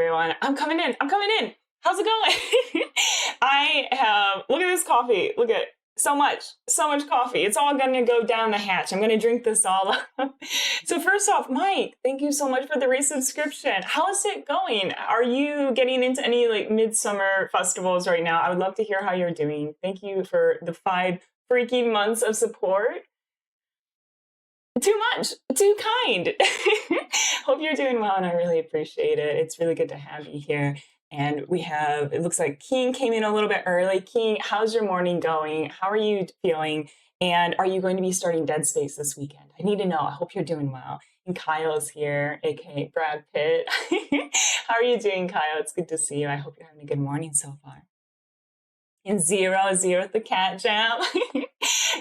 everyone. I'm coming in. I'm coming in. How's it going? I have, look at this coffee. Look at so much coffee. It's all going to go down the hatch. I'm going to drink this all up. So first off, Mike, thank you so much for the resubscription. How is it going? Are you getting into any like midsummer festivals right now? I would love to hear how you're doing. Thank you for the 5 freaking months of support. Too much, too kind. Hope you're doing well, and I really appreciate it. It's really good to have you here. And we have, it looks like King came in a little bit early. King, how's your morning going? How are you feeling? And are you going to be starting Dead Space this weekend? I need to know. I hope you're doing well. And Kyle's here, aka Brad Pitt. How are you doing, Kyle? It's good to see you. I hope you're having a good morning so far. And Zero with the cat jam.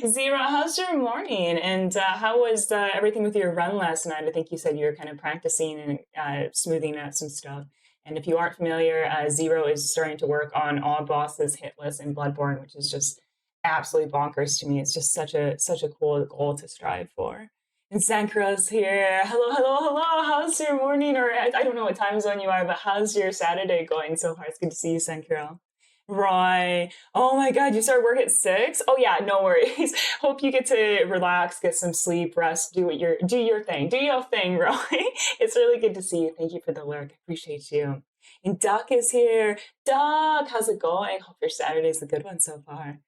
Zero, how's your morning? And how was everything with your run last night? I think you said you were kind of practicing and smoothing out some stuff. And if you aren't familiar, Zero is starting to work on all bosses, hitless, and Bloodborne, which is just absolutely bonkers to me. It's just such a cool goal to strive for. And Sankara's here. Hello. How's your morning? Or I don't know what time zone you are, but how's your Saturday going so far? It's good to see you, Sankara. Roy, oh my God, you start work at 6? Oh yeah, no worries. Hope you get to relax, get some sleep, rest, do your thing, Roy. It's really good to see you. Thank you for the lurk. I appreciate you. And Duck is here. Duck, how's it going? Hope your Saturday's a good one so far.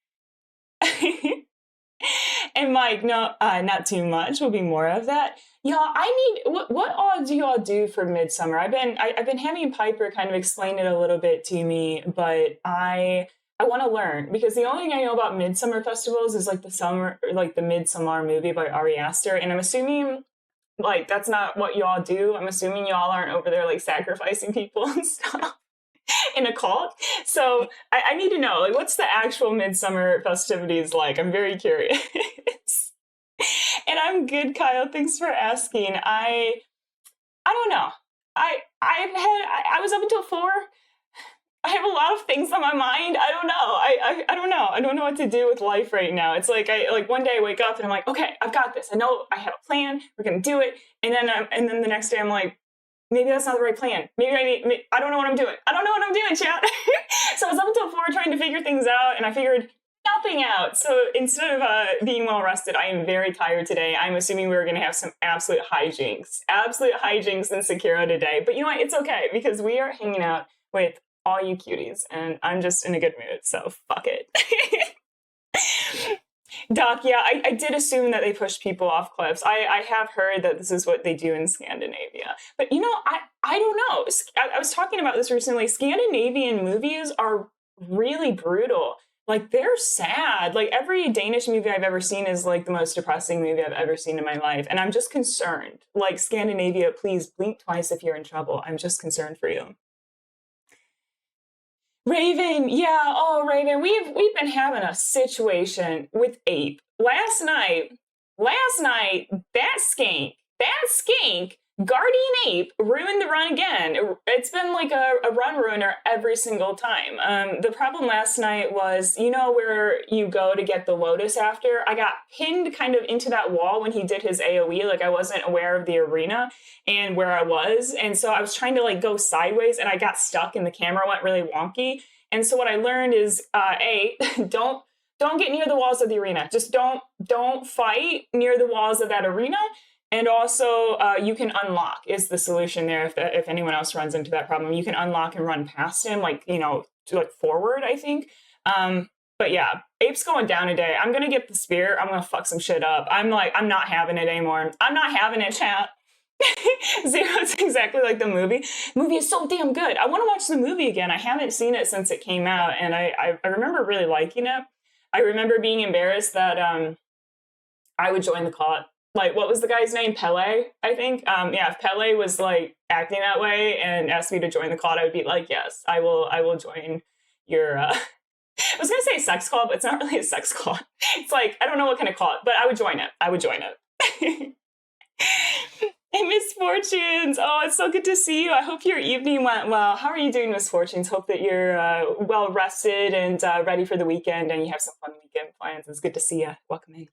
And Mike, no, not too much. Will be more of that. Y'all, I need, what all do y'all do for midsummer? I've been having Piper kind of explain it a little bit to me, but I want to learn, because the only thing I know about midsummer festivals is like the Midsummer movie by Ari Aster, and I'm assuming like that's not what y'all do. I'm assuming y'all aren't over there like sacrificing people and stuff in a cult. So I need to know, like, what's the actual midsummer festivities like? I'm very curious. And I'm good, Kyle. Thanks for asking. I don't know. I was up until 4. I have a lot of things on my mind. I don't know. I don't know. I don't know what to do with life right now. It's like one day I wake up and I'm like, okay, I've got this. I know I have a plan. We're gonna do it. And then the next day I'm like, maybe that's not the right plan. Maybe I don't know what I'm doing. I don't know what I'm doing, chat. So I was up until 4 trying to figure things out, and I figured nothing out. So instead of being well rested, I am very tired today. I'm assuming we're going to have some absolute hijinks in Sekiro today. But you know what? It's okay, because we are hanging out with all you cuties, and I'm just in a good mood. So fuck it. Doc, yeah, I did assume that they push people off cliffs. I have heard that this is what they do in Scandinavia. But, you know, I don't know. I was talking about this recently. Scandinavian movies are really brutal. Like, they're sad. Like, every Danish movie I've ever seen is, like, the most depressing movie I've ever seen in my life. And I'm just concerned. Like, Scandinavia, please blink twice if you're in trouble. I'm just concerned for you. Raven, yeah, oh, Raven, we've been having a situation with Ape. Last night, that skink, Guardian Ape ruined the run again. It's been like a run ruiner every single time. The problem last night was, you know where you go to get the Lotus after? I got pinned kind of into that wall when he did his AoE. Like, I wasn't aware of the arena and where I was. And so I was trying to like go sideways, and I got stuck and the camera went really wonky. And so what I learned is, don't get near the walls of the arena. Just don't fight near the walls of that arena. And also, you can unlock is the solution there. If anyone else runs into that problem, you can unlock and run past him, like, you know, to like forward, I think. But yeah, Ape's going down today. I'm gonna get the spear. I'm gonna fuck some shit up. I'm not having it anymore. I'm not having it, chat. Zero's exactly like the movie. The movie is so damn good. I want to watch the movie again. I haven't seen it since it came out, and I remember really liking it. I remember being embarrassed that I would join the cult. Like, what was the guy's name? Pele, I think. Yeah, if Pele was like acting that way and asked me to join the cult, I would be like, yes, I will join your I was gonna say sex cult, but it's not really a sex cult. It's like, I don't know what kind of cult, but I would join it. And Misfortunes, oh, it's so good to see you. I hope your evening went well. How are you doing, Misfortunes? Hope that you're well rested and ready for the weekend, and you have some fun weekend plans. It's good to see you. Welcome in.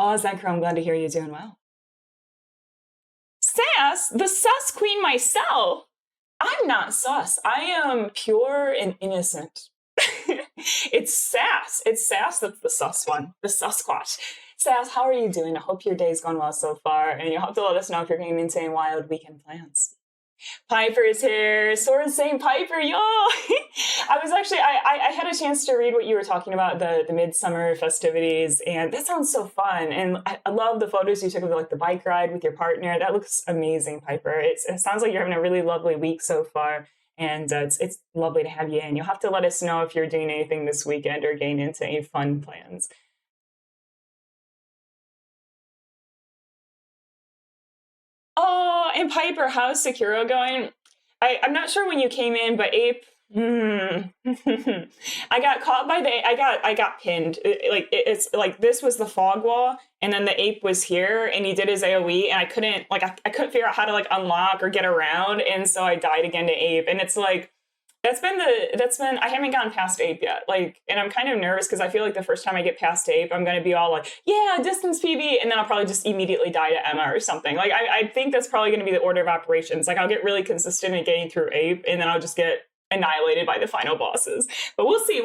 Oh, Zankra, I'm glad to hear you're doing well. Sass, the sus queen myself. I'm not sus. I am pure and innocent. It's Sass. It's Sass that's the sus one. The Sasquatch. Sass, how are you doing? I hope your day's gone well so far, and you'll have to let us know if you're getting into any wild weekend plans. Piper is here. Sword Saint Piper, yo! I was actually, I had a chance to read what you were talking about, the midsummer festivities, and that sounds so fun. And I love the photos you took of like the bike ride with your partner. That looks amazing, Piper. It sounds like you're having a really lovely week so far, and it's lovely to have you in. You'll have to let us know if you're doing anything this weekend or getting into any fun plans. Oh, and Piper, how's Sekiro going? I'm not sure when you came in, but Ape, I got caught by I got pinned. It's like this was the fog wall, and then the Ape was here, and he did his AoE, and I couldn't I couldn't figure out how to like unlock or get around, and so I died again to Ape, and it's like that's been I haven't gotten past Ape yet. Like, and I'm kind of nervous because I feel like the first time I get past Ape, I'm gonna be all like, yeah, distance PB, and then I'll probably just immediately die to Emma or something. Like, I think that's probably gonna be the order of operations. Like, I'll get really consistent at getting through Ape, and then I'll just get annihilated by the final bosses. But we'll see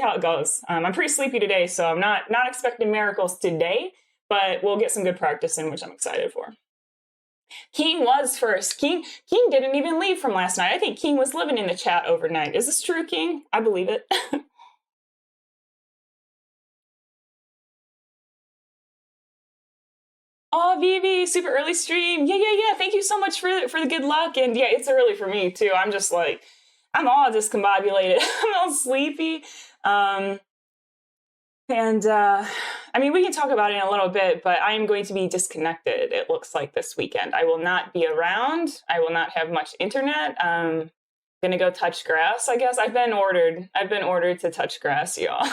how it goes. I'm pretty sleepy today, so I'm not expecting miracles today, but we'll get some good practice in, which I'm excited for. King was first. King didn't even leave from last night. I think King was living in the chat overnight. Is this true, King? I believe it. Oh, Vivi, super early stream. Yeah. Thank you so much for the good luck. And yeah, it's early for me too. I'm just like, I'm all discombobulated. I'm all sleepy. I mean, we can talk about it in a little bit, but I am going to be disconnected, it looks like, this weekend. I will not be around. I will not have much internet. I'm gonna go touch grass, I guess. I've been ordered to touch grass, y'all.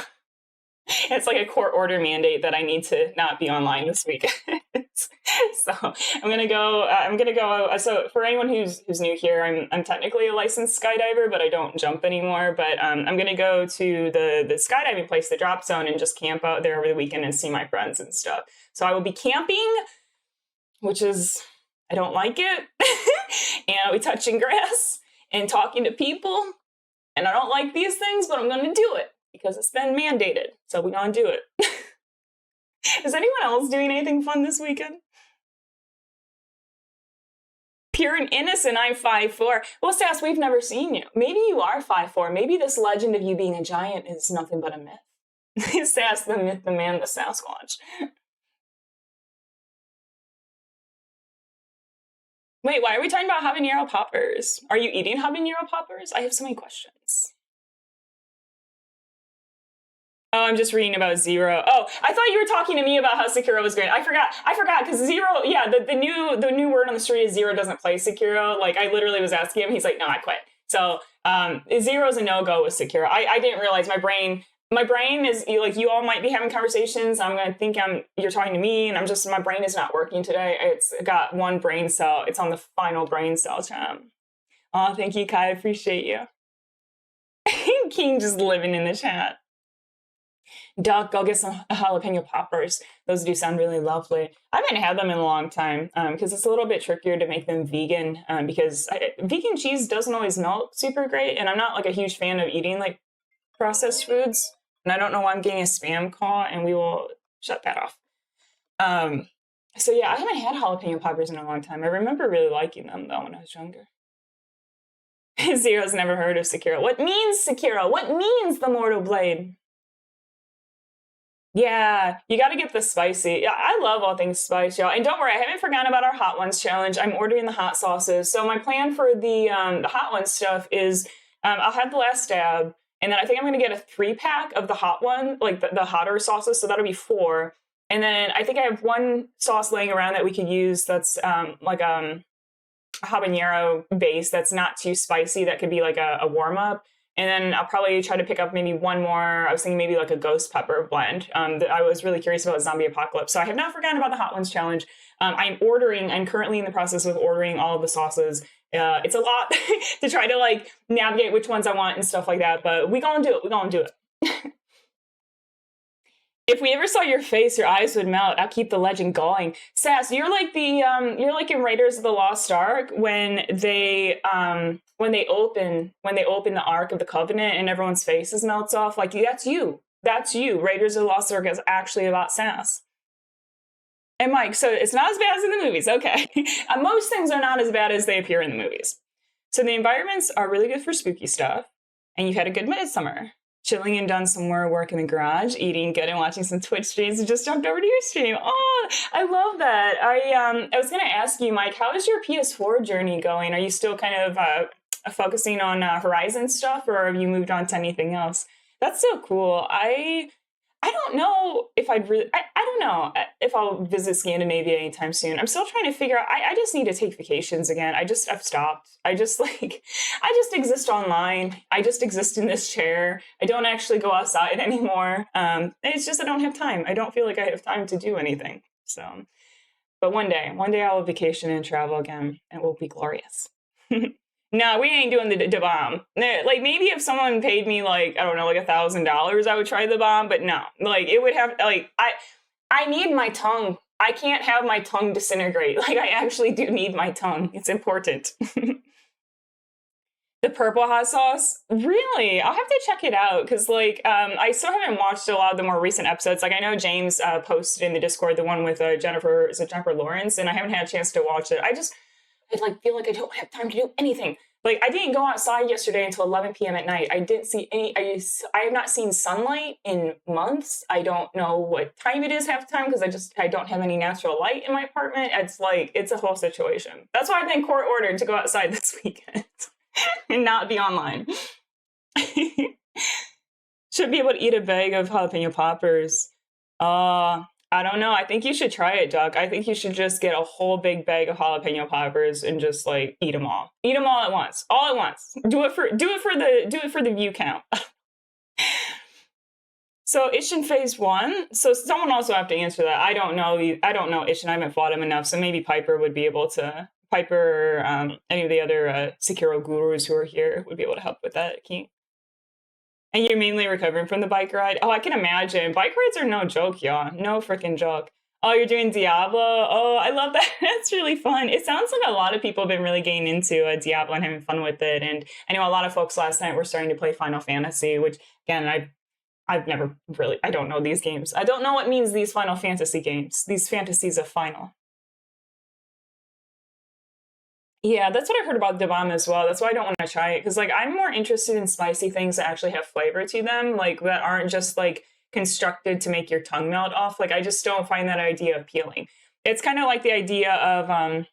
It's like a court order mandate that I need to not be online this weekend. So I'm gonna go. So for anyone who's new here, I'm technically a licensed skydiver, but I don't jump anymore. But I'm gonna go to the skydiving place, the drop zone, and just camp out there over the weekend and see my friends and stuff. So I will be camping, which is, I don't like it, and I'll be touching grass and talking to people, and I don't like these things, but I'm gonna do it because it's been mandated. So we're gonna do it. Is anyone else doing anything fun this weekend? Pure and innocent, I'm 5'4". Well, Sass, we've never seen you. Maybe you are 5'4". Maybe this legend of you being a giant is nothing but a myth. Sass, the myth, the man, the Sasquatch. Wait, why are we talking about habanero poppers? Are you eating habanero poppers? I have so many questions. Oh, I'm just reading about Zero. Oh, I thought you were talking to me about how Sekiro was great. I forgot because Zero, yeah, the new word on the street is Zero doesn't play Sekiro. Like, I literally was asking him, he's like, no, I quit. So Zero's a no-go with Sekiro. I didn't realize my brain is, like, you all might be having conversations. I'm gonna think you're talking to me, and my brain is not working today. It's got one brain cell. It's on the final brain cell chat. Oh, thank you, Kai. I appreciate you. King just living in the chat. Duck, go get some jalapeno poppers. Those do sound really lovely. I haven't had them in a long time because it's a little bit trickier to make them vegan because vegan cheese doesn't always melt super great, and I'm not like a huge fan of eating like processed foods. And I don't know why I'm getting a spam call, and we will shut that off. So yeah, I haven't had jalapeno poppers in a long time. I remember really liking them though when I was younger. Zero's never heard of Sekiro. What means Sekiro? What means the Mortal Blade? Yeah, you got to get the spicy. Yeah, I love all things spice, y'all. And don't worry, I haven't forgotten about our hot ones challenge. I'm ordering the hot sauces. So my plan for the hot ones stuff is I'll have the last stab, and then I think I'm going to get a 3-pack of the hot one, like the hotter sauces. So that'll be 4. And then I think I have one sauce laying around that we could use that's like a habanero base that's not too spicy. That could be like a warm up. And then I'll probably try to pick up maybe one more. I was thinking maybe like a ghost pepper blend. I was really curious about zombie apocalypse. So I have not forgotten about the hot ones challenge. I'm currently in the process of ordering all of the sauces. It's a lot to try to like navigate which ones I want and stuff like that. But we gonna do it. If we ever saw your face, your eyes would melt. I'll keep the legend going. Sass, you're like you're like in Raiders of the Lost Ark when they open the Ark of the Covenant and everyone's faces melts off. Like that's you. That's you. Raiders of the Lost Ark is actually about Sass. And Mike, so it's not as bad as in the movies. Okay. Most things are not as bad as they appear in the movies. So the environments are really good for spooky stuff. And you've had a good midsummer. Chilling and done some more work in the garage, eating good and watching some Twitch streams, and just jumped over to your stream. Oh, I love that. I was going to ask you, Mike, how is your PS4 journey going? Are you still kind of focusing on Horizon stuff, or have you moved on to anything else? That's so cool. I don't know if I don't know if I'll visit Scandinavia anytime soon. I'm still trying to figure out, I just need to take vacations again. I've stopped. I just exist online. I just exist in this chair. I don't actually go outside anymore. It's just, I don't have time. I don't feel like I have time to do anything. So, but one day I'll vacation and travel again, and it will be glorious. No, we ain't doing the bomb. Like, maybe if someone paid me, like, I don't know, like $1,000, I would try the bomb. But no, like, it would have, like, I need my tongue. I can't have my tongue disintegrate. Like, I actually do need my tongue. It's important. The purple hot sauce? Really? I'll have to check it out, because, like, I still haven't watched a lot of the more recent episodes. Like, I know James posted in the Discord the one with Jennifer Lawrence, and I haven't had a chance to watch it. I like feel like I don't have time to do anything. Like, I didn't go outside yesterday until 11 p.m. at night. I didn't see any, I have not seen sunlight in months. I don't know what time it is half the time, because I don't have any natural light in my apartment. It's like, it's a whole situation. That's why I've been court ordered to go outside this weekend and not be online. Should be able to eat a bag of jalapeno poppers. I don't know. I think you should try it, Doc. I think you should just get a whole big bag of jalapeno poppers and just, like, eat them all. Eat them all at once. All at once. Do it for the view count. So Isshin phase 1. So someone also have to answer that. I don't know Isshin. I haven't fought him enough. So maybe Piper would be able to. Piper, any of the other Sekiro gurus who are here would be able to help with that. And you're mainly recovering from the bike ride? Oh, I can imagine. Bike rides are no joke, y'all. No freaking joke. Oh, you're doing Diablo? Oh, I love that. That's really fun. It sounds like a lot of people have been really getting into Diablo and having fun with it. And I know a lot of folks last night were starting to play Final Fantasy, which, again, I've never really, I don't know these games. I don't know what means these Final Fantasy games. These fantasies of final. Yeah, that's what I heard about the bomb as well. That's why I don't want to try it, because, like, I'm more interested in spicy things that actually have flavor to them, like, that aren't just, like, constructed to make your tongue melt off. Like, I just don't find that idea appealing. It's kind of like the idea of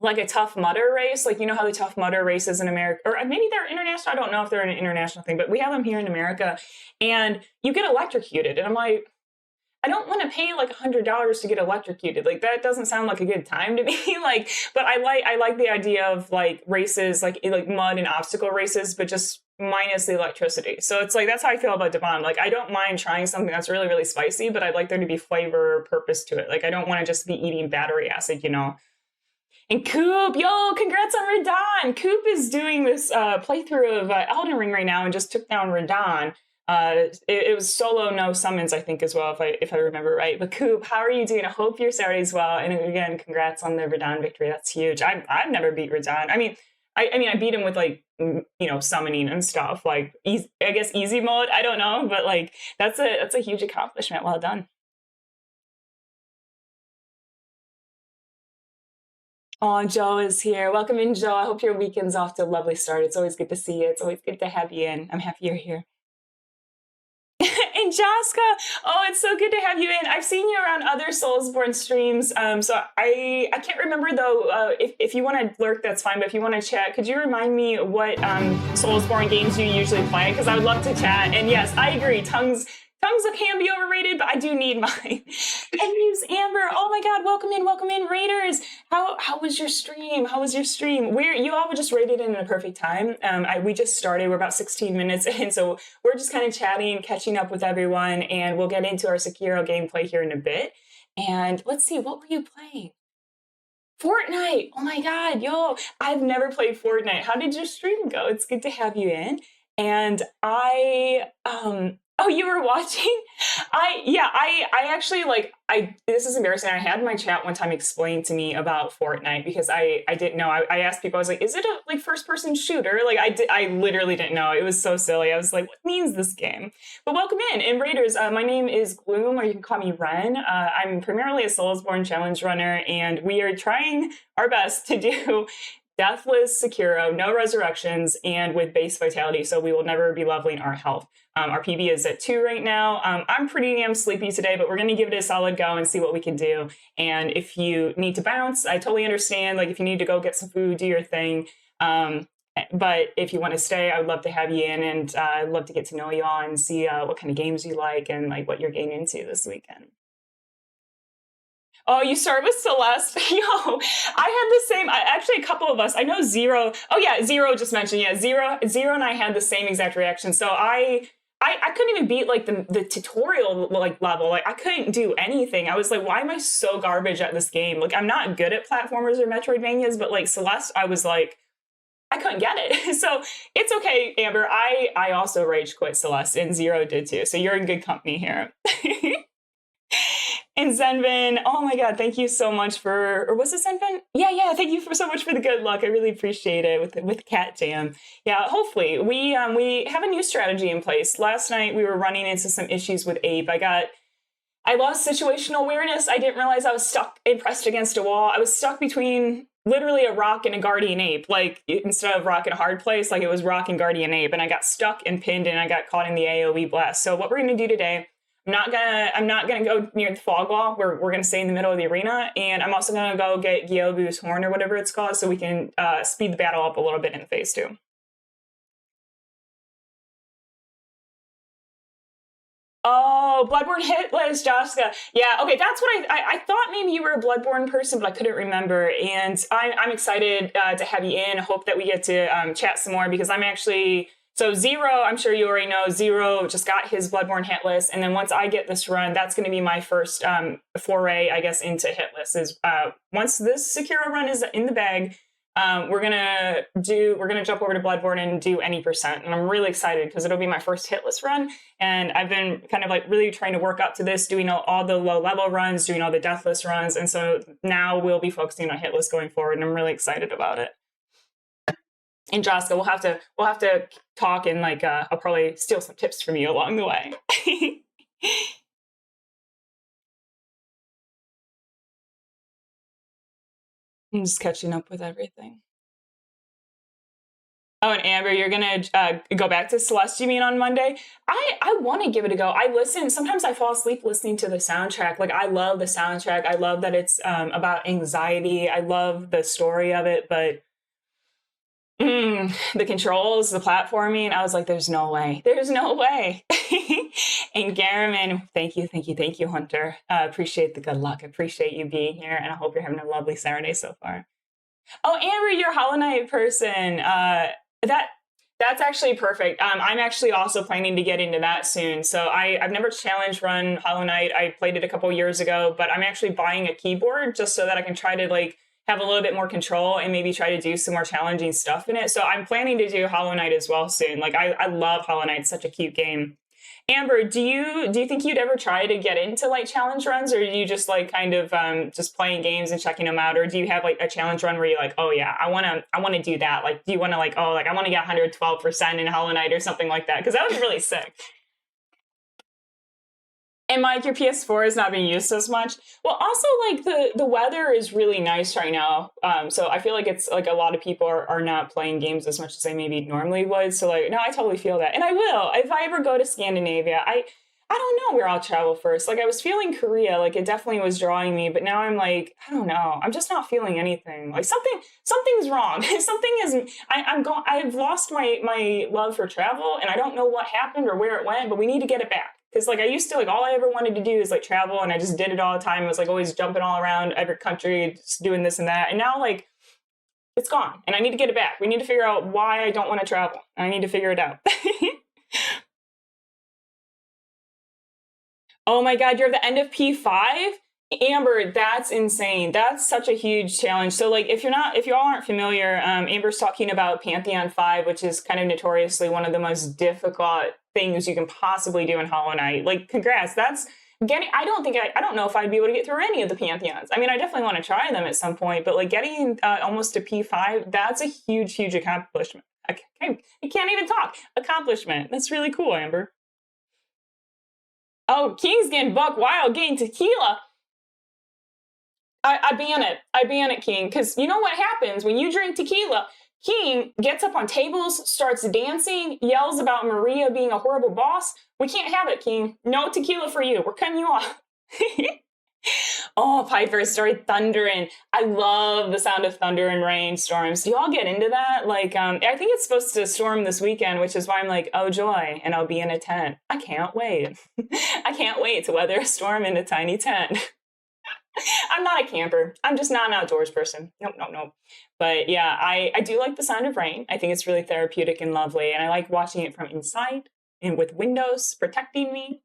like a Tough Mudder race. Like, you know how the Tough Mudder races in America, or maybe they're international. I don't know if they're an international thing, but we have them here in America, and you get electrocuted, and I'm like, I don't want to pay like $100 to get electrocuted. Like, that doesn't sound like a good time to me. Like, but I like the idea of, like, races, like mud and obstacle races, but just minus the electricity. So it's like, that's how I feel about Devon. Like, I don't mind trying something that's really, really spicy, but I'd like there to be flavor or purpose to it. Like, I don't want to just be eating battery acid, you know? And Coop, yo, congrats on Radon. Coop is doing this playthrough of Elden Ring right now and just took down Radon. It was solo, no summons, I think, as well, if I remember right. But Coop, how are you doing? I hope you're Saturday's well. And again, congrats on the Radon victory. That's huge. I've never beat Radon. I mean, I beat him with, like, you know, summoning and stuff, like, I guess easy mode. I don't know, but, like, that's a huge accomplishment. Well done. Oh, Joe is here. Welcome in, Joe. I hope your weekend's off to a lovely start. It's always good to see you. It's always good to have you in. I'm happy you're here. And Jaska, oh, it's so good to have you in. I've seen you around other Soulsborne streams. So I can't remember, though, if you want to lurk, that's fine. But if you want to chat, could you remind me what Soulsborne games you usually play? Because I would love to chat. And yes, I agree. Tongues can be overrated, but I do need mine. And use Amber. Oh my God, welcome in, Raiders. How was your stream? You all were just raided in a perfect time. We just started. We're about 16 minutes in, so we're just kind of chatting, catching up with everyone, and we'll get into our Sekiro gameplay here in a bit. And let's see, what were you playing? Fortnite. Oh my God, yo, I've never played Fortnite. How did your stream go? It's good to have you in. And Oh, you were watching? I actually like this is embarrassing. I had my chat one time explain to me about Fortnite because I didn't know. I asked people, I was like, is it a like first person shooter? Like I literally didn't know. It was so silly. I was like, what means this game? But welcome in. And Raiders, my name is Gloom, or you can call me Ren. I'm primarily a Soulsborne challenge runner, and we are trying our best to do Deathless Sekiro, no resurrections, and with base vitality, so we will never be leveling our health. Our PB is at 2 right now. I'm pretty damn sleepy today, but we're going to give it a solid go and see what we can do. And if you need to bounce, I totally understand. Like, if you need to go get some food, do your thing. But if you want to stay, I would love to have you in, and I'd love to get to know you all and see what kind of games you like and like what you're getting into this weekend. Oh, you start with Celeste? Yo, I had the same, actually a couple of us, I know Zero, oh yeah, Zero just mentioned, yeah, Zero and I had the same exact reaction. So I couldn't even beat like the tutorial like level. Like I couldn't do anything. I was like, why am I so garbage at this game? Like I'm not good at platformers or Metroidvanias, but like Celeste, I was like, I couldn't get it. So it's okay, Amber. I also rage quit Celeste, and Zero did too. So you're in good company here. And Zenvin, oh my God, thank you so much for, or was it Zenvin? Yeah, thank you so much for the good luck. I really appreciate it with Cat Jam. Yeah, hopefully we have a new strategy in place. Last night we were running into some issues with Ape. I lost situational awareness. I didn't realize I was stuck and pressed against a wall. I was stuck between literally a rock and a guardian ape. Like instead of rock in a hard place, like it was rock and guardian ape, and I got stuck and pinned and I got caught in the AoE blast. So what we're gonna do today, I'm not gonna go near the fog wall. We're gonna stay in the middle of the arena, and I'm also gonna go get Gyoubu's horn or whatever it's called, so we can speed the battle up a little bit in phase 2. Oh, Bloodborne hitless, Jessica. Yeah, okay, that's what I thought maybe you were a Bloodborne person, but I couldn't remember. And I'm excited to have you in. Hope that we get to chat some more because I'm actually. So Zero, I'm sure you already know, Zero just got his Bloodborne hitless, and then once I get this run, that's going to be my first foray, I guess, into hitless. Is once this Sekiro run is in the bag, we're gonna jump over to Bloodborne and do any percent, and I'm really excited because it'll be my first hitless run, and I've been kind of like really trying to work up to this, doing all the low level runs, doing all the deathless runs, and so now we'll be focusing on hitless going forward, and I'm really excited about it. And Jessica, we'll have to talk, and like I'll probably steal some tips from you along the way. I'm just catching up with everything. Oh, and Amber, you're gonna go back to Celeste, you mean, on Monday? I want to give it a go. Sometimes I fall asleep listening to the soundtrack. Like I love the soundtrack. I love that it's about anxiety. I love the story of it, but the controls, the platforming, I was like, there's no way. There's no way. And Garaman, thank you, Hunter. Appreciate the good luck. Appreciate you being here, and I hope you're having a lovely Saturday so far. Oh, Amber, you're a Hollow Knight person. That's actually perfect. I'm actually also planning to get into that soon. So I've never challenge run Hollow Knight. I played it a couple years ago, but I'm actually buying a keyboard just so that I can try to like have a little bit more control and maybe try to do some more challenging stuff in it. So I'm planning to do Hollow Knight as well soon. Like I love Hollow Knight. It's such a cute game. Amber, do you think you'd ever try to get into like challenge runs, or do you just like kind of just playing games and checking them out, or do you have like a challenge run where you're like, oh yeah, I want to do that? Like, do you want to like, oh, like I want to get 112% in Hollow Knight or something like that? Because that would be really sick. And Mike, your PS4 is not being used as much. Well, also like the weather is really nice right now. So I feel like it's like a lot of people are not playing games as much as they maybe normally would. So like, no, I totally feel that. And I will, if I ever go to Scandinavia, I don't know where I'll travel first. Like I was feeling Korea, like it definitely was drawing me, but now I'm like, I don't know. I'm just not feeling anything. Like something's wrong. Something is, I've lost my love for travel, and I don't know what happened or where it went, but we need to get it back. Because like I used to, like all I ever wanted to do is like travel, and I just did it all the time. I was like always jumping all around every country, just doing this and that. And now like it's gone, and I need to get it back. We need to figure out why I don't want to travel. I need to figure it out. Oh my God, you're at the end of P5? Amber, that's insane. That's such a huge challenge. So like if you all aren't familiar, Amber's talking about Pantheon 5, which is kind of notoriously one of the most difficult things you can possibly do in Hollow Knight. Like congrats. That's getting I don't know if I'd be able to get through any of the Pantheons. I mean, I definitely want to try them at some point, but like getting almost to P5, that's a huge accomplishment. I can't even talk. Accomplishment. That's really cool, Amber. Oh, Kingskin Buck Wild Gain Tequila. I ban it. I ban it, King. Because you know what happens when you drink tequila? King gets up on tables, starts dancing, yells about Maria being a horrible boss. We can't have it, King. No tequila for you. We're cutting you off. Oh, Piper started thundering. I love the sound of thunder and rainstorms. Do y'all get into that? Like, I think it's supposed to storm this weekend, which is why I'm like, oh joy, and I'll be in a tent. I can't wait. I can't wait to weather a storm in a tiny tent. I'm not a camper. I'm just not an outdoors person. Nope. But yeah, I do like the sound of rain. I think it's really therapeutic and lovely. And I like watching it from inside and with windows protecting me.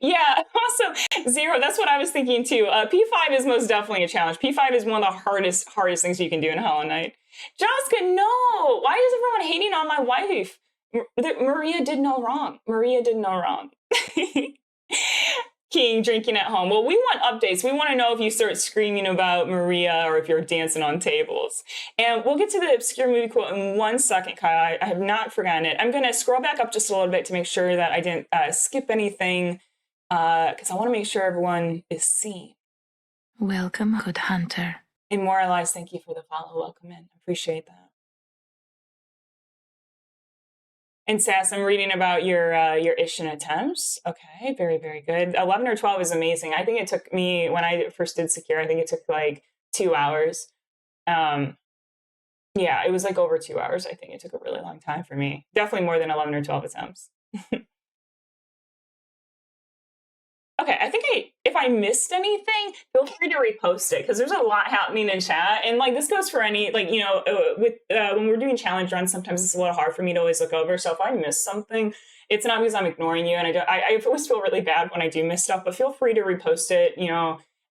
Yeah, also Zero. That's what I was thinking too. P5 is most definitely a challenge. P5 is one of the hardest things you can do in Hollow Knight. Jessica, no. Why is everyone hating on my wife? Maria did no wrong. Maria did no wrong. King drinking at home. Well, we want updates. We want to know if you start screaming about Maria or if you're dancing on tables. And we'll get to the obscure movie quote in 1 second, Kyle. I have not forgotten it. I'm going to scroll back up just a little bit to make sure that I didn't skip anything because I want to make sure everyone is seen. Welcome, Good Hunter. Immortalized, thank you for the follow. Welcome in. Appreciate that. And Sass, I'm reading about your Isshin attempts. Okay, very good. 11 or 12 is amazing. I think it took me, when I first did Sekiro, I think it took like 2 hours. Yeah, it was like over 2 hours. I think it took a really long time for me. Definitely more than 11 or 12 attempts. Okay, I think if I missed anything, feel free to repost it because there's a lot happening in chat, and like this goes for any like with when we're doing challenge runs, sometimes it's a little hard for me to always look over. So if I miss something, it's not because I'm ignoring you, and I always feel really bad when I do miss stuff. But feel free to repost it,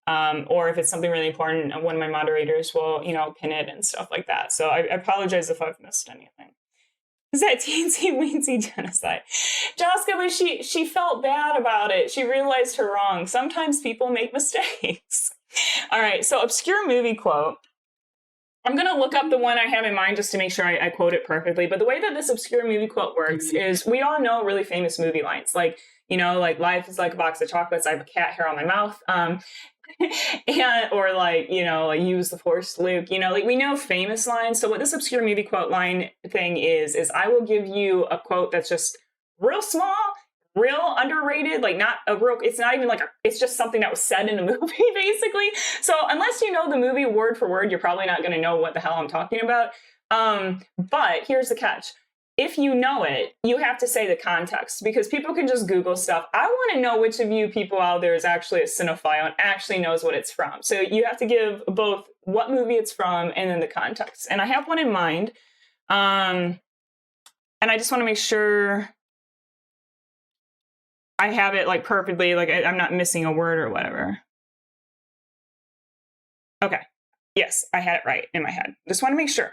or if it's something really important, one of my moderators will pin it and stuff like that. So I apologize if I've missed anything. Is that teensy weensy genocide? Jessica, but she felt bad about it. She realized her wrong. Sometimes people make mistakes. All right, so obscure movie quote. I'm going to look up the one I have in mind just to make sure I quote it perfectly. But the way that this obscure movie quote works is we all know really famous movie lines. Like, like life is like a box of chocolates. I have a cat hair on my mouth. Or like use the force, Luke, like we know famous lines. So what this obscure movie quote line thing is I will give you a quote that's just real small, real underrated, like not a real, it's not even like it's just something that was said in a movie basically. So unless you know the movie word for word, you're probably not going to know what the hell I'm talking about. But here's the catch. If you know it, you have to say the context because people can just Google stuff. I want to know which of you people out there is actually a cinephile and actually knows what it's from. So you have to give both what movie it's from and then the context. And I have one in mind. And I just want to make sure I have it like perfectly, like I'm not missing a word or whatever. Okay. Yes, I had it right in my head. Just want to make sure.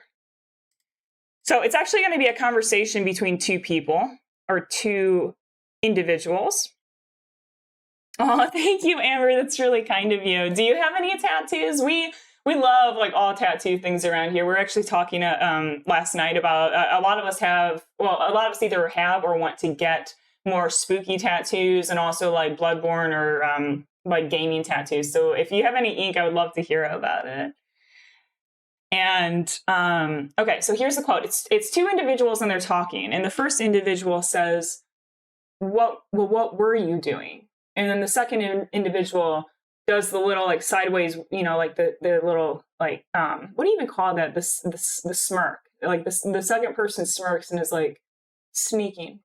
So it's actually going to be a conversation between 2 people or 2 individuals. Oh, thank you, Amber. That's really kind of you. Do you have any tattoos? We love like all tattoo things around here. We're actually talking last night about a lot of us either have or want to get more spooky tattoos and also like Bloodborne or like gaming tattoos. So if you have any ink, I would love to hear about it. And okay, so here's the quote. It's 2 individuals and they're talking. And the first individual says, what were you doing? And then the second individual does the little like sideways, like the little like, what do you even call that? The smirk. Like the second person smirks and is like sneaking.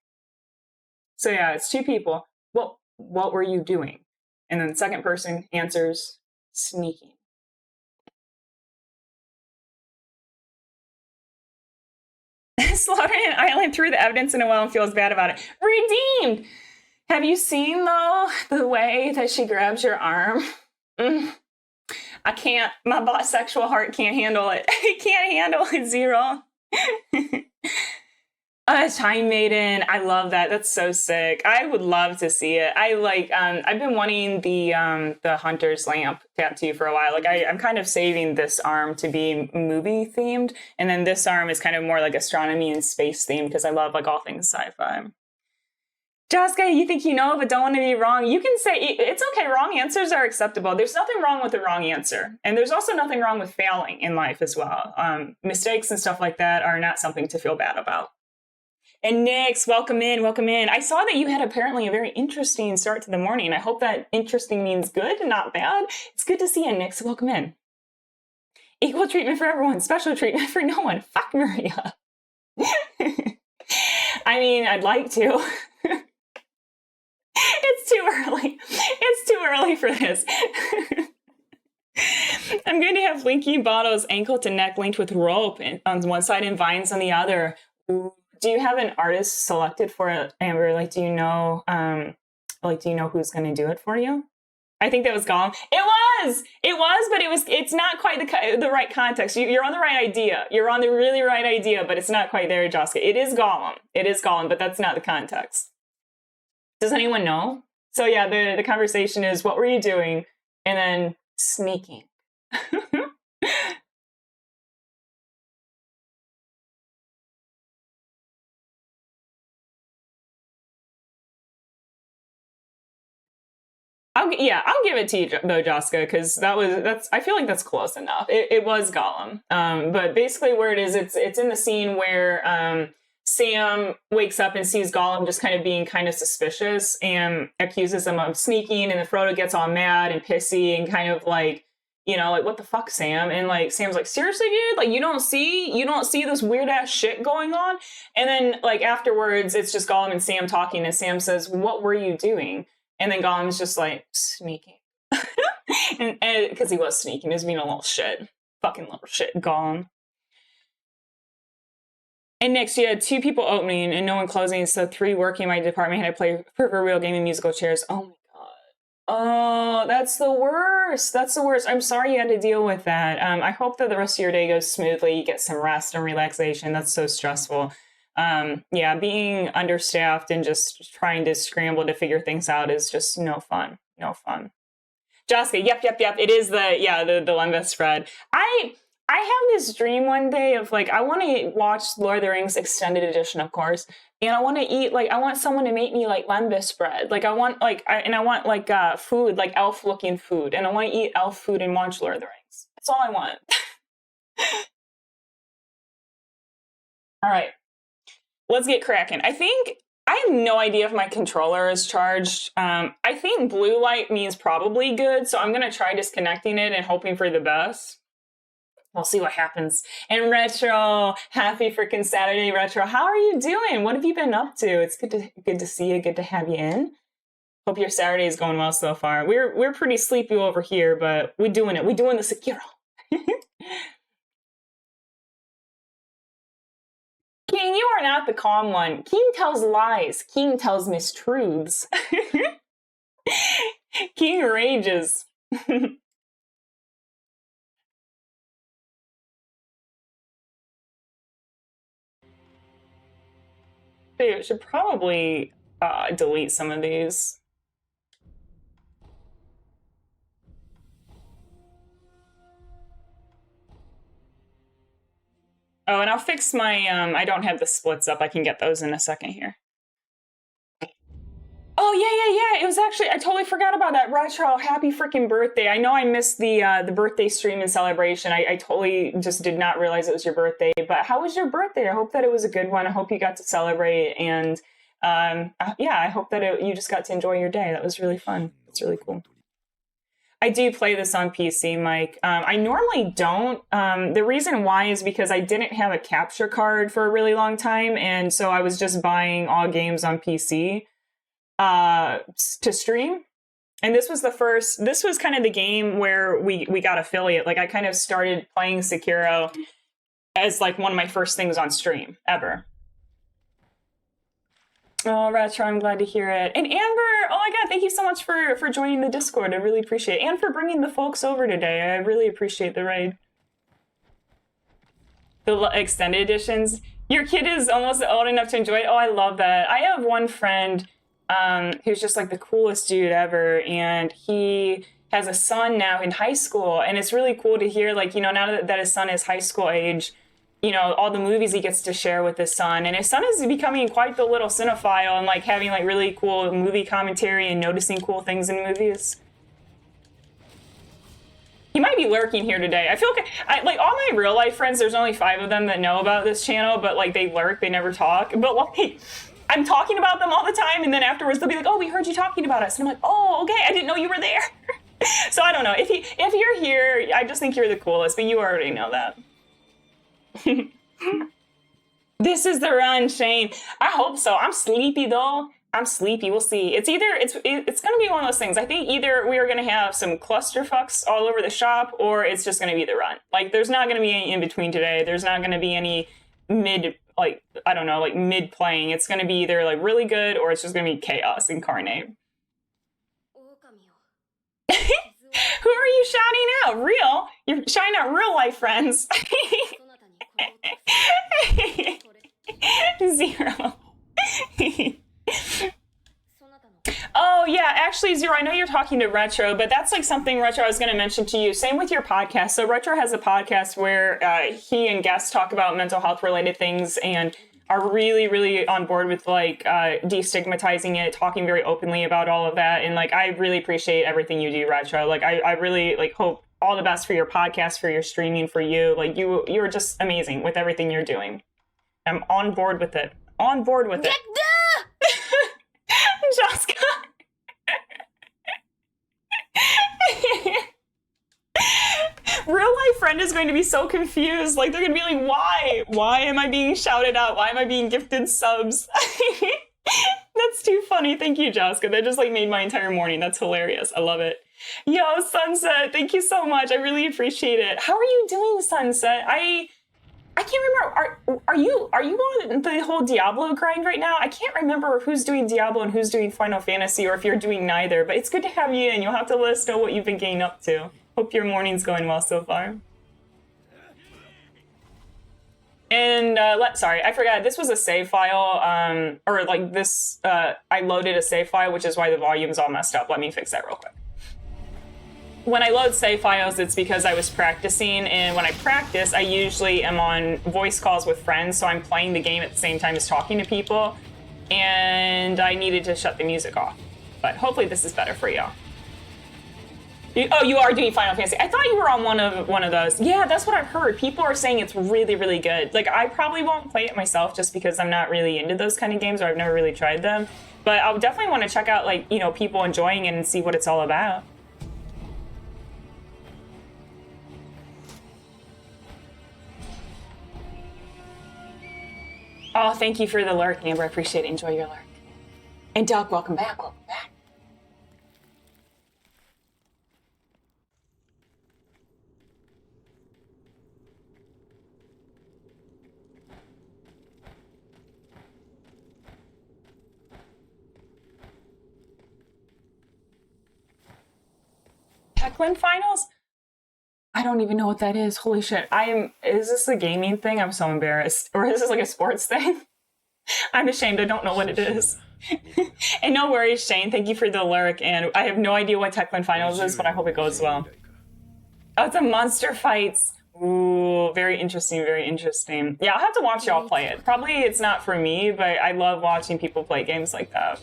So yeah, it's 2 people. What were you doing? And then the second person answers, sneaking. Slaughtering an island threw the evidence in a well and feels bad about it. Redeemed! Have you seen, though, the way that she grabs your arm? I can't. My bisexual heart can't handle it. It can't handle it, Zero. Time Maiden. I love that. That's so sick. I would love to see it. I like. I've been wanting the Hunter's Lamp tattoo for a while. Like I'm kind of saving this arm to be movie themed, and then this arm is kind of more like astronomy and space themed because I love like all things sci-fi. Jessica, you think you know, but don't want to be wrong. You can say it's okay. Wrong answers are acceptable. There's nothing wrong with the wrong answer. And there's also nothing wrong with failing in life as well. Mistakes and stuff like that are not something to feel bad about. And Nix, welcome in, welcome in. I saw that you had apparently a very interesting start to the morning. I hope that interesting means good and not bad. It's good to see you, Nix. Welcome in. Equal treatment for everyone, special treatment for no one. Fuck Maria. I mean, I'd like to. It's too early. It's too early for this. I'm going to have Linky Bottle's ankle to neck linked with rope on one side and vines on the other. Do you have an artist selected for it, Amber? Like, do you know who's going to do it for you? I think that was Gollum. It was, but it's not quite the right context. You're on the right idea. You're on the really right idea, but it's not quite there, Joska. It is Gollum, but that's not the context. Does anyone know? So yeah, the conversation is, what were you doing? And then sneaking. I'll give it to you though, Joska, because I feel like that's close enough. It was Gollum. But basically where it is, it's in the scene where Sam wakes up and sees Gollum just kind of being kind of suspicious and accuses him of sneaking, and then Frodo gets all mad and pissy and kind of like, like, what the fuck, Sam? And like Sam's like, seriously, dude? Like you don't see this weird ass shit going on? And then like afterwards it's just Gollum and Sam talking, and Sam says, what were you doing? And then Gollum's just like, sneaking. and because he was sneaking, he was being a little shit. Fucking little shit, Gollum. And next, you had 2 people opening and no one closing, so 3 working in my department had to play proverbial game of musical chairs. Oh my god. Oh, that's the worst. That's the worst. I'm sorry you had to deal with that. I hope that the rest of your day goes smoothly. You get some rest and relaxation. That's so stressful. Yeah, being understaffed and just trying to scramble to figure things out is just no fun. No fun. Joska, yep. It is the Lembas spread. I have this dream one day of like, I want to watch Lord of the Rings extended edition, of course, and I want to eat I want someone to make me like lembas bread. Like I want food, like elf looking food, and I want to eat elf food and watch Lord of the Rings. That's all I want. All right, let's get cracking. I have no idea if my controller is charged. I think blue light means probably good, so I'm gonna try disconnecting it and hoping for the best. We'll see what happens. And Retro, happy freaking Saturday, Retro. How are you doing? What have you been up to? It's good to see you. Good to have you in. Hope your Saturday is going well so far. We're pretty sleepy over here, but we're doing it. We're doing the Sekiro. King, you are not the calm one. King tells lies. King tells mistruths. King rages. I should probably delete some of these. Oh, and I'll fix my, I don't have the splits up. I can get those in a second here. Oh, yeah. It was actually, I totally forgot about that. Retro, happy freaking birthday. I know I missed the birthday stream and celebration. I totally just did not realize it was your birthday. But how was your birthday? I hope that it was a good one. I hope you got to celebrate. And yeah, I hope that you just got to enjoy your day. That was really fun. It's really cool. I do play this on PC, Mike. I normally don't. The reason why is because I didn't have a capture card for a really long time. And so I was just buying all games on PC to stream. And this was kind of the game where we got affiliate. Like I kind of started playing Sekiro as like one of my first things on stream ever. Oh, Retro, I'm glad to hear it. And Amber, oh my God, thank you so much for joining the Discord. I really appreciate it. And for bringing the folks over today. I really appreciate the raid. The extended editions. Your kid is almost old enough to enjoy it. Oh, I love that. I have one friend who's just like the coolest dude ever. And he has a son now in high school. And it's really cool to hear, like, you know, now that his son is high school age, you know, all the movies he gets to share with his son. And his son is becoming quite the little cinephile and like having like really cool movie commentary and noticing cool things in movies. He might be lurking here today. I feel like all my real life friends, there's only 5 of them that know about this channel, but like they lurk, they never talk. But like, I'm talking about them all the time. And then afterwards they'll be like, oh, we heard you talking about us. And I'm like, oh, okay. I didn't know you were there. So I don't know. If you're here, I just think you're the coolest, but you already know that. This is the run, Shane. I hope so. I'm sleepy though. I'm sleepy. We'll see. It's gonna be one of those things. I think either we are gonna have some clusterfucks all over the shop, or it's just gonna be the run. Like there's not gonna be any in between today. There's not gonna be any mid, like I don't know, like mid playing. It's gonna be either like really good or it's just gonna be chaos incarnate. Who are you shouting out? Real? You're shouting out real life friends. 0. Oh yeah, actually 0, I know you're talking to Retro, but that's like something, Retro, I was going to mention to you. Same with your podcast. So Retro has a podcast where he and guests talk about mental health related things and are really, really on board with like destigmatizing it, talking very openly about all of that. And like, I really appreciate everything you do, Retro. Like I really like hope all the best for your podcast, for your streaming, for you. Like you're just amazing with everything you're doing. I'm on board with it. On board with it. Joska. Real life friend is going to be so confused. Like they're going to be like, why? Why am I being shouted out? Why am I being gifted subs? That's too funny. Thank you, Joska. That just like made my entire morning. That's hilarious. I love it. Yo, Sunset, thank you so much. I really appreciate it. How are you doing, Sunset? I can't remember. Are you on the whole Diablo grind right now? I can't remember who's doing Diablo and who's doing Final Fantasy, or if you're doing neither. But it's good to have you in. You'll have to let us know what you've been getting up to. Hope your morning's going well so far. And sorry, I forgot. This was a save file, or like this. I loaded a save file, which is why the volume's all messed up. Let me fix that real quick. When I load save files, it's because I was practicing, and when I practice, I usually am on voice calls with friends, so I'm playing the game at the same time as talking to people, and I needed to shut the music off. But hopefully this is better for y'all. Oh, you are doing Final Fantasy. I thought you were on one of those. Yeah, that's what I've heard. People are saying it's really, really good. Like, I probably won't play it myself just because I'm not really into those kind of games, or I've never really tried them. But I'll definitely want to check out, like, you know, people enjoying it and see what it's all about. Oh, thank you for the lurk, Amber. I appreciate it. Enjoy your lurk. And Doug, welcome back. Welcome back. Techland Finals? I don't even know what that is. Holy shit. Is this a gaming thing? I'm so embarrassed. Or is this like a sports thing? I'm ashamed. I don't know what it is. And no worries, Shane. Thank you for the lurk. And I have no idea what Techland Finals is, but I hope it goes well. Oh, it's a Monster Fights. Ooh, very interesting, very interesting. Yeah, I'll have to watch y'all play it. Probably it's not for me, but I love watching people play games like that.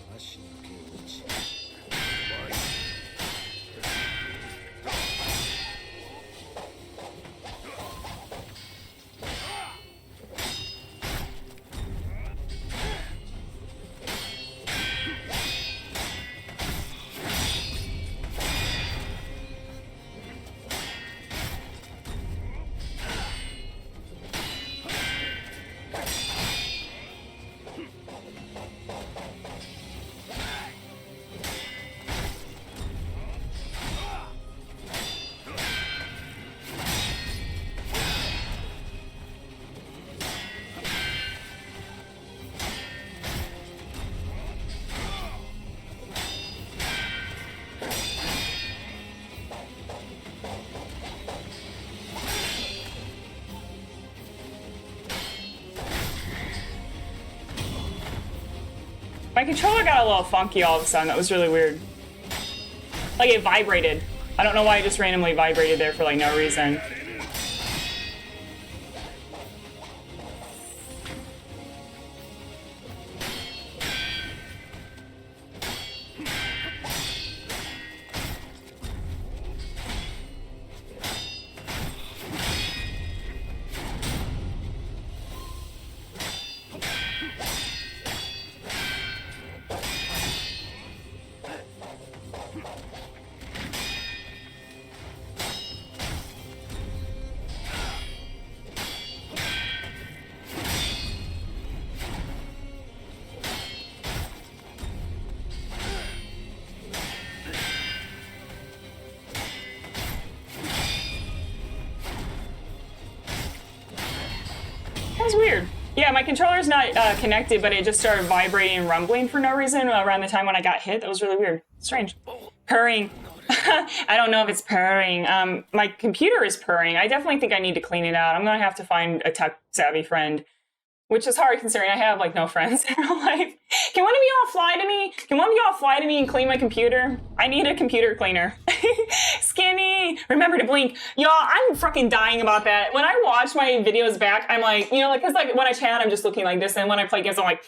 My controller got a little funky all of a sudden. That was really weird. Like it vibrated. I don't know why it just randomly vibrated there for like no reason. That's weird. Yeah, my controller's not connected, but it just started vibrating and rumbling for no reason around the time when I got hit. That was really weird. Strange. Purring. I don't know if it's purring. My computer is purring. I definitely think I need to clean it out. I'm going to have to find a tech-savvy friend, which is hard considering I have, like, no friends in real life. Can one of y'all fly to me? Can one of y'all fly to me and clean my computer? I need a computer cleaner. Skinny! Remember to blink. Y'all, I'm fucking dying about that. When I watch my videos back, I'm like, you know, like, because, like, when I chat, I'm just looking like this, and when I play games, I'm like,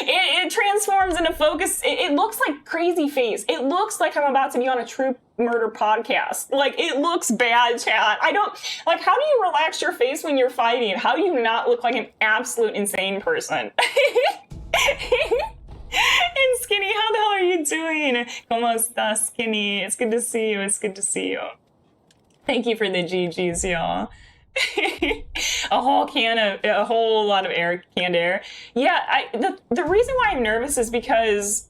it transforms into focus. It looks like crazy face. It looks like I'm about to be on a true murder podcast. Like, it looks bad, chat. I don't, like, how do you relax your face when you're fighting? How do you not look like an absolute insane person? And Skinny, how the hell are you doing? ¿Cómo estás, Skinny? It's good to see you. It's good to see you. Thank you for the GGs, y'all. A whole lot of canned air. Yeah, the reason why I'm nervous is because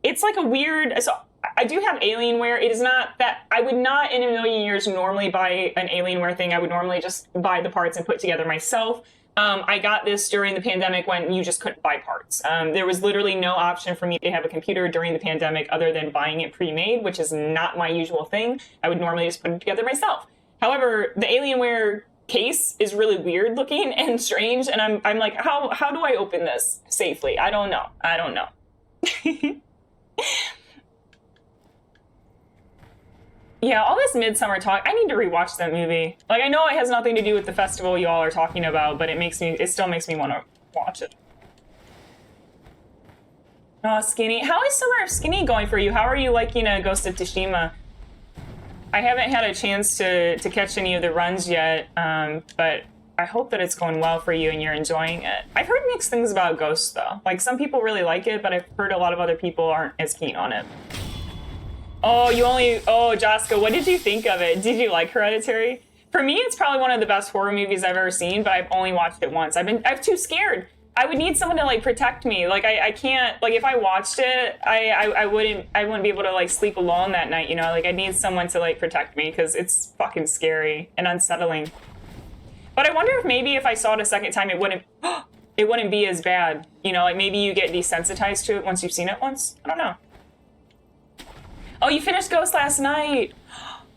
it's like a weird. So I do have Alienware. It is not that I would not in a million years normally buy an Alienware thing. I would normally just buy the parts and put together myself. I got this during the pandemic when you just couldn't buy parts. There was literally no option for me to have a computer during the pandemic other than buying it pre-made, which is not my usual thing. I would normally just put it together myself. However, the Alienware case is really weird looking and strange, and I'm like, how do I open this safely? I don't know. Yeah, all this Midsummer talk, I need to rewatch that movie. Like, I know it has nothing to do with the festival y'all are talking about, but it still makes me want to watch it. Oh, Skinny. How is Summer of Skinny going for you? How are you liking Ghost of Tsushima? I haven't had a chance to catch any of the runs yet, but I hope that it's going well for you and you're enjoying it. I've heard mixed things about Ghost, though. Like, some people really like it, but I've heard a lot of other people aren't as keen on it. Oh, Jaska, what did you think of it? Did you like Hereditary? For me, it's probably one of the best horror movies I've ever seen, but I've only watched it once. I'm too scared. I would need someone to, like, protect me. Like, I can't, like, if I watched it, I wouldn't be able to, like, sleep alone that night, you know? Like, I need someone to, like, protect me, because it's fucking scary and unsettling. But I wonder if maybe if I saw it a second time, it wouldn't be as bad. You know, like, maybe you get desensitized to it once you've seen it once. I don't know. Oh, you finished Ghost last night.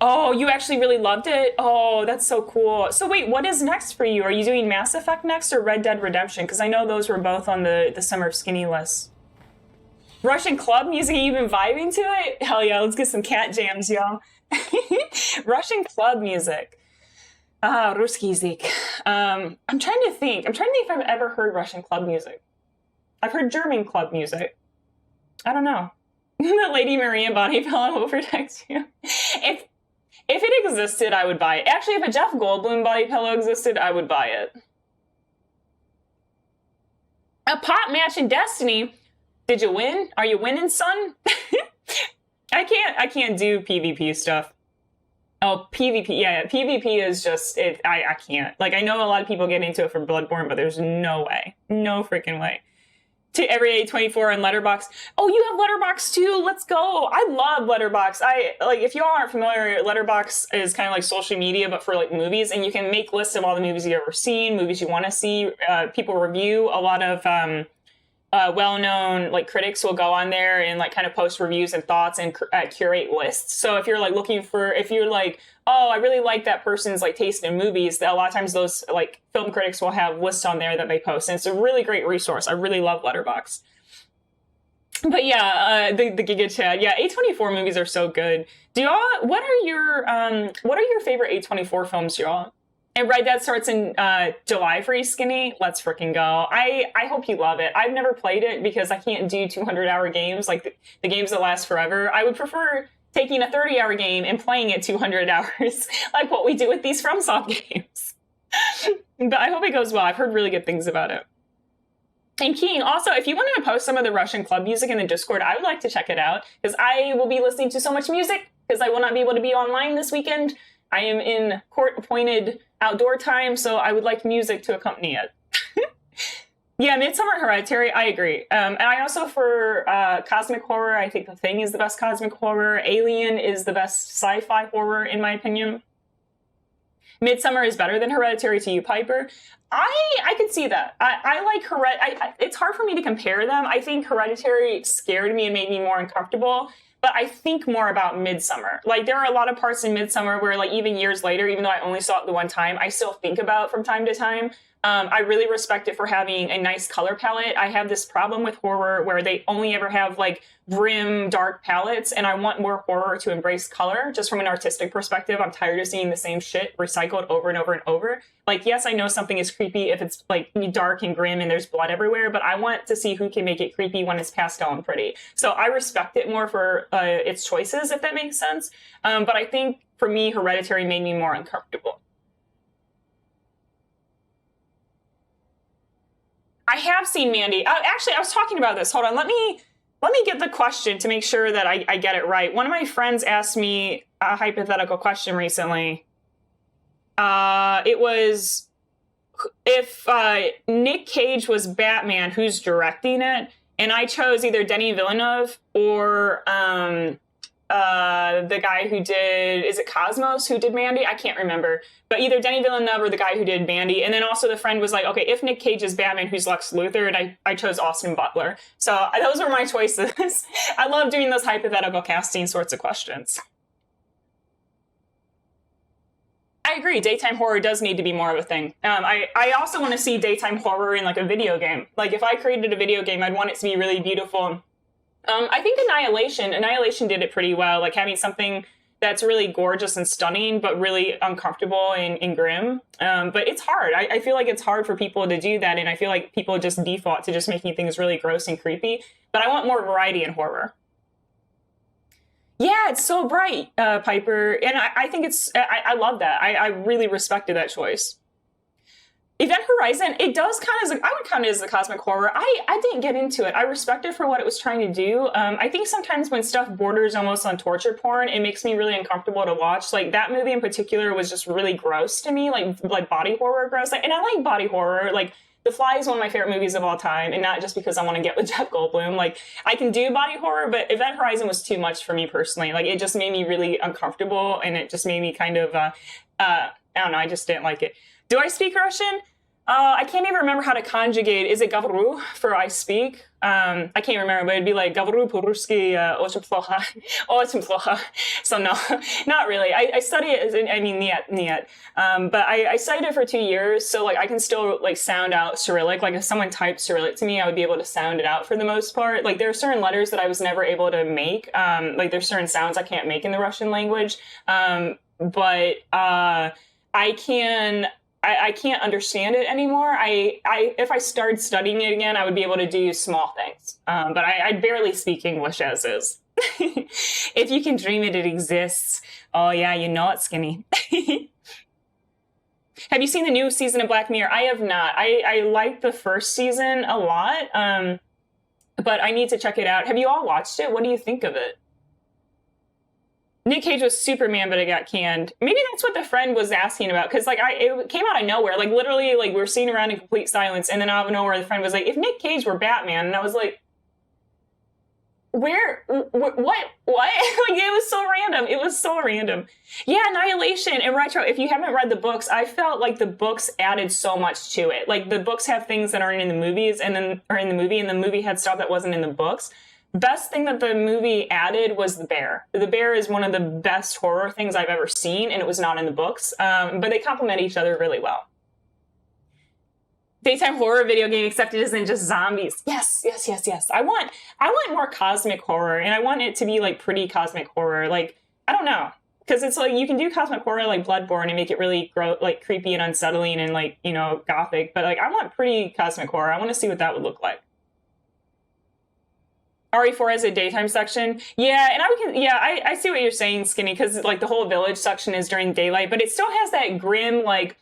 Oh, you actually really loved it? Oh, that's so cool. So wait, what is next for you? Are you doing Mass Effect next or Red Dead Redemption? Because I know those were both on the Summer of Skinny list. Russian club music, you been vibing to it? Hell yeah, let's get some cat jams, y'all. Russian club music. Ruski zik. I'm trying to think if I've ever heard Russian club music. I've heard German club music. I don't know. The Lady Maria body pillow will protect you. If it existed, I would buy it. Actually, if a Jeff Goldblum body pillow existed, I would buy it. A pot match in Destiny. Did you win? Are you winning, son? I can't do PvP stuff. Oh, PvP. Yeah, PvP is just it. I can't. Like, I know a lot of people get into it for Bloodborne, but there's no way. No freaking way. To every A24 on Letterboxd. Oh, you have Letterboxd too? Let's go. I love Letterboxd. If y'all aren't familiar, Letterboxd is kind of like social media, but for like movies, and you can make lists of all the movies you've ever seen, movies you want to see. People review. A lot of well-known like critics will go on there and like kind of post reviews and thoughts and curate lists. So if you're like if you're like, oh, I really like that person's like taste in movies, a lot of times those like film critics will have lists on there that they post, and it's a really great resource. I really love Letterboxd. But yeah, the Giga Chad. Yeah, A24 movies are so good. Do y'all? What are your favorite A24 films, y'all? And Red Dead starts in July for you, Skinny. Let's freaking go. I hope you love it. I've never played it because I can't do 200-hour games, like the games that last forever. I would prefer taking a 30-hour game and playing it 200 hours, like what we do with these FromSoft games. But I hope it goes well. I've heard really good things about it. And King, also, if you wanted to post some of the Russian club music in the Discord, I would like to check it out, because I will be listening to so much music, because I will not be able to be online this weekend. I am in court-appointed outdoor time, so I would like music to accompany it. Yeah, Midsummer Hereditary, I agree. And I also, for cosmic horror, I think The Thing is the best cosmic horror. Alien is the best sci-fi horror, in my opinion. Midsummer is better than Hereditary to you, Piper. I could see that. I like it's hard for me to compare them. I think Hereditary scared me and made me more uncomfortable, but I think more about Midsummer. Like, there are a lot of parts in Midsummer where, like, even years later, even though I only saw it the one time, I still think about from time to time. I really respect it for having a nice color palette. I have this problem with horror where they only ever have, like, grim, dark palettes, and I want more horror to embrace color, just from an artistic perspective. I'm tired of seeing the same shit recycled over and over and over. Like, yes, I know something is creepy if it's, like, dark and grim and there's blood everywhere, but I want to see who can make it creepy when it's pastel and pretty. So I respect it more for its choices, if that makes sense. But I think, for me, Hereditary made me more uncomfortable. I have seen Mandy. Actually, I was talking about this. Hold on. Let me get the question to make sure that I get it right. One of my friends asked me a hypothetical question recently. It was, if Nick Cage was Batman, who's directing it? And I chose either Denis Villeneuve or the guy who did, is it Cosmos who did Mandy? I can't remember. But either Denis Villeneuve or the guy who did Mandy. And then also the friend was like, okay, if Nick Cage is Batman, who's Lex Luthor? And I chose Austin Butler. So those were my choices. I love doing those hypothetical casting sorts of questions. I agree. Daytime horror does need to be more of a thing. I also want to see daytime horror in, like, a video game. Like, if I created a video game, I'd want it to be really beautiful. I think Annihilation did it pretty well, like having something that's really gorgeous and stunning, but really uncomfortable and grim. But it's hard. I feel like it's hard for people to do that, and I feel like people just default to just making things really gross and creepy. But I want more variety in horror. Yeah, it's so bright, Piper, and I think I love that. I really respected that choice. Event Horizon, it does count as, I would count it as a cosmic horror. I didn't get into it. I respect it for what it was trying to do. I think sometimes when stuff borders almost on torture porn, it makes me really uncomfortable to watch. Like, that movie in particular was just really gross to me, like body horror gross. Like, and I like body horror. Like, The Fly is one of my favorite movies of all time, and not just because I want to get with Jeff Goldblum. Like, I can do body horror, but Event Horizon was too much for me personally. Like, it just made me really uncomfortable, and it just made me kind of, I don't know, I just didn't like it. Do I speak Russian? I can't even remember how to conjugate. Is it gavru for I speak? I can't remember, but it'd be like gavru по-русски очень плохо. Очень плохо. So no, not really. I study it, I mean, niet. But I studied it for 2 years, so, like, I can still, like, sound out Cyrillic. Like, if someone typed Cyrillic to me, I would be able to sound it out for the most part. Like, there are certain letters that I was never able to make. Like, there's certain sounds I can't make in the Russian language. But I can't understand it anymore. If I started studying it again, I would be able to do small things. But I barely speak English as is. If you can dream it, it exists. Oh yeah, you know it, Skinny. Have you seen the new season of Black Mirror? I have not. I liked the first season a lot, but I need to check it out. Have you all watched it? What do you think of it? Nick Cage was Superman, but it got canned. Maybe that's what the friend was asking about, because, like, it came out of nowhere. Like, literally, like, we were sitting around in complete silence, and then out of nowhere, the friend was like, if Nick Cage were Batman, and I was like, what? Like, it was so random. It was so random. Yeah, Annihilation and Retro, if you haven't read the books, I felt like the books added so much to it. Like, the books have things that aren't in the movies, and then are in the movie, and the movie had stuff that wasn't in the books. Best thing that the movie added was the bear. The bear is one of the best horror things I've ever seen, and it was not in the books. But they complement each other really well. Daytime horror video game, except it isn't just zombies. Yes, yes, yes, yes. I want more cosmic horror, and I want it to be like pretty cosmic horror. Like, I don't know, because it's like you can do cosmic horror like Bloodborne and make it really like creepy and unsettling and like, you know, gothic. But like, I want pretty cosmic horror. I want to see what that would look like. RE4 has a daytime section. Yeah, and I see what you're saying, Skinny, because like the whole village section is during daylight, but it still has that grim, like,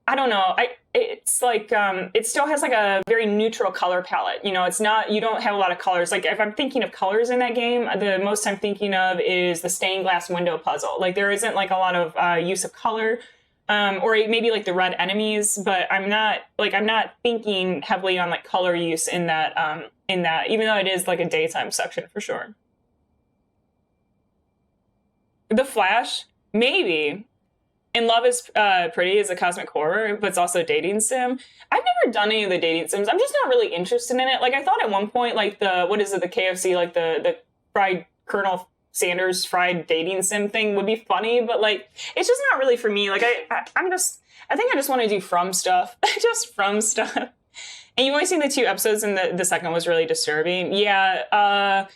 I don't know. It's like it still has like a very neutral color palette. You know, it's not, you don't have a lot of colors. Like if I'm thinking of colors in that game, the most I'm thinking of is the stained glass window puzzle. Like there isn't like a lot of use of color, or maybe like the red enemies, but I'm not thinking heavily on like color use in that, even though it is like a daytime section for sure. The Flash, maybe. And Love is Pretty is a cosmic horror, but it's also a dating sim. I've never done any of the dating sims. I'm just not really interested in it. Like I thought at one point, like the KFC, like the fried Colonel Sanders fried dating sim thing would be funny, but like it's just not really for me. Like I think I just want to do From stuff, just From stuff. And you've only seen the 2 episodes, and the second was really disturbing. Yeah.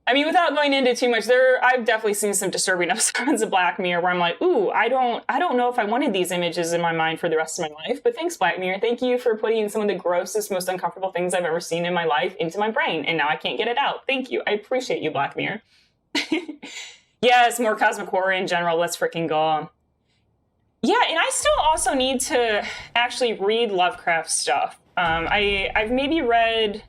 I mean, without going into too much, I've definitely seen some disturbing episodes of Black Mirror where I'm like, ooh, I don't know if I wanted these images in my mind for the rest of my life. But thanks, Black Mirror. Thank you for putting some of the grossest, most uncomfortable things I've ever seen in my life into my brain. And now I can't get it out. Thank you. I appreciate you, Black Mirror. Yes, more cosmic horror in general. Let's freaking go. Yeah, and I still also need to actually read Lovecraft stuff. I've maybe read...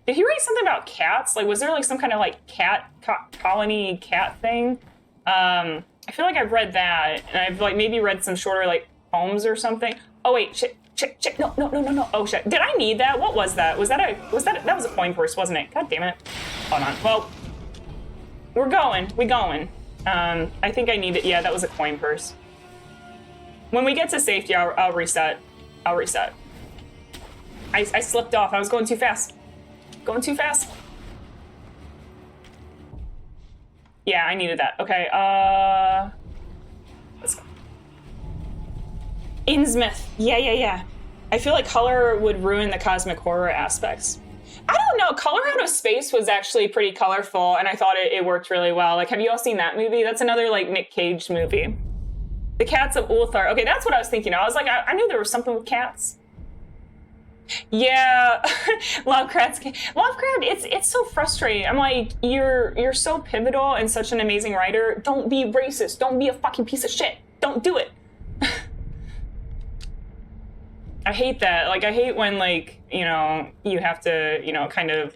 Did he write something about cats? Like, was there like some kind of like cat colony cat thing? I feel like I've read that, and I've like maybe read some shorter like poems or something. Oh wait, shit, no. Oh shit, did I need that? What was that? That was a coin purse, wasn't it? God damn it. Hold on. Well, we going. I think I need it. Yeah, that was a coin purse. When we get to safety, I'll reset. I slipped off. I was going too fast. Yeah, I needed that. Okay, let's go. Innsmouth. Yeah. I feel like color would ruin the cosmic horror aspects. I don't know. Color Out of Space was actually pretty colorful, and I thought it worked really well. Like, have you all seen that movie? That's another, like, Nick Cage movie. The Cats of Ulthar. Okay, that's what I was thinking. I was like, I knew there was something with cats. Yeah, Lovecraft, it's so frustrating. I'm like, you're so pivotal and such an amazing writer. Don't be racist. Don't be a fucking piece of shit. Don't do it. I hate that. Like, I hate when, like, you know, you have to, you know, kind of,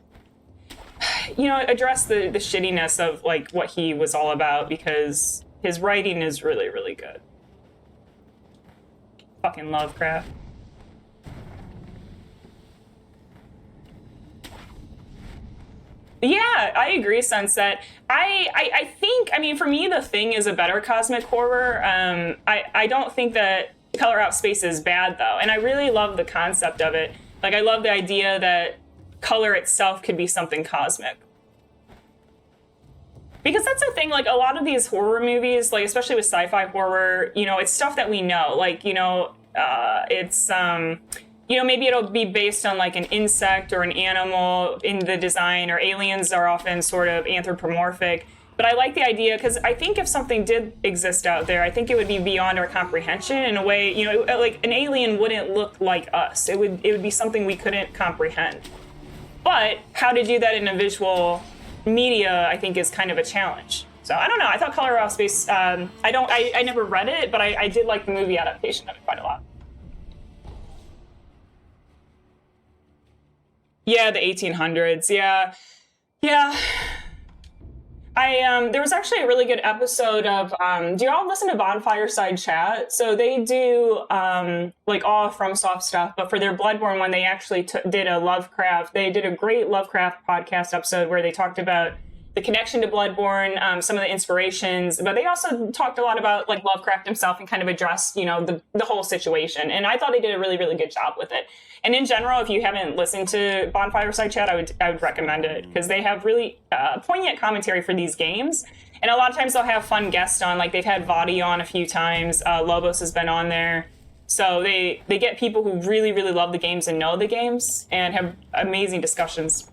you know, address the shittiness of, like, what he was all about, because his writing is really, really good. Fucking Lovecraft. Yeah, I agree, Sunset. I think, I mean, for me, The Thing is a better cosmic horror. I don't think that Color Out Space is bad, though. And I really love the concept of it. Like, I love the idea that color itself could be something cosmic. Because that's the thing, like, a lot of these horror movies, like, especially with sci-fi horror, you know, it's stuff that we know. Like, you know, it's... you know, maybe it'll be based on like an insect or an animal in the design, or aliens are often sort of anthropomorphic. But I like the idea, because I think if something did exist out there, I think it would be beyond our comprehension in a way, you know, like an alien wouldn't look like us. It would be something we couldn't comprehend. But how to do that in a visual media, I think, is kind of a challenge. So I don't know. I thought Color Out of Space, I never read it, but I did like the movie adaptation of it quite a lot. Yeah, the 1800s. Yeah. There was actually a really good episode of, do you all listen to Bonfireside Chat? So they do, like, all FromSoft stuff, but for their Bloodborne one, they actually did a great Lovecraft podcast episode where they talked about the connection to Bloodborne, some of the inspirations, but they also talked a lot about, like, Lovecraft himself and kind of addressed, you know, the whole situation. And I thought they did a really, really good job with it. And in general, if you haven't listened to Bonfireside Chat, I would recommend it, because they have really poignant commentary for these games. And a lot of times they'll have fun guests on, like they've had Vadi on a few times. Lobos has been on there. So they get people who really, really love the games and know the games and have amazing discussions.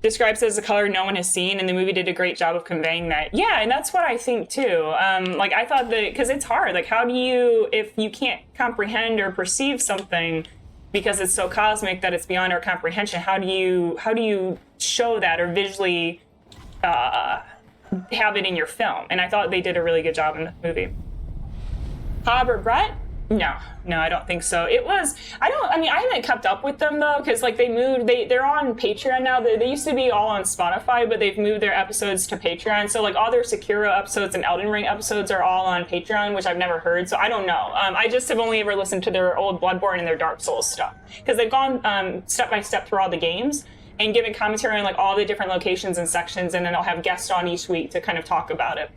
Describes it as a color no one has seen, and the movie did a great job of conveying that. Yeah, and that's what I think too. Like I thought that, because it's hard. Like, how do you, if you can't comprehend or perceive something because it's so cosmic that it's beyond our comprehension, how do you show that or visually have it in your film? And I thought they did a really good job in the movie. Hob or Brett? No, I don't think so. I haven't kept up with them though, because like they're on Patreon now. They used to be all on Spotify, but they've moved their episodes to Patreon. So like all their Sekiro episodes and Elden Ring episodes are all on Patreon, which I've never heard. So I don't know. I just have only ever listened to their old Bloodborne and their Dark Souls stuff, because they've gone step by step through all the games and given commentary on like all the different locations and sections, and then I'll have guests on each week to kind of talk about it.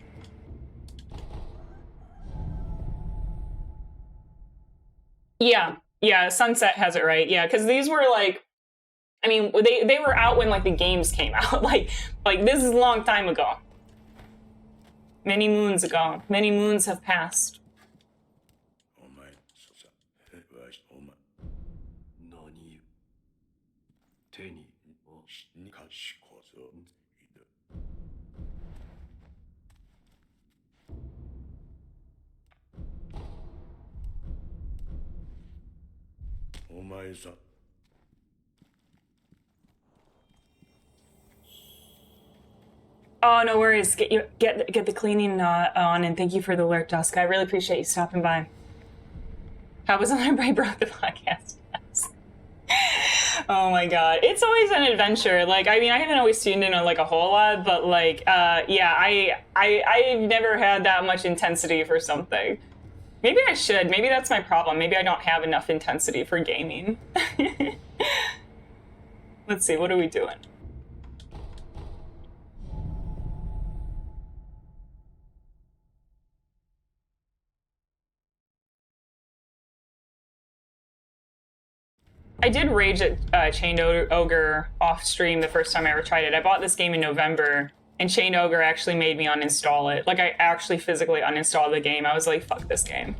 Yeah, Sunset has it right. Yeah, because these were like, I mean, they were out when like the games came out. like this is a long time ago. Many moons ago. Many moons have passed. Oh, no worries. Get the cleaning on, and thank you for the alert, Dusk. I really appreciate you stopping by. How was I broke the podcast? Oh my god, it's always an adventure. Like, I mean, I haven't always tuned in on like a whole lot, but like, yeah, I've never had that much intensity for something. Maybe I should. Maybe that's my problem. Maybe I don't have enough intensity for gaming. Let's see, what are we doing? I did rage at Chained Ogre off stream the first time I ever tried it. I bought this game in November, and Chained Ogre actually made me uninstall it. Like, I actually physically uninstalled the game. I was like, fuck this game.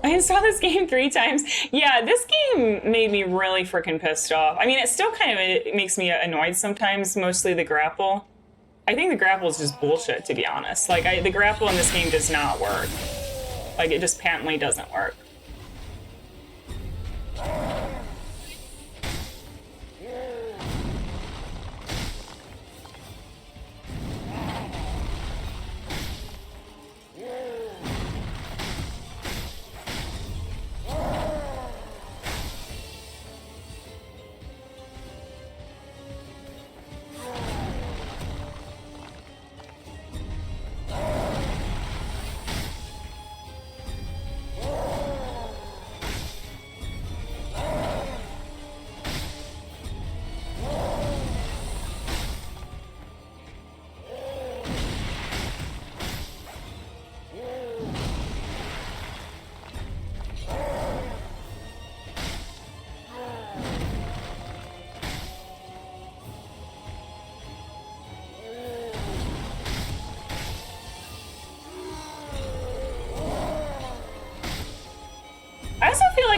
I installed this game 3 times. Yeah, this game made me really freaking pissed off. I mean, it still kind of it makes me annoyed sometimes, mostly the grapple. I think the grapple is just bullshit, to be honest. Like, the grapple in this game does not work. Like, it just patently doesn't work.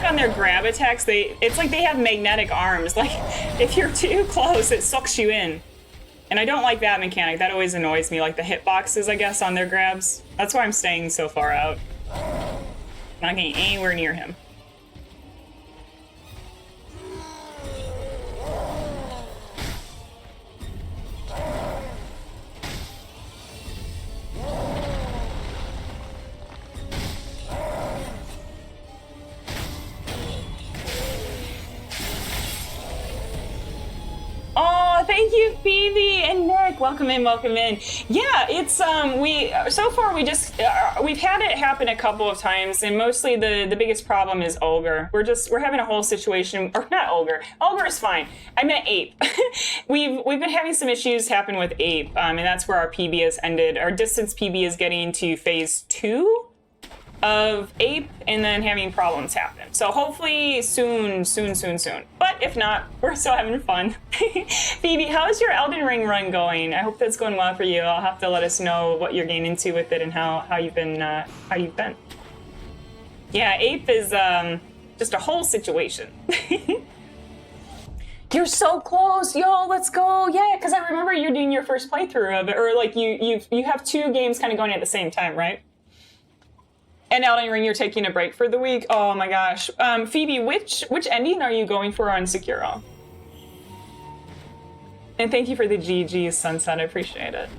On their grab attacks, it's like they have magnetic arms. Like, if you're too close, it sucks you in. And I don't like that mechanic. That always annoys me, like the hitboxes, I guess, on their grabs. That's why I'm staying so far out. I'm not getting anywhere near him. welcome in, welcome in. Yeah, it's so far we've had it happen a couple of times, and mostly the biggest problem is Ogre. We're having a whole situation, or not Ogre. Ogre is fine. I meant Ape. we've been having some issues happen with Ape, and that's where our PB has ended. Our distance PB is getting to phase 2 of Ape and then having problems happen. So hopefully soon. But if not, we're still having fun. Phoebe, how's your Elden Ring run going? I hope that's going well for you. I'll have to let us know what you're getting into with it and how you've been. Yeah, Ape is just a whole situation. You're so close, yo, let's go. Yeah, because I remember you're doing your first playthrough of it, or like you have 2 games kind of going at the same time, right? And Elden Ring, you're taking a break for the week. Oh my gosh. Phoebe, which ending are you going for on Sekiro? And thank you for the GG, Sunset. I appreciate it.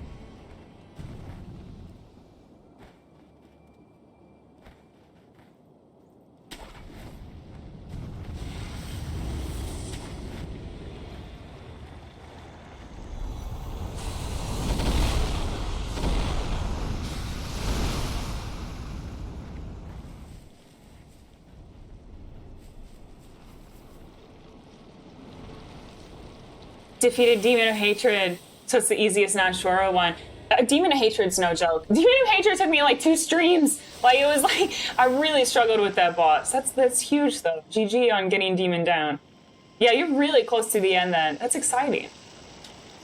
Defeated Demon of Hatred, so it's the easiest non-Shura one. Demon of Hatred's no joke. Demon of Hatred took me like 2 streams. Like, it was like, I really struggled with that boss. That's huge though. GG on getting Demon down. Yeah, you're really close to the end then. That's exciting.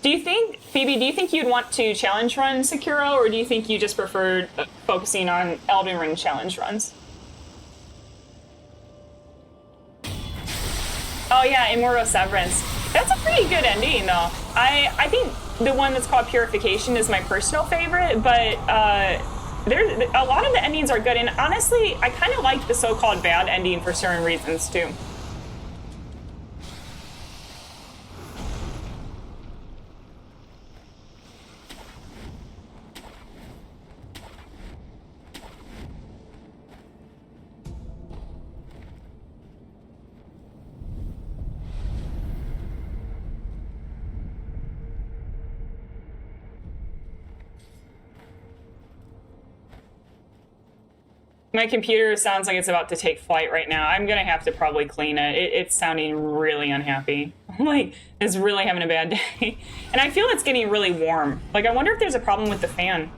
Do you think, Phoebe, you'd want to challenge run Sekiro, or do you think you just preferred focusing on Elden Ring challenge runs? Oh yeah, Immortal Severance. That's a pretty good ending, though. I think the one that's called Purification is my personal favorite, but there's a lot of the endings are good, and honestly, I kind of like the so-called bad ending for certain reasons, too. My computer sounds like it's about to take flight right now. I'm gonna have to probably clean it. It's sounding really unhappy. Like, it's really having a bad day. And I feel it's getting really warm. Like, I wonder if there's a problem with the fan.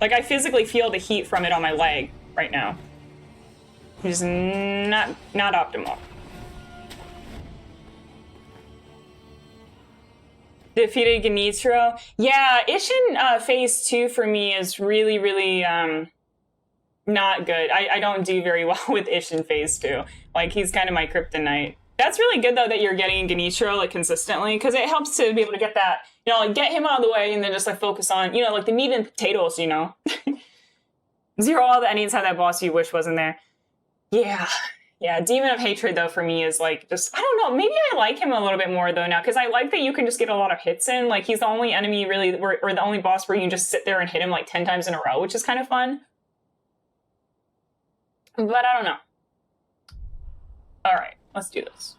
Like, I physically feel the heat from it on my leg right now. Which is not optimal. Defeated Genitro. Yeah, Isshin phase 2 for me is really not good. I don't do very well with Isshin phase 2. Like, he's kind of my kryptonite. That's really good though that you're getting Genitro like consistently, because it helps to be able to get that, you know, like get him out of the way and then just like focus on, you know, like the meat and potatoes, you know. Zero all the endings have that boss you wish wasn't there. Yeah, Demon of Hatred though for me is like just, I don't know, maybe I like him a little bit more though now, because I like that you can just get a lot of hits in. Like, he's the only enemy really, or the only boss where you can just sit there and hit him like 10 times in a row, which is kind of fun. But I don't know. All right, let's do this.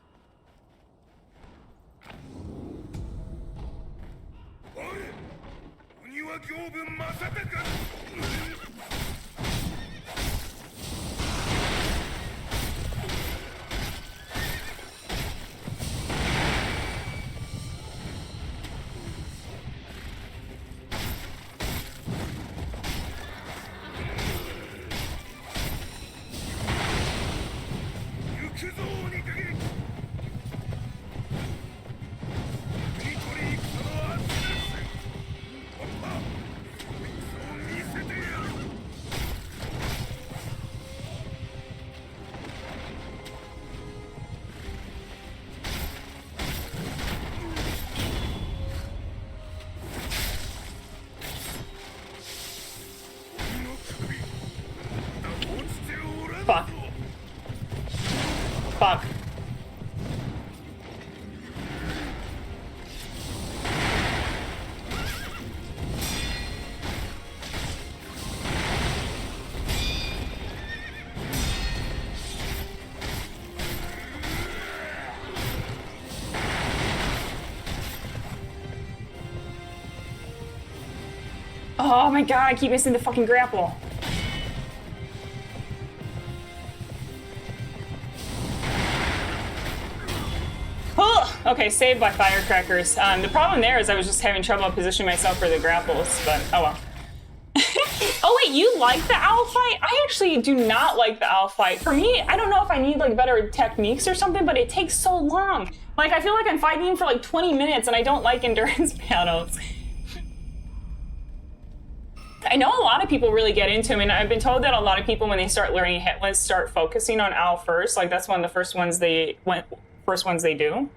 Fuck. Fuck. Oh my god, I keep missing the fucking grapple. Oh, okay, saved by firecrackers. The problem there is I was just having trouble positioning myself for the grapples, but oh well. Oh wait, you like the owl fight? I actually do not like the owl fight. For me, I don't know if I need like better techniques or something, but it takes so long. Like I feel like I'm fighting him for like 20 minutes and I don't like endurance battles. I know a lot of people really get into him, and I've been told that a lot of people when they start learning hitless start focusing on owl first. Like that's one of the first ones they do.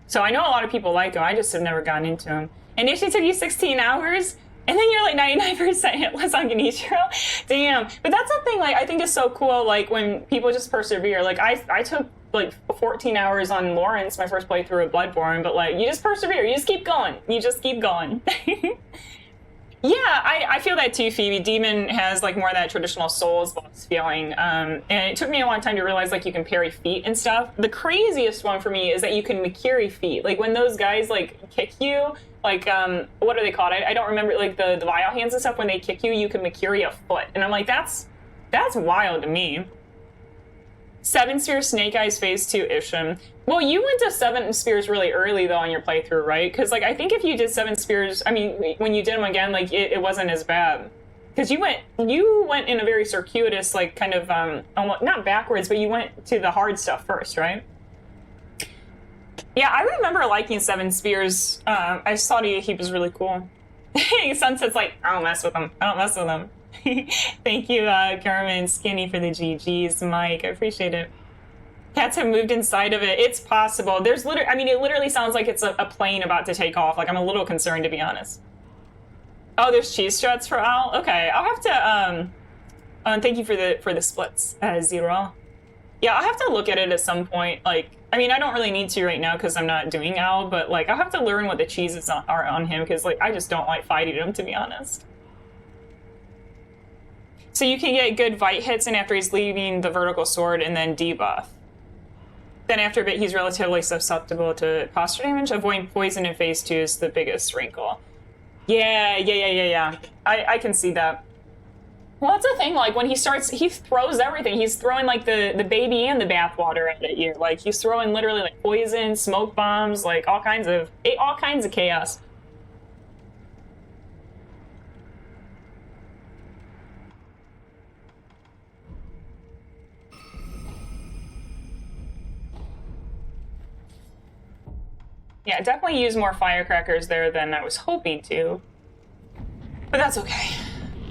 So I know a lot of people like him. I just have never gotten into him. Initially took you 16 hours, and then you're like 99% hitless on Genichiro. Damn. But that's the thing, like, I think is so cool, like, when people just persevere. Like, I took, like, 14 hours on Lawrence, my first playthrough of Bloodborne, but, like, you just persevere. You just keep going. You just keep going. Yeah, I feel that too, Phoebe. Demon has, like, more of that traditional Souls boss feeling. And it took me a long time to realize, like, you can parry feet and stuff. The craziest one for me is that you can Makiri feet. Like, when those guys, like, kick you, like, what are they called? I don't remember, like, the Vile hands and stuff. When they kick you, you can Makiri a foot. And I'm like, that's wild to me. 7 Spears Snake Eyes Phase 2 Isshin. Well, you went to 7 Spears really early, though, on your playthrough, right? Because, like, I think if you did 7 Spears, I mean, when you did them again, like, it wasn't as bad. Because you went in a very circuitous, like, kind of, almost, not backwards, but you went to the hard stuff first, right? Yeah, I remember liking 7 Spears. I just thought he was really cool. Sunset's like, I don't mess with him. I don't mess with him. Thank you, Garmin Skinny, for the GGs, Mike. I appreciate it. Cats have moved inside of it. It's possible. There's literally, I mean, it literally sounds like it's a plane about to take off. Like, I'm a little concerned, to be honest. Oh, there's cheese struts for Owl? Okay, I'll have to, thank you for the splits, Zero. Yeah, I'll have to look at it at some point. Like, I mean, I don't really need to right now because I'm not doing Owl, but, like, I'll have to learn what the cheeses are on him because, like, I just don't like fighting him, to be honest. So you can get good Vite hits, and after he's leaving the vertical sword and then debuff. Then after a bit, he's relatively susceptible to posture damage. Avoiding poison in phase 2 is the biggest wrinkle. Yeah. I can see that. Well, that's the thing, like, when he starts, he throws everything. He's throwing, like, the baby and the bathwater at you. Like, he's throwing literally, like, poison, smoke bombs, like, all kinds of chaos. Yeah, definitely use more firecrackers there than I was hoping to. But that's okay.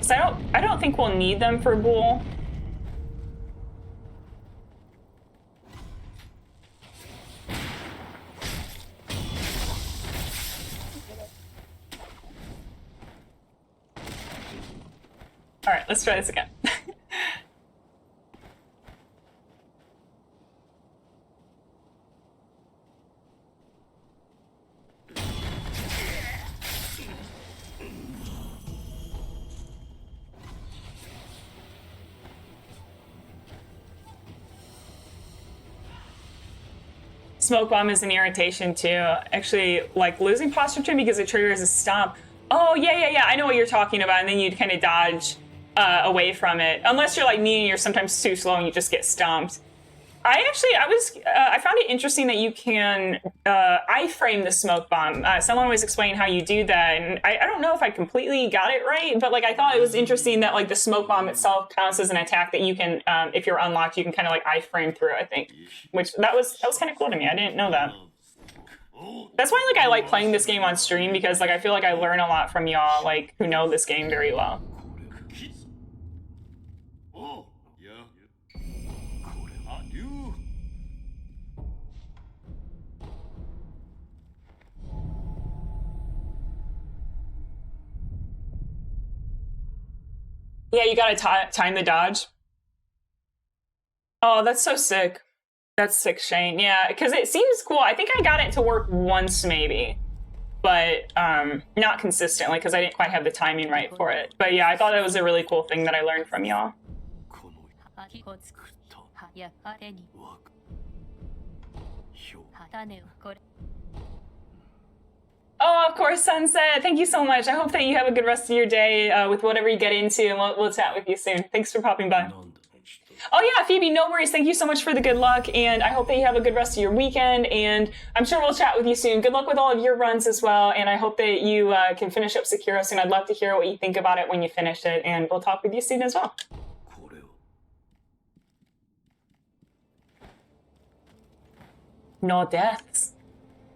So I don't think we'll need them for Bull. All right, let's try this again. Smoke bomb is an irritation too. Actually, like losing posture to him because it triggers a stomp. Oh yeah. I know what you're talking about, and then you'd kind of dodge away from it, unless you're like me and you're sometimes too slow and you just get stomped. I found it interesting that you can iframe the smoke bomb. Someone was explaining how you do that, and I don't know if I completely got it right, but like I thought it was interesting that like the smoke bomb itself counts as an attack that you can, if you're unlocked, you can kind of like iframe through. I think, which that was kind of cool to me. I didn't know that. That's why like I like playing this game on stream because like I feel like I learn a lot from y'all like who know this game very well. Yeah, you gotta time the dodge. Oh, that's so sick. That's sick, Shane. Yeah, because it seems cool. I think I got it to work once maybe, but not consistently because I didn't quite have the timing right for it. But yeah, I thought it was a really cool thing that I learned from y'all. Oh, of course, Sunset. Thank you so much. I hope that you have a good rest of your day with whatever you get into, and we'll chat with you soon. Thanks for popping by. Oh yeah, Phoebe, no worries. Thank you so much for the good luck, and I hope that you have a good rest of your weekend, and I'm sure we'll chat with you soon. Good luck with all of your runs as well, and I hope that you can finish up Sekiro soon. I'd love to hear what you think about it when you finish it, and we'll talk with you soon as well. No deaths.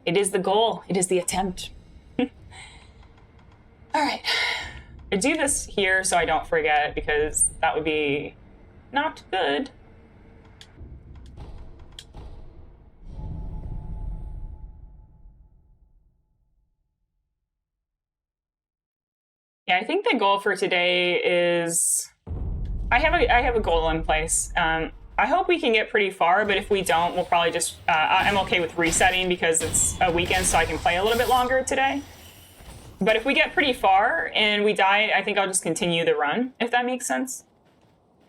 It is the goal. It is the attempt. All right. I do this here so I don't forget, because that would be not good. Yeah, I think the goal for today is I have a goal in place. I hope we can get pretty far, but if we don't, we'll probably just I'm okay with resetting because it's a weekend, so I can play a little bit longer today. But if we get pretty far and we die, I think I'll just continue the run, if that makes sense.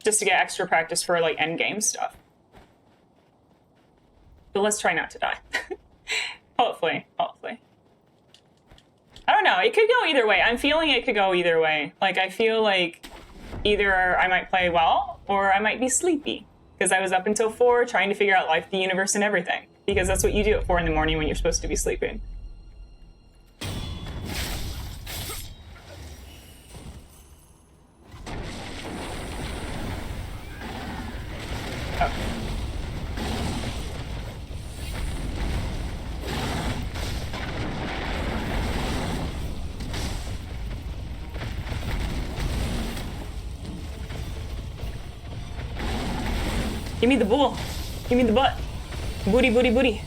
Just to get extra practice for like end game stuff. But let's try not to die. Hopefully. I don't know, it could go either way. I'm feeling it could go either way. Like, I feel like either I might play well or I might be sleepy. Because I was up until 4 trying to figure out life, the universe, and everything. Because that's what you do at 4 in the morning when you're supposed to be sleeping. Oh. Give me the bull. Give me the butt. Booty, booty, booty.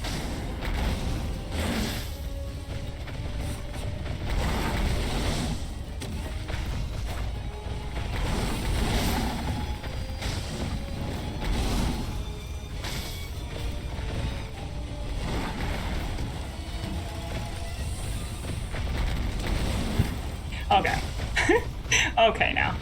Okay. Okay now.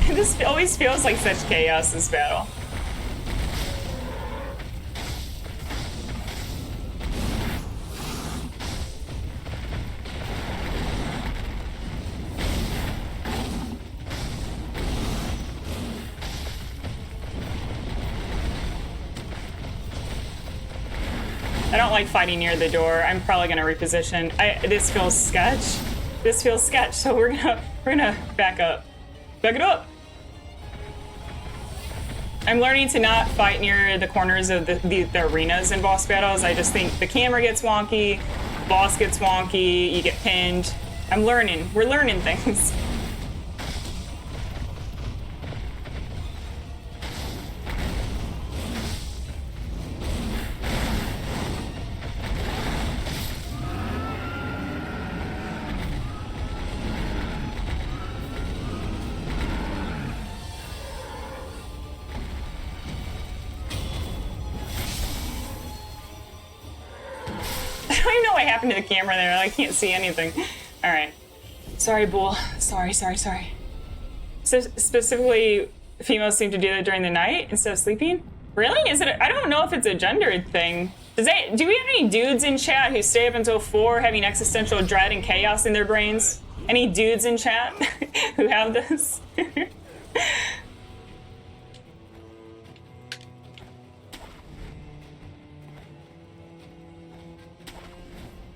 This always feels like such chaos, this battle. I don't like fighting near the door. I'm probably gonna reposition. This feels sketch. This feels sketch, so we're gonna back up. Back it up! I'm learning to not fight near the corners of the arenas in boss battles. I just think the camera gets wonky, boss gets wonky, you get pinned. I'm learning. We're learning things. To the camera there, I can't see anything. All right, sorry, Bull. Sorry. So specifically, females seem to do that during the night instead of sleeping. Really? Is it? I don't know if it's a gendered thing. Do we have any dudes in chat who stay up until 4 having existential dread and chaos in their brains? Any dudes in chat who have this?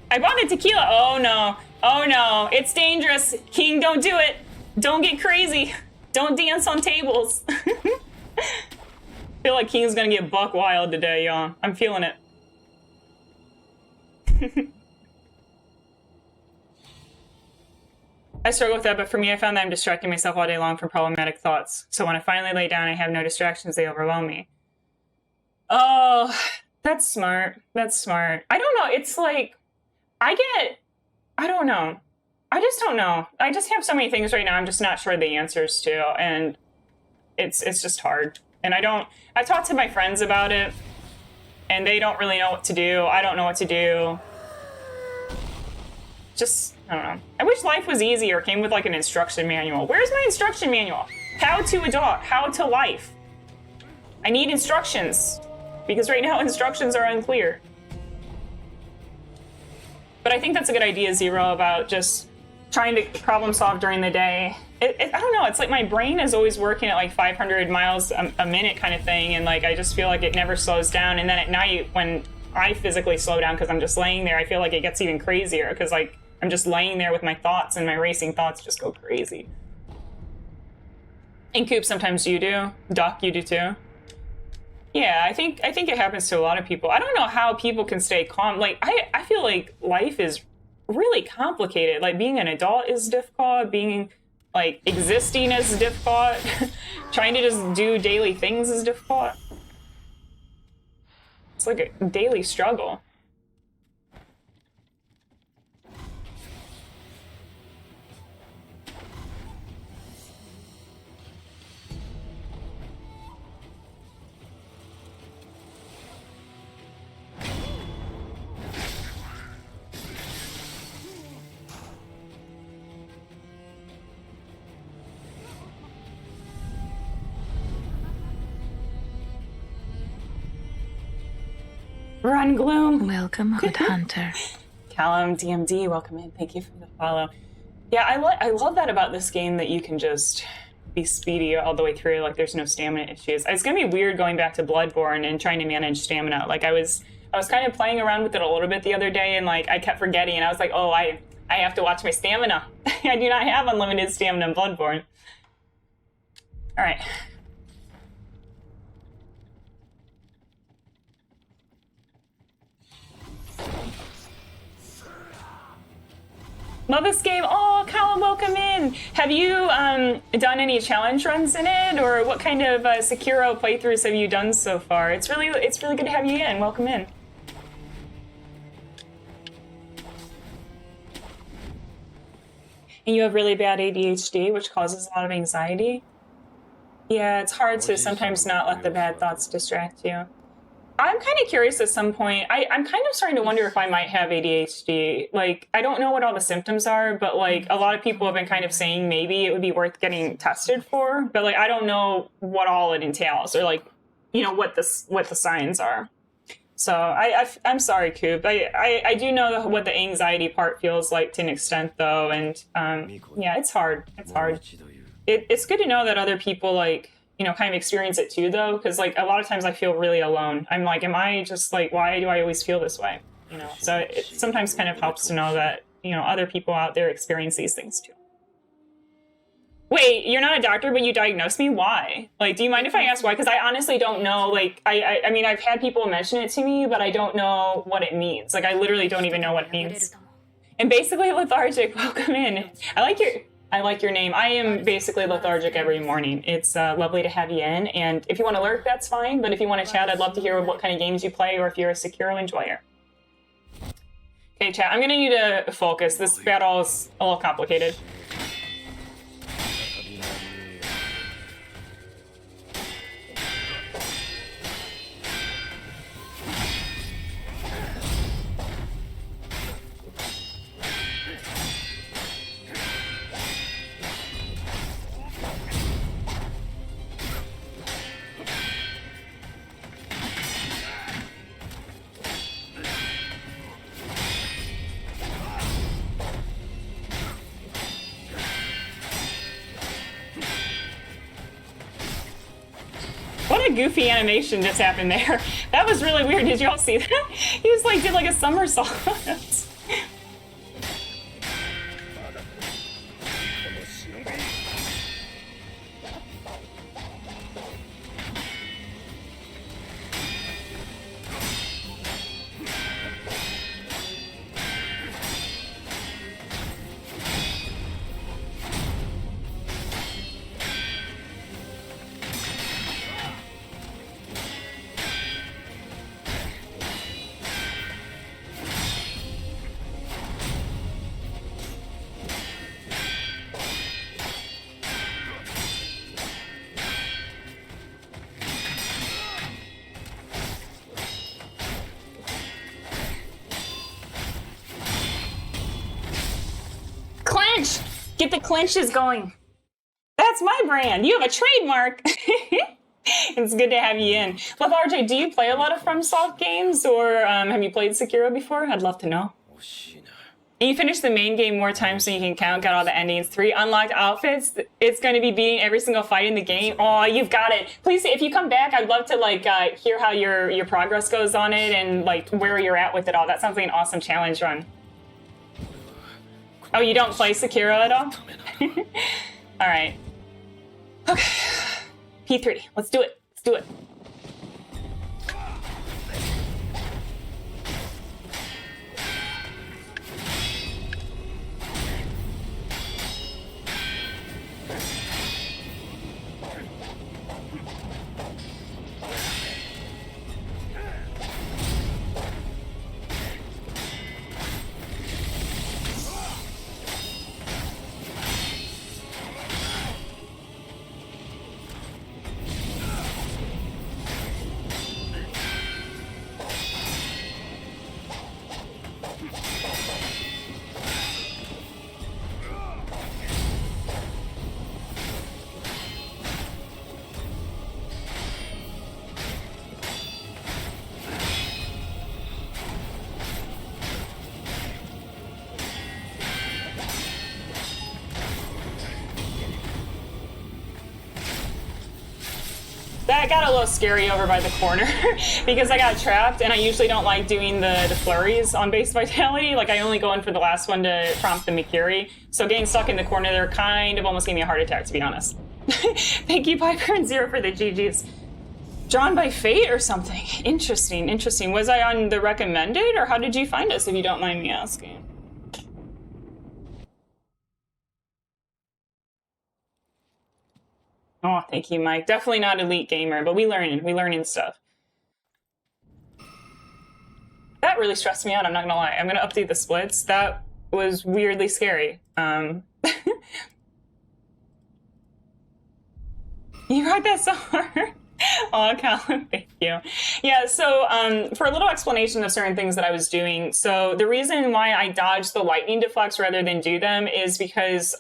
I bought the tequila. Oh no, it's dangerous. King, don't do it. Don't get crazy. Don't dance on tables. I feel like King's gonna get buck wild today, y'all. I'm feeling it. I struggle with that, but for me, I found that I'm distracting myself all day long from problematic thoughts. So when I finally lay down, I have no distractions, they overwhelm me. Oh, that's smart. That's smart. I don't know, it's like, I don't know. I just don't know. I just have so many things right now I'm just not sure the answers to, and it's just hard. And I talked to my friends about it, and they don't really know what to do. I don't know what to do. Just, I don't know. I wish life was easier, came with like an instruction manual. Where's my instruction manual? How to adult, how to life. I need instructions, because right now instructions are unclear. But I think that's a good idea, Zero, about just trying to problem solve during the day. I don't know, it's like my brain is always working at like 500 miles a minute kind of thing, and like I just feel like it never slows down. And then at night when I physically slow down because I'm just laying there, I feel like it gets even crazier because like I'm just laying there with my thoughts, and my racing thoughts just go crazy. And Coop, sometimes you do. Doc, you do too. Yeah, I think it happens to a lot of people. I don't know how people can stay calm. Like I feel like life is really complicated. Like being an adult is difficult. Being like existing is difficult. Trying to just do daily things is difficult. It's like a daily struggle. Run, Gloom. Welcome, Good Hunter. Callum, DMD, welcome in. Thank you for the follow. Yeah, I love that about this game, that you can just be speedy all the way through. Like there's no stamina issues. It's gonna be weird going back to Bloodborne and trying to manage stamina. Like I was kind of playing around with it a little bit the other day, and like I kept forgetting, and I was like, oh, I have to watch my stamina. I do not have unlimited stamina in Bloodborne. All right. Love this game. Oh, Callum, welcome in. Have you done any challenge runs in it, or what kind of Sekiro playthroughs have you done so far? It's really good to have you in. Welcome in. And you have really bad ADHD, which causes a lot of anxiety. Yeah, it's hard to sometimes not let the bad thoughts distract you. I'm kind of curious at some point. I'm kind of starting to wonder if I might have ADHD. Like, I don't know what all the symptoms are, but like a lot of people have been kind of saying maybe it would be worth getting tested for. But like, I don't know what all it entails, or like, you know, what the signs are. So I'm sorry, Coop. I do know what the anxiety part feels like to an extent, though, and yeah, it's hard. It's hard. It's good to know that other people like, you know, kind of experience it too, though, because like a lot of times I feel really alone. I'm like, am I just like, why do I always feel this way? You know, so it sometimes kind of helps to know that, you know, other people out there experience these things too. Wait, you're not a doctor, but you diagnosed me? Why? Like, do you mind if I ask why? Because I honestly don't know. Like, I mean, I've had people mention it to me, but I don't know what it means. Like, I literally don't even know what it means. And basically lethargic, welcome in. I like your name. I am basically lethargic every morning. It's lovely to have you in. And if you want to lurk, that's fine. But if you want to chat, I'd love to hear what kind of games you play, or if you're a Sekiro enjoyer. Okay, chat, I'm going to need to focus. This battle is a little complicated. What a goofy animation just happened there. That was really weird. Did you all see that? He was like, did like a somersault. Get the clinches going. That's my brand. You have a trademark. It's good to have you in. Love RJ, do you play a lot of FromSoft games, or have you played Sekiro before? I'd love to know. And you finish the main game more times than you can count, got all the endings. 3 unlocked outfits. It's going to be beating every single fight in the game. Oh, you've got it. Please, if you come back, I'd love to like hear how your progress goes on it and like where you're at with it all. That sounds like an awesome challenge run. Oh, you don't play Sekiro at all? All right. Okay. P3. Let's do it. Let's do it. That got a little scary over by the corner because I got trapped, and I usually don't like doing the flurries on base vitality. Like, I only go in for the last one to prompt the Mikiri. So getting stuck in the corner there kind of almost gave me a heart attack, to be honest. Thank you, Piper and Zero, for the GGs. Drawn by fate or something. Interesting, interesting. Was I on the recommended, or how did you find us, if you don't mind me asking? Oh, thank you, Mike. Definitely not elite gamer, but we learning stuff. That really stressed me out, I'm not gonna lie. I'm gonna update the splits. That was weirdly scary. You wrote that so hard. Oh, Colin, thank you. Yeah, so for a little explanation of certain things that I was doing, so the reason why I dodged the lightning deflects rather than do them is because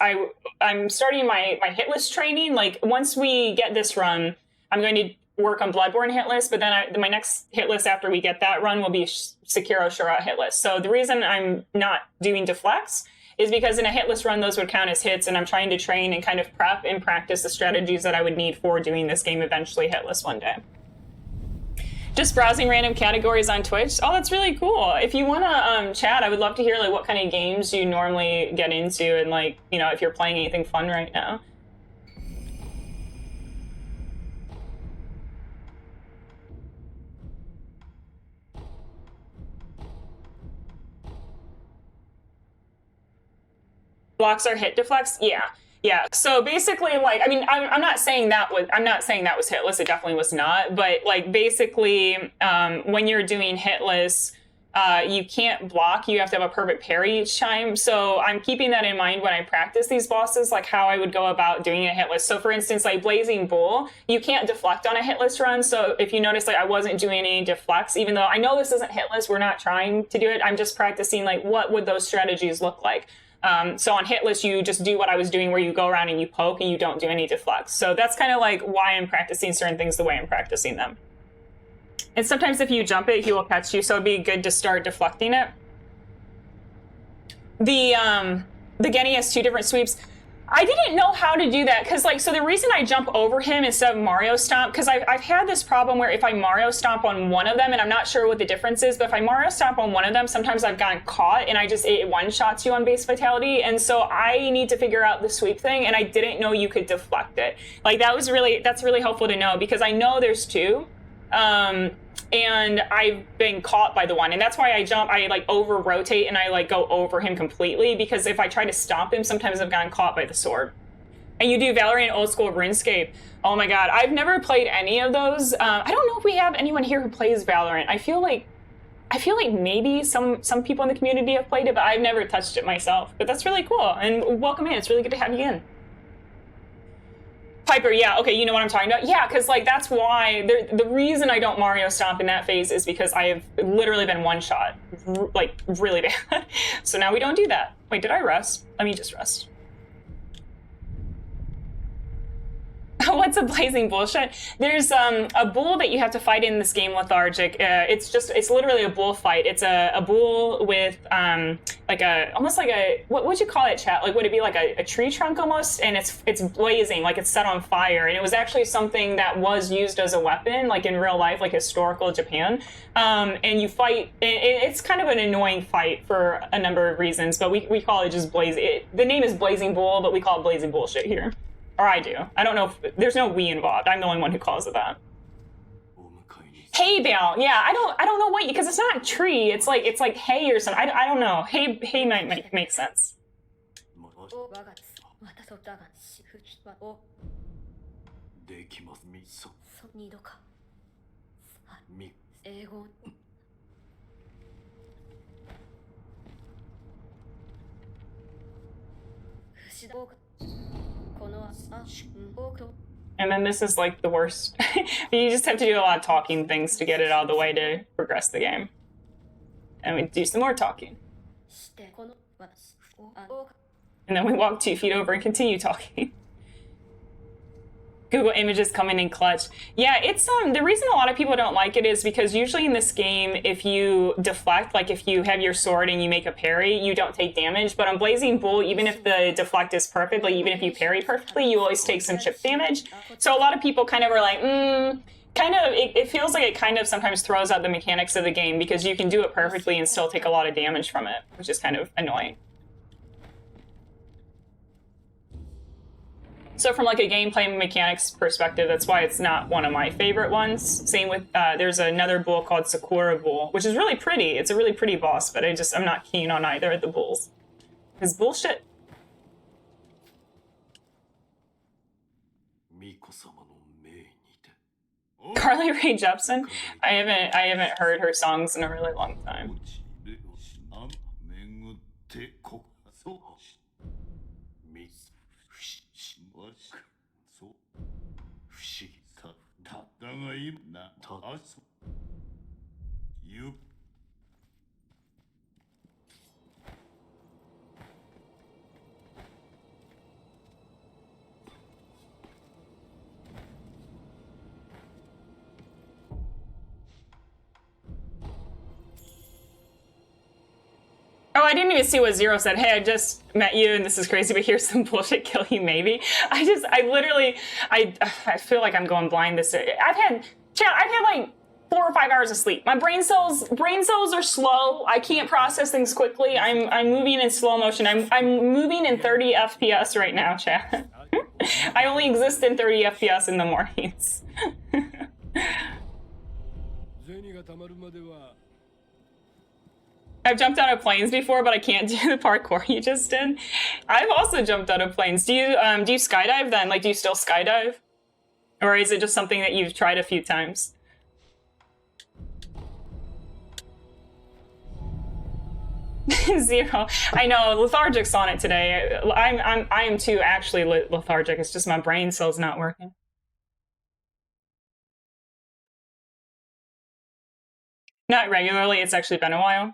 I'm starting my hitless training. Like, once we get this run, I'm going to work on Bloodborne hitless, but then my next hitless after we get that run will be Sekiro Shura hitless. So the reason I'm not doing deflects is because in a hitless run, those would count as hits, and I'm trying to train and kind of prep and practice the strategies that I would need for doing this game eventually hitless one day. Just browsing random categories on Twitch. Oh, that's really cool. If you want to chat, I would love to hear like what kind of games you normally get into, and like, you know, if you're playing anything fun right now. Blocks are hit deflects? Yeah. Yeah. So basically, like, I mean, I'm not saying that was hitless. It definitely was not. But like, basically, when you're doing hitless, you can't block. You have to have a perfect parry each time. So I'm keeping that in mind when I practice these bosses, like how I would go about doing a hitless. So for instance, like Blazing Bull, you can't deflect on a hitless run. So if you notice, like I wasn't doing any deflects, even though I know this isn't hitless, we're not trying to do it. I'm just practicing like what would those strategies look like. So on hitless, you just do what I was doing, where you go around and you poke and you don't do any deflects. So that's kind of like why I'm practicing certain things the way I'm practicing them. And sometimes if you jump it, he will catch you. So it'd be good to start deflecting it. The Geni has 2 different sweeps. I didn't know how to do that because, like, so the reason I jump over him instead of Mario Stomp, because I've had this problem where if I Mario Stomp on one of them, and I'm not sure what the difference is, but if I Mario Stomp on one of them, sometimes I've gotten caught and it one-shots you on base vitality, and so I need to figure out the sweep thing, and I didn't know you could deflect it. Like, that's really helpful to know, because I know there's 2. And I've been caught by the one, and that's why I like over rotate and I like go over him completely, because if I try to stomp him, sometimes I've gotten caught by the sword. And you do Valorant, Old School, RuneScape. Oh my god, I've never played any of those. I don't know if we have anyone here who plays Valorant. I feel like maybe some people in the community have played it, but I've never touched it myself. But that's really cool, and welcome in. It's really good to have you in. Piper, yeah, okay, you know what I'm talking about? Yeah, because like that's why, the reason I don't Mario Stomp in that phase is because I have literally been one-shot, like really bad. So now we don't do that. Wait, did I rest? Let me just rest. What's a blazing bullshit? There's a bull that you have to fight in this game, Lethargic. It's literally a bull fight. It's a bull with almost like a, what would you call it, chat? Like, would it be like a tree trunk almost? And it's blazing, like it's set on fire. And it was actually something that was used as a weapon, like in real life, like historical Japan. And you fight, it's kind of an annoying fight for a number of reasons, but we call it just the name is Blazing Bull, but we call it blazing bullshit here. Or I do. I don't know if there's no we involved. I'm the only one who calls it that. Hay bale. Yeah, I don't know what, because it's not tree. It's like hay or something. I don't know. Hay might make sense. And then this is like the worst. You just have to do a lot of talking things to get it out of the way to progress the game. And we do some more talking. And then we walk 2 feet over and continue talking. Google Images coming in clutch. Yeah, it's the reason a lot of people don't like it is because usually in this game, if you deflect, like if you have your sword and you make a parry, you don't take damage. But on Blazing Bull, even if the deflect is perfect, like even if you parry perfectly, you always take some chip damage. So a lot of people kind of are like, it feels like it kind of sometimes throws out the mechanics of the game because you can do it perfectly and still take a lot of damage from it, which is kind of annoying. So from like a gameplay mechanics perspective, that's why it's not one of my favorite ones. Same with, there's another bull called Sakura Bull, which is really pretty. It's a really pretty boss, but I'm not keen on either of the bulls. It's bullshit. Carly Rae Jepsen? I haven't heard her songs in a really long time. Oh, I didn't even see what Zero said. Hey, I just met you and this is crazy, but here's some bullshit, kill you maybe. I feel like I'm going blind this day. I've had like 4 or 5 hours of sleep. My brain cells are slow. I can't process things quickly. I'm moving in slow motion. I'm moving in 30 FPS right now, chat. I only exist in 30 FPS in the mornings. I've jumped out of planes before, but I can't do the parkour you just did. I've also jumped out of planes. Do you skydive then? Like, do you still skydive? Or is it just something that you've tried a few times? Zero. I know, Lethargic's on it today. I am too actually lethargic. It's just my brain cells not working. Not regularly. It's actually been a while.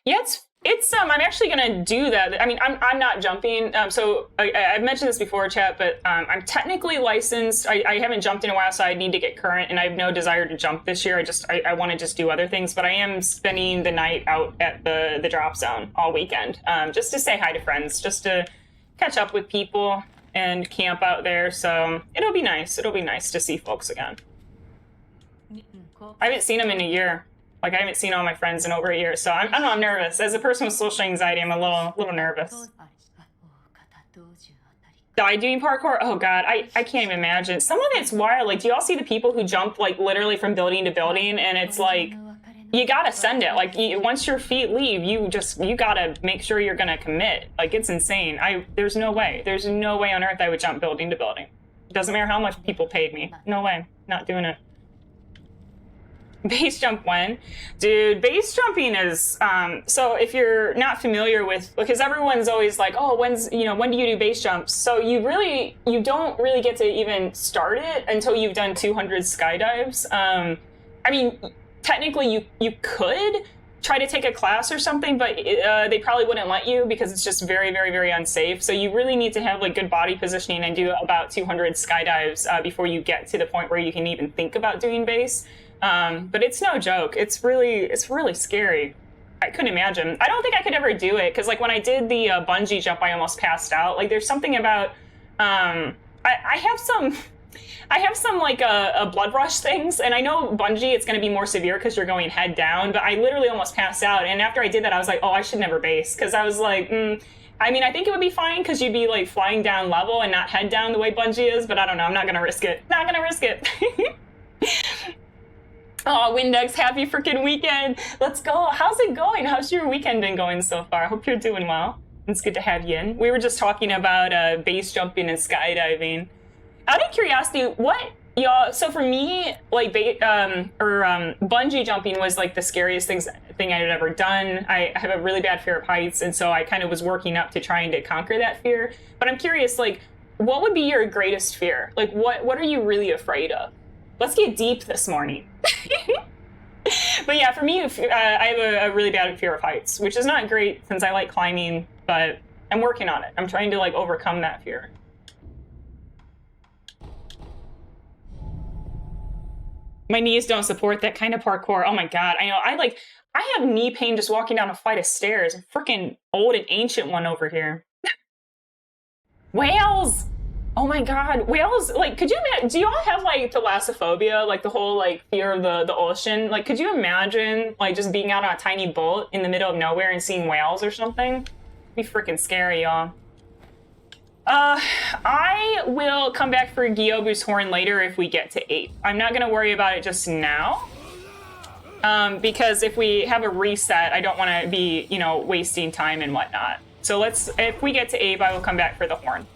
Yeah, it's I'm actually gonna do that. I mean, I'm not jumping. So I've mentioned this before, chat, but I'm technically licensed. I haven't jumped in a while, so I need to get current, and I have no desire to jump this year. I want to just do other things, but I am spending the night out at the drop zone all weekend, just to say hi to friends, just to catch up with people and camp out there. So it'll be nice. It'll be nice to see folks again. I haven't seen them in a year. Like, I haven't seen all my friends in over a year, so I'm nervous. As a person with social anxiety, I'm a little nervous. Die doing parkour? Oh god, I can't even imagine. Some of it's wild. Like, do you all see the people who jump, like, literally from building to building? And it's like, you gotta send it. Like, once your feet leave, you gotta make sure you're gonna commit. Like, it's insane. There's no way. There's no way on earth I would jump building to building. It doesn't matter how much people paid me. No way. Not doing it. Base jump when? Dude, base jumping is, so if you're not familiar with, because everyone's always like, oh, when do you do base jumps? So you don't really get to even start it until you've done 200 skydives. I mean, technically you could, try to take a class or something, but they probably wouldn't let you because it's just very, very, very unsafe. So you really need to have like good body positioning and do about 200 skydives before you get to the point where you can even think about doing base. But it's no joke. It's really scary. I couldn't imagine. I don't think I could ever do it because like when I did the bungee jump, I almost passed out. Like there's something about I have some like a blood rush things, and I know bungee it's going to be more severe because you're going head down, but I literally almost passed out. And after I did that, I was like, oh, I should never base, because I was like, I mean, I think it would be fine because you'd be like flying down level and not head down the way bungee is, but I don't know. I'm not going to risk it. Not going to risk it. Oh, Windex, happy freaking weekend. Let's go. How's it going? How's your weekend been going so far? I hope you're doing well. It's good to have you in. We were just talking about base jumping and skydiving. Out of curiosity, what y'all? So for me, like bungee jumping was like the scariest thing I had ever done. I have a really bad fear of heights, and so I kind of was working up to trying to conquer that fear. But I'm curious, like, what would be your greatest fear? Like, what are you really afraid of? Let's get deep this morning. But yeah, for me, I have a really bad fear of heights, which is not great since I like climbing, but I'm working on it. I'm trying to like overcome that fear. My knees don't support that kind of parkour. Oh my God. I know. I have knee pain just walking down a flight of stairs. A freaking old and ancient one over here. Whales. Oh my God. Whales. Like, could you imagine? Do you all have like thalassophobia? Like the whole like fear of the ocean? Like, could you imagine like just being out on a tiny boat in the middle of nowhere and seeing whales or something? It'd be freaking scary, y'all. I will come back for Gyoubu's horn later if we get to 8. I'm not going to worry about it just now. Because if we have a reset, I don't want to be, you know, wasting time and whatnot. So if we get to 8, I will come back for the horn.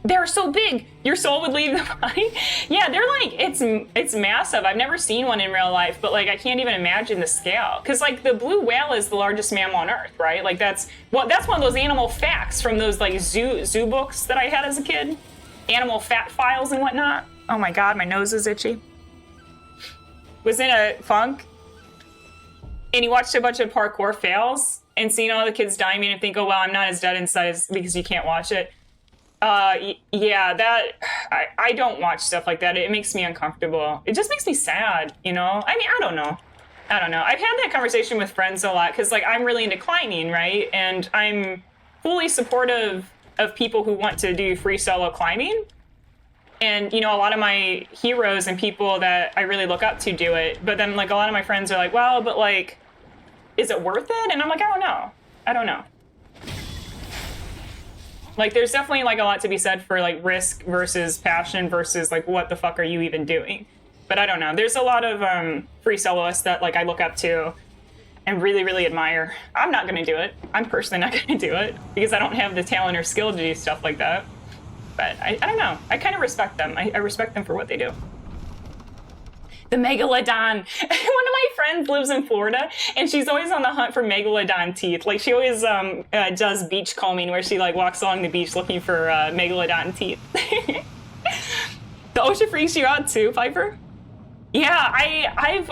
They're so big. Your soul would leave the body. Yeah, they're like, it's massive. I've never seen one in real life, but like I can't even imagine the scale. Because like the blue whale is the largest mammal on Earth, right? Like that's one of those animal facts from those like zoo books that I had as a kid. Animal fat files and whatnot. Oh my God, my nose is itchy. Was in a funk, and he watched a bunch of parkour fails and seeing all the kids dying and think, oh well, I'm not as dead inside because you can't watch it. Yeah, that I don't watch stuff like that. It makes me uncomfortable. It just makes me sad, you know? I mean, I don't know. I've had that conversation with friends a lot because like I'm really into climbing, right? And I'm fully supportive of people who want to do free solo climbing. And, you know, a lot of my heroes and people that I really look up to do it. But then like a lot of my friends are like, well, but like, is it worth it? And I'm like, I don't know. Like, there's definitely, like, a lot to be said for, like, risk versus passion versus, like, what the fuck are you even doing? But I don't know. There's a lot of free soloists that, like, I look up to and really, really admire. I'm not going to do it. I'm personally not going to do it because I don't have the talent or skill to do stuff like that. But I don't know. I kind of respect them. I respect them for what they do. The megalodon. One of my friends lives in Florida, and she's always on the hunt for megalodon teeth. Like she always does beach combing, where she like walks along the beach looking for megalodon teeth. The ocean freaks you out too, Piper? Yeah, I've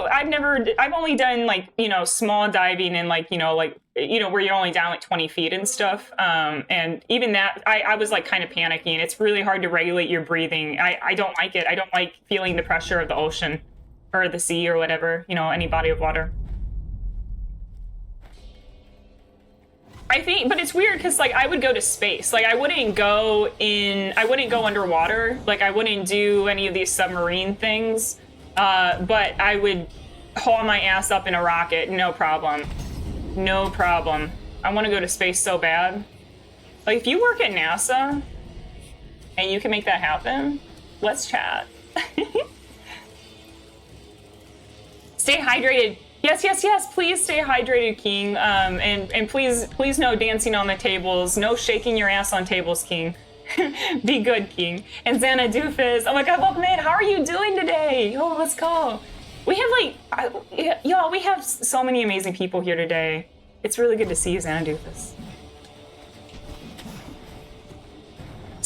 only done like, you know, small diving and like, you know, where you're only down like 20 feet and stuff. And even that, I was like kind of panicking. It's really hard to regulate your breathing. I don't like it. I don't like feeling the pressure of the ocean or the sea or whatever, you know, any body of water. I think, but it's weird because like I would go to space. Like I wouldn't go underwater. Like I wouldn't do any of these submarine things. But I would haul my ass up in a rocket, no problem. No problem. I want to go to space so bad. Like if you work at NASA and you can make that happen, let's chat. Stay hydrated. Yes. Please stay hydrated, King. And please no dancing on the tables. No shaking your ass on tables, King. Be good, King. And Xana Doofus. Oh my God, welcome in. How are you doing today? Oh, let's go. We have like, y'all, we have so many amazing people here today. It's really good to see you, Xana Doofus.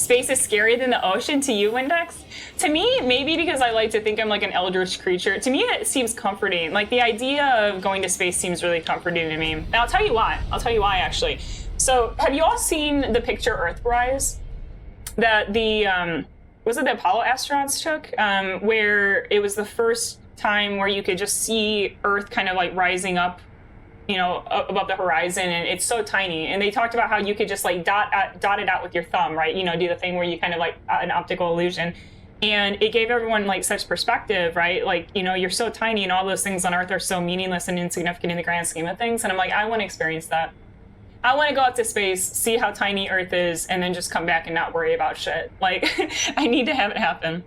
Space is scarier than the ocean to you, Windex? To me, maybe because I like to think I'm like an eldritch creature. To me, it seems comforting. Like the idea of going to space seems really comforting to me. And I'll tell you why. I'll tell you why, actually. So have you all seen the picture Earthrise that the, was it the Apollo astronauts took? Where it was the first time where you could just see Earth kind of like rising up, you know, above the horizon, and it's so tiny. And they talked about how you could just like dot it out with your thumb, right? You know, do the thing where you kind of like an optical illusion. And it gave everyone like such perspective, right? Like, you know, you're so tiny and all those things on Earth are so meaningless and insignificant in the grand scheme of things. And I'm like, I want to experience that. I want to go out to space, see how tiny Earth is, and then just come back and not worry about shit. Like, I need to have it happen.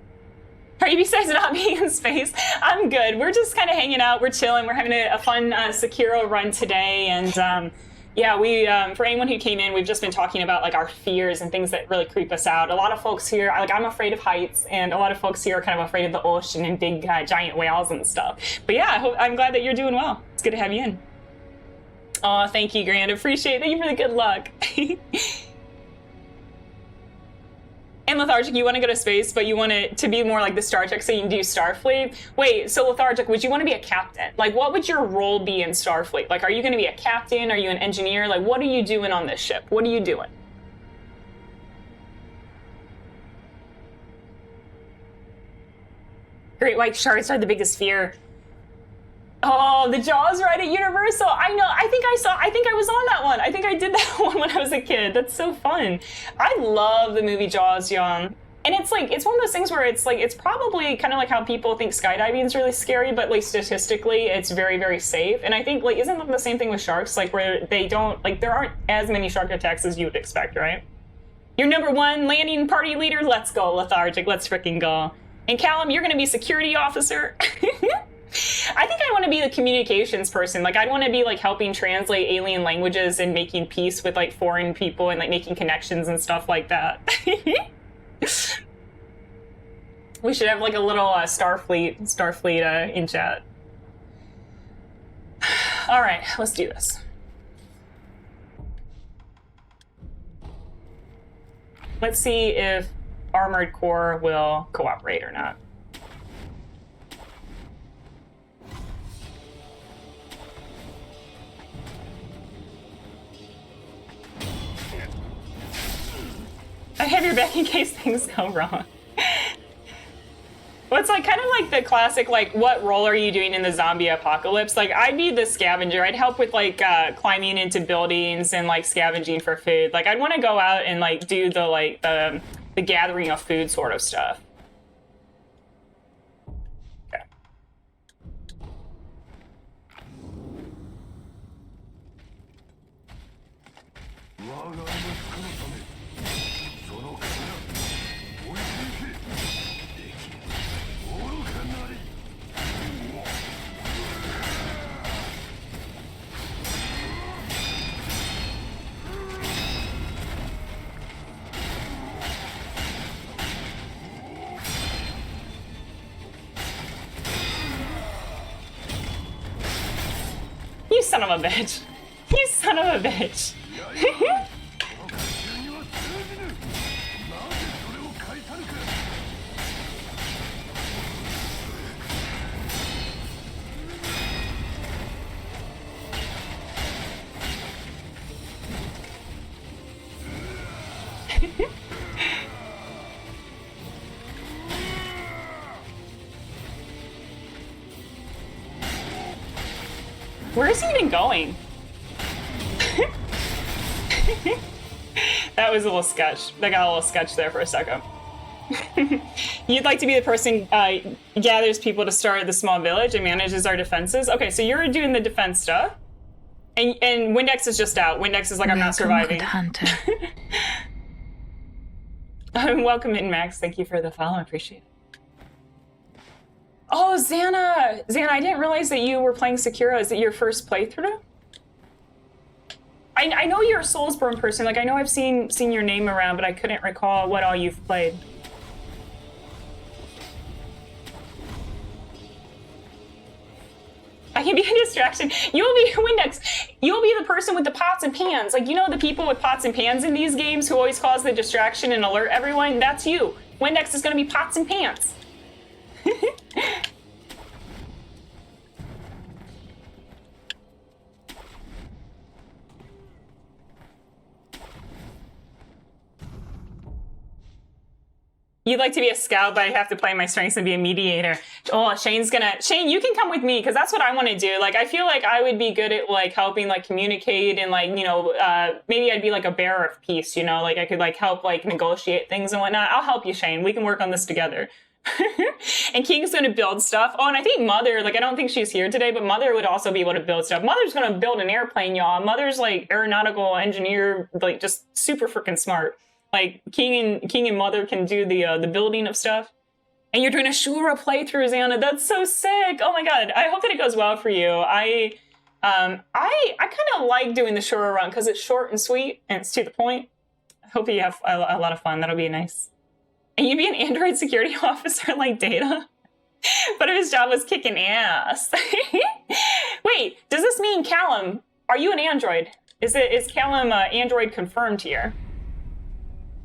Are you besides not being in space? I'm good. We're just kind of hanging out. We're chilling. We're having a fun Sekiro run today. And yeah, we for anyone who came in, we've just been talking about like our fears and things that really creep us out. A lot of folks here, like I'm afraid of heights, and a lot of folks here are kind of afraid of the ocean and big giant whales and stuff. But yeah, I'm glad that you're doing well. It's good to have you in. Oh, thank you, Grand. Appreciate it. Thank you for the good luck. And Lethargic, you want to go to space, but you want it to be more like the Star Trek, so you can do Starfleet. Wait, so Lethargic, would you want to be a captain? Like, what would your role be in Starfleet? Like, are you going to be a captain? Are you an engineer? Like, what are you doing on this ship? What are you doing? Great white sharks are the biggest fear. Oh, the Jaws ride at Universal. I know. I think I was on that one. I think I did that one when I was a kid. That's so fun. I love the movie Jaws, young. And it's like, it's one of those things where it's like, it's probably kind of like how people think skydiving is really scary, but like statistically, it's very, very safe. And I think like, isn't that the same thing with sharks? Like where they don't, like there aren't as many shark attacks as you would expect, right? You're number one landing party leader. Let's go, Lethargic. Let's freaking go. And Callum, you're going to be security officer. I think I want to be the communications person. Like, I'd want to be, like, helping translate alien languages and making peace with, like, foreign people and, like, making connections and stuff like that. We should have, like, a little Starfleet in chat. All right, let's do this. Let's see if Armored Core will cooperate or not. I have your back in case things go wrong. Well, it's like kind of like the classic, like, what role are you doing in the zombie apocalypse? Like, I'd be the scavenger. I'd help with like climbing into buildings and like scavenging for food. Like, I'd want to go out and like do the like the gathering of food sort of stuff. Okay. You son of a bitch. You son of a bitch. Where is he even going? That was a little sketch. That got a little sketch there for a second. You'd like to be the person gathers people to start the small village and manages our defenses. Okay, so you're doing the defense stuff. And Windex is just out. Windex is like, I'm not surviving. Hunter. Welcome in, Max. Thank you for the follow. I appreciate it. Oh, Xana! Xana, I didn't realize that you were playing Sekiro. Is it your first playthrough? I know you're a Soulsborne person. Like, I know I've seen your name around, but I couldn't recall what all you've played. I can be a distraction. You'll be Windex. You'll be the person with the pots and pans. Like, you know the people with pots and pans in these games who always cause the distraction and alert everyone? That's you. Windex is going to be pots and pans. You'd like to be a scout, but I have to play my strengths and be a mediator. Oh, Shane, you can come with me, because that's what I want to do. Like, I feel like I would be good at, like, helping, like, communicate and, like, you know, maybe I'd be, like, a bearer of peace, you know? Like, I could, like, help, like, negotiate things and whatnot. I'll help you, Shane. We can work on this together. And King's going to build stuff. Oh, and I think Mother, like, I don't think she's here today, but Mother would also be able to build stuff. Mother's going to build an airplane, y'all. Mother's, like, aeronautical engineer, like, just super freaking smart. Like, King and Mother can do the building of stuff. And you're doing a Shura playthrough, Xana. That's so sick. Oh my god. I hope that it goes well for you. I kind of like doing the Shura run because it's short and sweet and it's to the point. I hope you have a lot of fun. That'll be nice. And you'd be an Android security officer like Data. But if his job was kicking ass. Wait, does this mean Callum? Are you an Android? Is Callum Android confirmed here?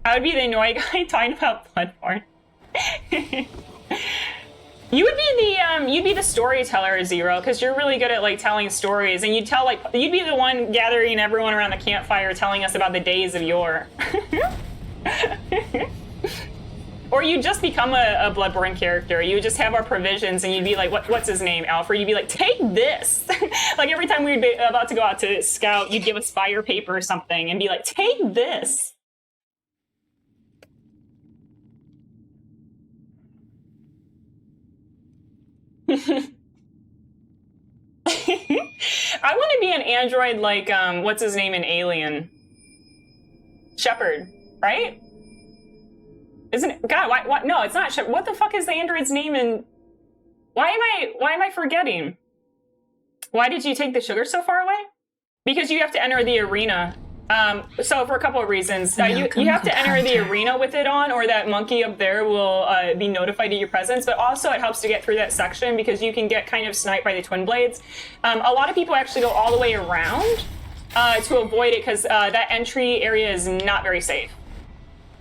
I would be the annoying guy talking about Bloodborne. You'd be the storyteller, Zero, because you're really good at like telling stories, and you'd be the one gathering everyone around the campfire, telling us about the days of yore. Or you just become a Bloodborne character. You would just have our provisions, and you'd be like, what's his name, Alfred? You'd be like, take this. Like every time we'd be about to go out to scout, you'd give us fire paper or something, and be like, take this. I want to be an android like, what's his name in Alien? Shepard, right? Isn't it? God, why? No, it's not Shepard. What the fuck is the android's name in... Why am I forgetting? Why did you take the sugar so far away? Because you have to enter the arena. So for a couple of reasons, you have to enter the arena with it on, or that monkey up there will be notified of your presence, but also it helps to get through that section because you can get kind of sniped by the twin blades. A lot of people actually go all the way around to avoid it because that entry area is not very safe.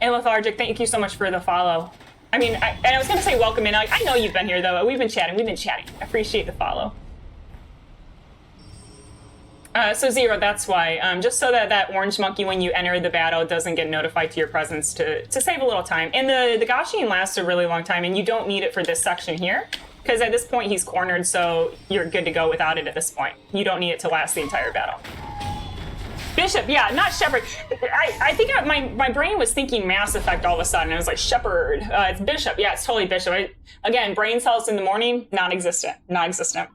And Lethargic, thank you so much for the follow. I mean, I was going to say welcome in. I know you've been here though. We've been chatting. I appreciate the follow. So Zero, that's why. Just so that orange monkey, when you enter the battle, doesn't get notified to your presence to save a little time. And the Gashin lasts a really long time, and you don't need it for this section here, because at this point he's cornered, so you're good to go without it at this point. You don't need it to last the entire battle. Bishop, yeah, not Shepard. I think my brain was thinking Mass Effect all of a sudden. I was like, Shepard. It's Bishop. Yeah, it's totally Bishop. Again, brain cells in the morning, non-existent. Non-existent.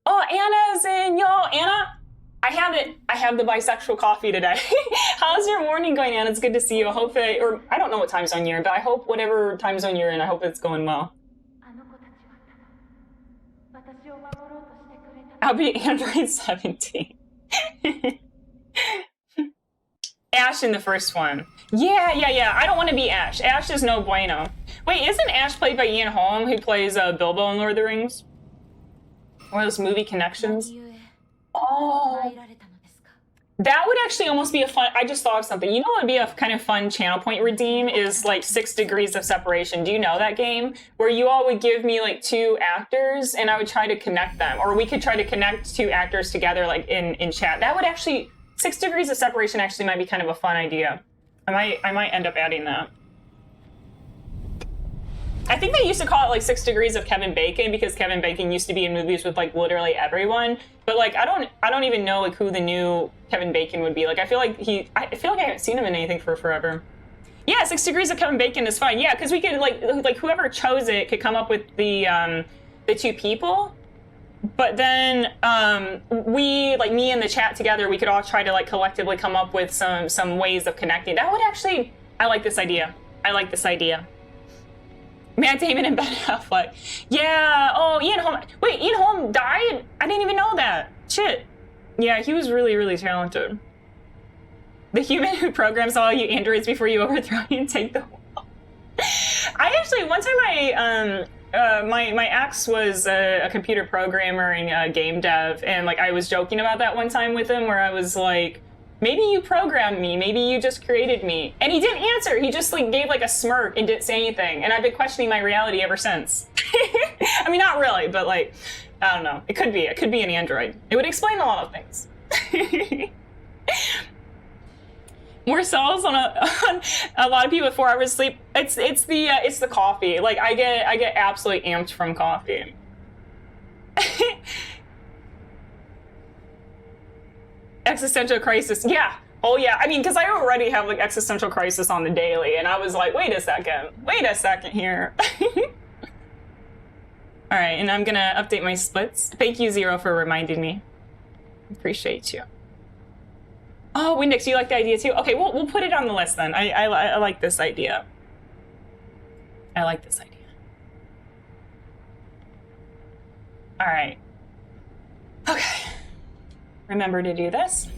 Oh, Anna's in, yo, Anna. I have the bisexual coffee today. How's your morning going, Anna? It's good to see you. I hope that, or I don't know what time zone you're in, but I hope whatever time zone you're in, I hope it's going well. I'll be Android 17. Ash in the first one. Yeah. I don't want to be Ash. Ash is no bueno. Wait, isn't Ash played by Ian Holm, who plays Bilbo in Lord of the Rings? One of those movie connections. Oh, that would actually almost be a fun... I just thought of something. You know what would be a kind of fun channel point redeem is like 6 Degrees of Separation. Do you know that game? Where you all would give me like 2 actors and I would try to connect them. Or we could try to connect 2 actors together like in chat. That would actually... 6 Degrees of Separation actually might be kind of a fun idea. I might end up adding that. I think they used to call it like 6 Degrees of Kevin Bacon because Kevin Bacon used to be in movies with like literally everyone. But like I don't even know like who the new Kevin Bacon would be. Like I feel like I haven't seen him in anything for forever. Yeah, 6 Degrees of Kevin Bacon is fun. Yeah, because we could like whoever chose it could come up with the 2 people. But then we, like me and the chat together, we could all try to like collectively come up with some ways of connecting. That would actually, I like this idea. Matt Damon and Ben Affleck. Yeah. Oh, Ian Holm. Wait, Ian Holm died? I didn't even know that. Shit. Yeah, he was really, really talented. The human who programs all you androids before you overthrow and take the wall. I actually, one time my ex was a computer programmer and game dev, and like I was joking about that one time with him, where I was like, maybe you programmed me, maybe you just created me, and he didn't answer. He just like gave like a smirk and didn't say anything, and I've been questioning my reality ever since. I mean, not really, but like, I don't know. It could be an android. It would explain a lot of things. More cells on a lot of people with 4 hours sleep. It's the coffee. Like I get absolutely amped from coffee. Existential crisis. Yeah. Oh yeah. I mean, because I already have like existential crisis on the daily, and I was like, wait a second here. All right, and I'm gonna update my splits. Thank you, Zero, for reminding me. Appreciate you. Oh, Windex, you like the idea too? Okay, we'll put it on the list then. I like this idea. I like this idea. All right. Okay. Remember to do this.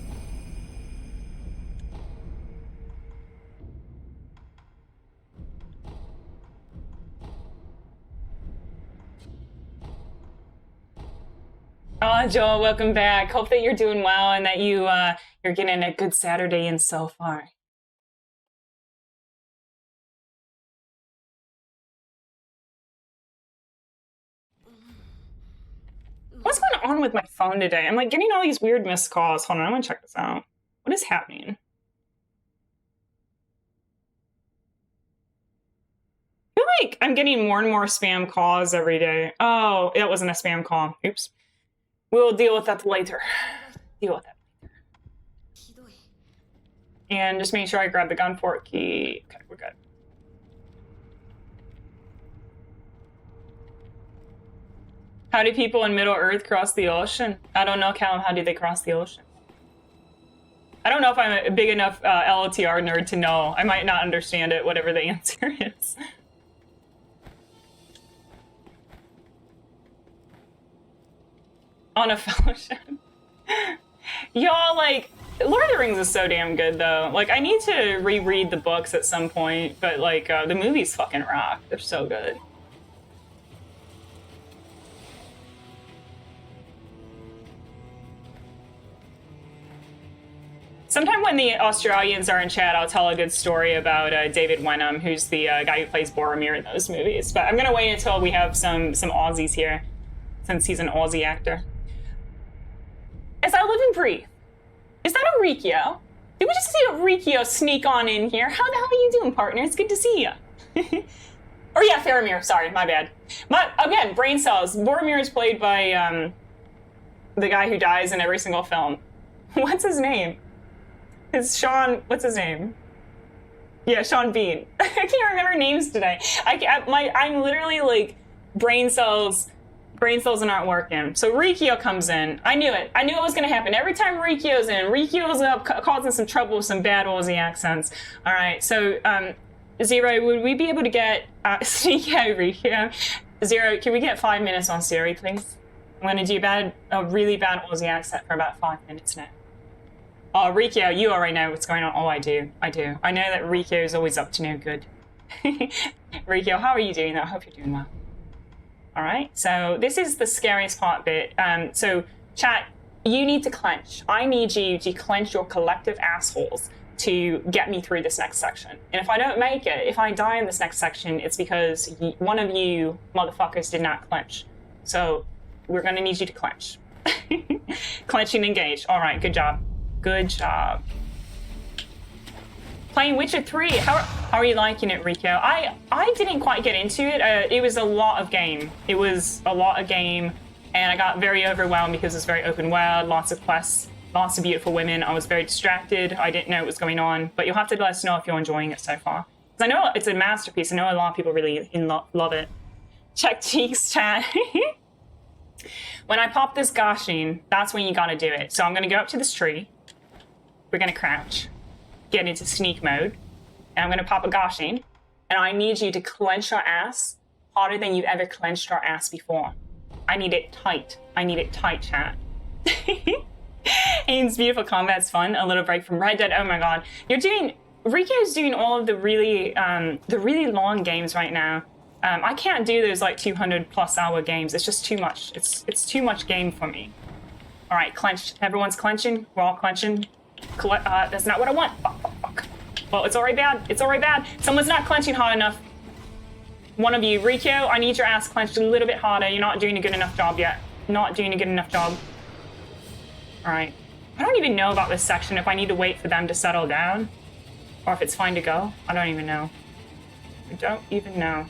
Oh, Joel, welcome back. Hope that you're doing well and that you're getting a good Saturday in so far. What's going on with my phone today? I'm like getting all these weird missed calls. Hold on, I'm gonna check this out. What is happening? I feel like I'm getting more and more spam calls every day. Oh, it wasn't a spam call. Oops. We'll deal with that later. Deal with that later. And just make sure I grab the gun port key. Okay, we're good. How do people in Middle Earth cross the ocean? I don't know, Callum. How do they cross the ocean? I don't know if I'm a big enough LOTR nerd to know. I might not understand it, whatever the answer is. On a fellowship. Y'all, like, Lord of the Rings is so damn good, though. Like, I need to reread the books at some point, but, like, the movies fucking rock. They're so good. Sometime when the Australians are in chat, I'll tell a good story about David Wenham, who's the guy who plays Boromir in those movies. But I'm gonna wait until we have some Aussies here, since he's an Aussie actor. As I live and breathe, is that a Rikio? Did we just see a Rikio sneak on in here? How the hell are you doing, partner? It's good to see you. Or yeah, Faramir. Sorry, my bad. Again, brain cells. Boromir is played by the guy who dies in every single film. What's his name? It's Sean. What's his name? Yeah, Sean Bean. I can't remember names today. I'm literally like brain cells aren't working. So Rikio comes in. I knew it. I knew it was going to happen. Every time Rikio's in, Rikio's up causing some trouble with some bad Aussie accents. All right. So Zero, would we be able to get sneak out Rikio? Zero, can we get 5 minutes on Siri, please? I'm going to do a really bad Aussie accent for about 5 minutes now. Oh, Rikio, you already know what's going on. Oh, I do. I know that Rikio is always up to no good. Rikio, how are you doing? I hope you're doing well. All right, so this is the scariest part bit. So, chat, you need to clench. I need you to clench your collective assholes to get me through this next section. And if I don't make it, if I die in this next section, it's because one of you motherfuckers did not clench. So, we're going to need you to clench. Clench and engage. All right, good job. Good job. Playing Witcher 3, how are you liking it, Rikio? I didn't quite get into it. It was a lot of game. And I got very overwhelmed because it's very open world, lots of quests, lots of beautiful women. I was very distracted. I didn't know what was going on. But you'll have to let us know if you're enjoying it so far. Because I know it's a masterpiece. I know a lot of people really love it. Check cheeks, chat. When I pop this Gashin, that's when you gotta do it. So I'm gonna go up to this tree. We're gonna crouch, get into sneak mode, and I'm gonna pop a Gashin, and I need you to clench your ass harder than you've ever clenched your ass before. I need it tight. Chat. Aiden's beautiful combat's fun. A little break from Red Dead. Oh my god. Rikio's doing all of the really long games right now. I can't do those like 200+ hour games. It's just too much. It's too much game for me. All right, clenched. Everyone's clenching. We're all clenching. That's not what I want. Fuck, fuck, fuck. Well, it's already bad. It's already bad. Someone's not clenching hard enough. One of you, Rikyo, I need your ass clenched a little bit harder. You're not doing a good enough job yet. Not doing a good enough job. All right. I don't even know about this section, if I need to wait for them to settle down. Or if it's fine to go. I don't even know. I don't even know.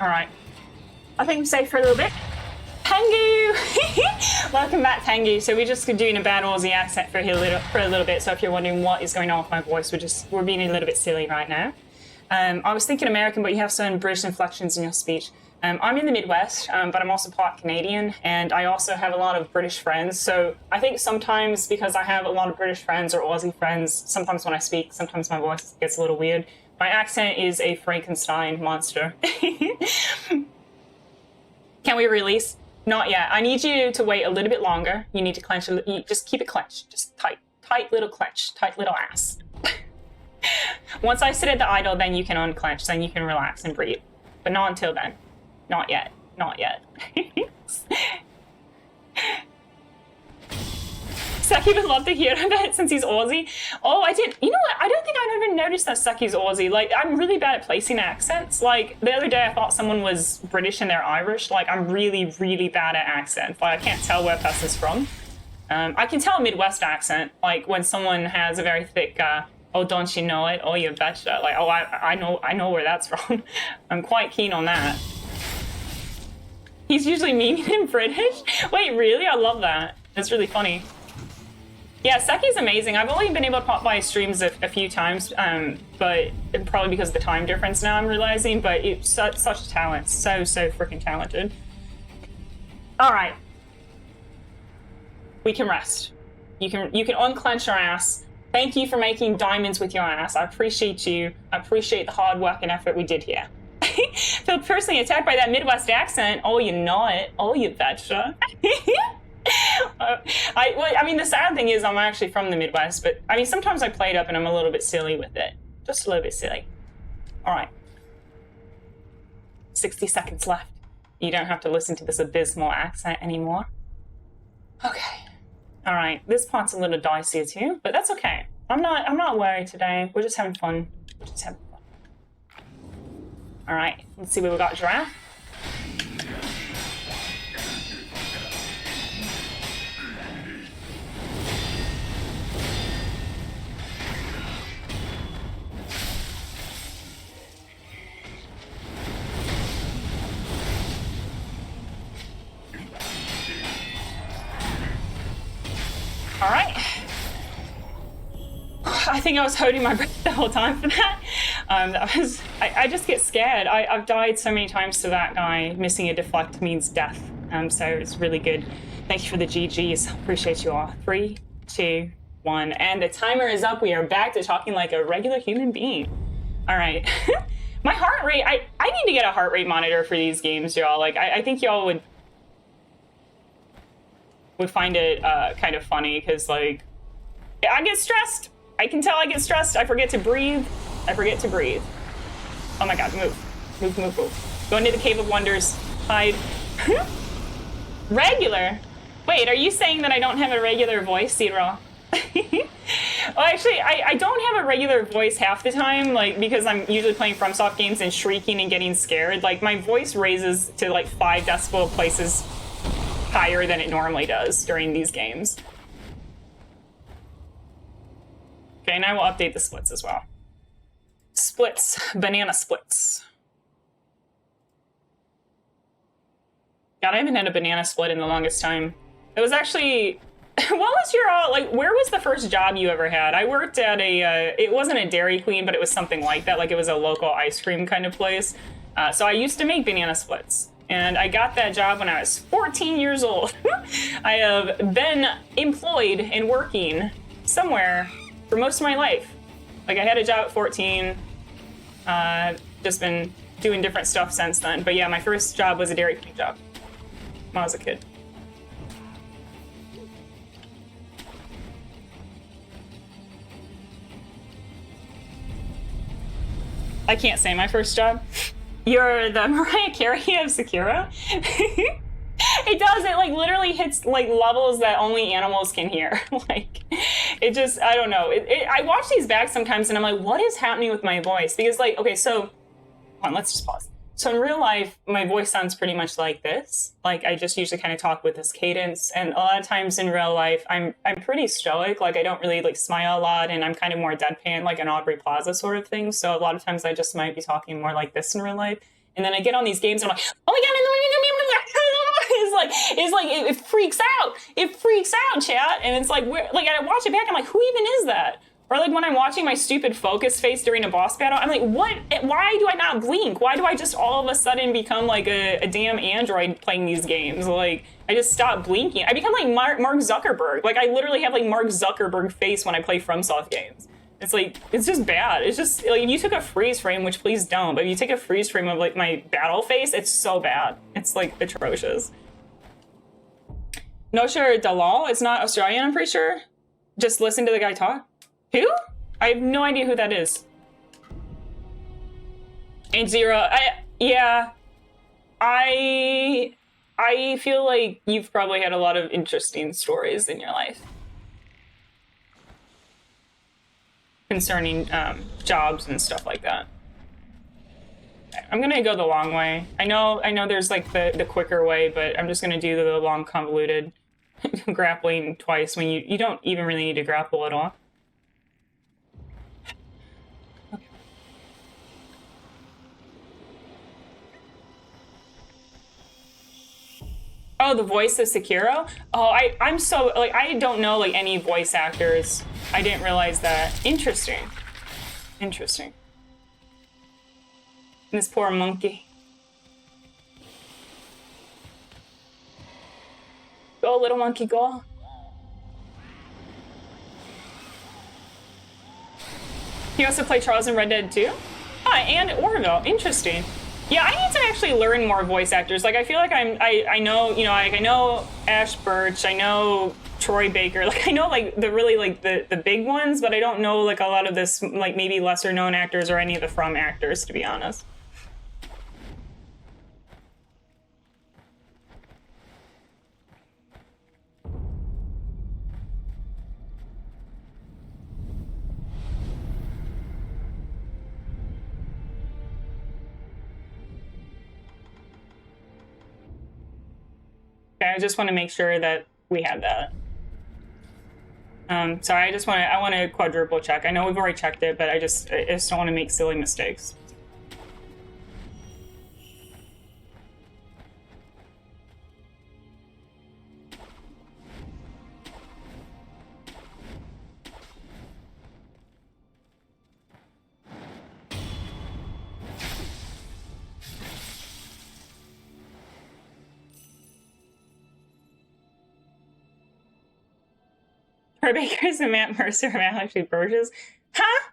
All right. I think I'm safe for a little bit. Tengu! Welcome back, Tengu. So we're just doing a bad Aussie accent for a little bit. So if you're wondering what is going on with my voice, we're being a little bit silly right now. I was thinking American, but you have some British inflections in your speech. I'm in the Midwest, but I'm also part Canadian, and I also have a lot of British friends. So I think sometimes because I have a lot of British friends or Aussie friends, sometimes when I speak, sometimes my voice gets a little weird. My accent is a Frankenstein monster. Can we release? Not yet. I need you to wait a little bit longer. You need to clench. Just keep it clenched. Just tight. Tight little clench. Tight little ass. Once I sit at the idle, then you can unclench. Then you can relax and breathe. But not until then. Not yet. Not yet. Seki would love to hear about it since he's Aussie. Oh, I did. You know what? I don't think I've even noticed that Seki's Aussie. Like, I'm really bad at placing accents. Like, the other day I thought someone was British and they're Irish. Like, I'm really, really bad at accents. Like, I can't tell where a person's from. I can tell a Midwest accent. Like, when someone has a very thick, oh, don't you know it? Oh, you betcha. Like, oh, I know where that's from. I'm quite keen on that. He's usually meaning in British? Wait, really? I love that. That's really funny. Yeah, Seki's amazing. I've only been able to pop by streams a few times, but probably because of the time difference now I'm realizing, but it's such a talent. So freaking talented. All right. We can rest. You can unclench your ass. Thank you for making diamonds with your ass. I appreciate you. I appreciate the hard work and effort we did here. Feel personally attacked by that Midwest accent. Oh, you know it. Oh, you betcha. I mean, the sad thing is I'm actually from the Midwest, but I mean, sometimes I play it up and I'm a little bit silly with it. Just a little bit silly. All right. 60 seconds left. You don't have to listen to this abysmal accent anymore. Okay. All right. This part's a little dicey too, but that's okay. I'm not worried today. We're just having fun. We're just having fun. All right. Let's see what we got. Giraffe. All right. I think I was holding my breath the whole time for that. I just get scared. I've died so many times to that guy. Missing a deflect means death. So it's really good. Thank you for the GGs. Appreciate you all. 3, 2, 1. And the timer is up. We are back to talking like a regular human being. All right. My heart rate, I need to get a heart rate monitor for these games, y'all. Like, I think y'all would find it kind of funny because, like, I get stressed. I can tell I get stressed. I forget to breathe. I forget to breathe. Oh my god, move. Move, move, move. Go into the Cave of Wonders. Hide. Regular? Wait, are you saying that I don't have a regular voice, Zero? Well, actually, I don't have a regular voice half the time, like, because I'm usually playing FromSoft games and shrieking and getting scared. Like, my voice raises to, like, 5 decibel places higher than it normally does during these games. Okay, now we'll update the splits as well. Splits. Banana splits. God, I haven't had a banana split in the longest time. It was actually... What was your, like, where was the first job you ever had? I worked at a, it wasn't a Dairy Queen, but it was something like that. Like, it was a local ice cream kind of place. So I used to make banana splits. And I got that job when I was 14 years old. I have been employed and working somewhere for most of my life. Like, I had a job at 14. Just been doing different stuff since then. But yeah, my first job was a Dairy Queen job when I was a kid. I can't say my first job. You're the Mariah Carey of Sekiro. It does. It like literally hits like levels that only animals can hear. Like, it just, I don't know. I watch these back sometimes and I'm like, what is happening with my voice? Because like, okay, so hold on, let's just pause. So in real life, my voice sounds pretty much like this. Like I just usually kind of talk with this cadence. And a lot of times in real life, I'm pretty stoic. Like I don't really like smile a lot and I'm kind of more deadpan, like an Aubrey Plaza sort of thing. So a lot of times I just might be talking more like this in real life. And then I get on these games and I'm like, oh my God, it freaks out. It freaks out, chat. And it's like, I watch it back, I'm like, who even is that? Or like when I'm watching my stupid focus face during a boss battle, I'm like, what? Why do I not blink? Why do I just all of a sudden become like a damn android playing these games? Like, I just stop blinking. I become like Mark Zuckerberg. Like, I literally have like Mark Zuckerberg face when I play FromSoft games. It's like, it's just bad. It's just, like, if you took a freeze frame, which please don't, but if you take a freeze frame of like my battle face, it's so bad. It's like atrocious. Nosher Dalal is not Australian, I'm pretty sure. Just listen to the guy talk. Who? I have no idea who that is. And Zero, I feel like you've probably had a lot of interesting stories in your life concerning jobs and stuff like that. I'm gonna go the long way. I know there's like the quicker way, but I'm just gonna do the long convoluted grappling twice when you don't even really need to grapple at all. Oh, the voice of Sekiro? Oh, I'm so, like, I don't know, like, any voice actors. I didn't realize that. Interesting. Interesting. And this poor monkey. Go, little monkey, go. You also play Charles in Red Dead 2? Ah, and Orville. Interesting. Yeah, I need to actually learn more voice actors. Like, I feel like I know, you know, like, I know Ash Birch, I know Troy Baker, like, I know, like, the really, like, the big ones, but I don't know, like, a lot of this, like, maybe lesser-known actors or any of the From actors, to be honest. Okay, I just want to make sure that we have that. Sorry, I want to quadruple check. I know we've already checked it, but I just don't want to make silly mistakes. Troy Baker's and Matt Mercer and Ashley Burgess. Huh?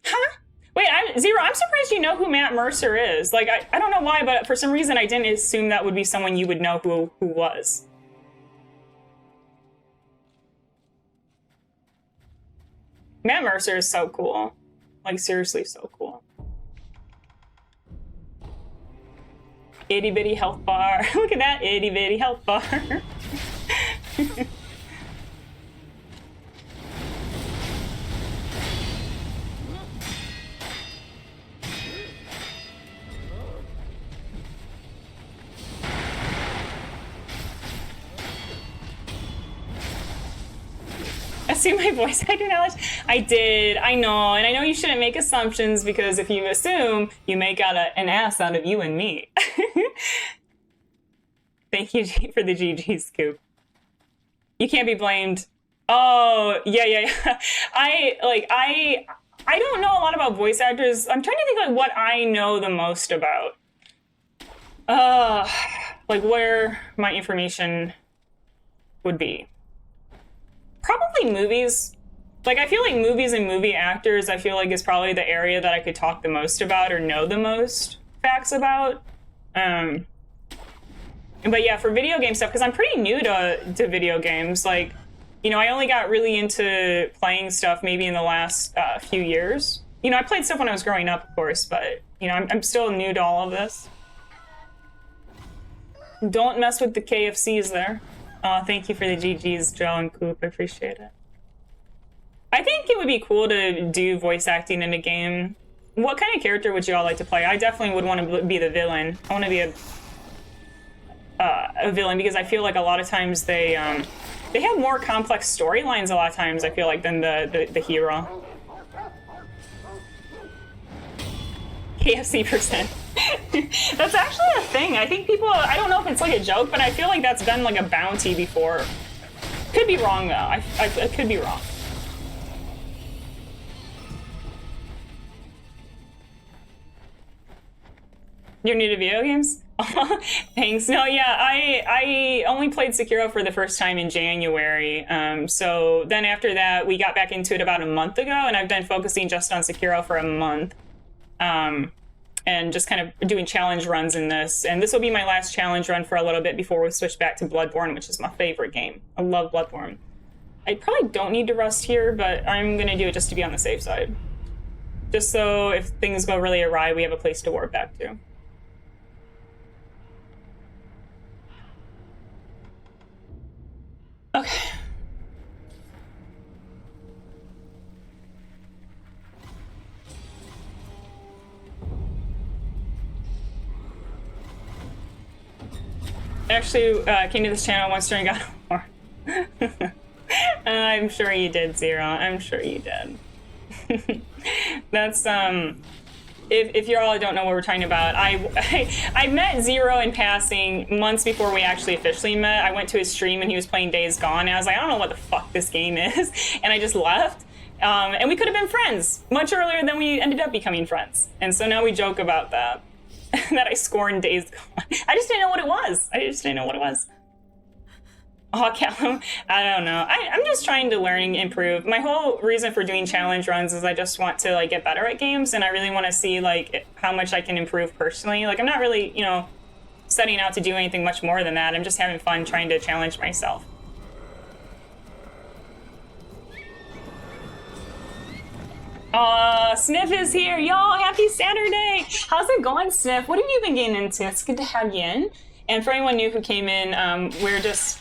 Huh? Wait, Zero, I'm surprised you know who Matt Mercer is. Like, I don't know why, but for some reason I didn't assume that would be someone you would know who was. Matt Mercer is so cool. Like, seriously so cool. Itty bitty health bar. Look at that itty bitty health bar. Assume my voice actor knowledge? I did, I know, and I know you shouldn't make assumptions because if you assume, you make out an ass out of you and me. Thank you for the GG scoop. You can't be blamed. Oh, yeah. I don't know a lot about voice actors. I'm trying to think like what I know the most about. Like where my information would be. Probably movies. Like, I feel like movies and movie actors, I feel like is probably the area that I could talk the most about or know the most. facts about. But yeah, for video game stuff, because I'm pretty new to video games. Like, you know, I only got really into playing stuff maybe in the last few years. You know, I played stuff when I was growing up, of course, but, you know, I'm still new to all of this. Don't mess with the KFCs there. Thank you for the GGs, Joe and Coop. I appreciate it. I think it would be cool to do voice acting in a game. What kind of character would you all like to play? I definitely would want to be the villain. I want to be a villain because I feel like a lot of times they have more complex storylines a lot of times, I feel like, than the hero. KFC percent. That's actually a thing. I think people, I don't know if it's like a joke, but I feel like that's been like a bounty before. Could be wrong though. I could be wrong. You're new to video games? Thanks. No, yeah, I only played Sekiro for the first time in January. So then after that, we got back into it about a month ago, and I've been focusing just on Sekiro for a month. And just kind of doing challenge runs in this. And this will be my last challenge run for a little bit before we switch back to Bloodborne, which is my favorite game. I love Bloodborne. I probably don't need to rust here, but I'm gonna do it just to be on the safe side. Just so if things go really awry, we have a place to warp back to. Okay. I actually came to this channel once during God of War. I'm sure you did, Zero. I'm sure you did. That's if you all don't know what we're talking about, I met Zero in passing months before we actually officially met. I went to his stream and he was playing Days Gone, and I was like, I don't know what the fuck this game is, and I just left. And we could have been friends much earlier than we ended up becoming friends, and so now we joke about that. That I scorned Days Gone. I just didn't know what it was. Oh, Callum, I don't know. I'm just trying to learn and improve. My whole reason for doing challenge runs is I just want to like get better at games, and I really want to see like how much I can improve personally. Like I'm not really, you know, setting out to do anything much more than that. I'm just having fun trying to challenge myself. Sniff is here. Y'all, happy Saturday. How's it going, Sniff? What have you been getting into? It's good to have you in. And for anyone new who came in, we're just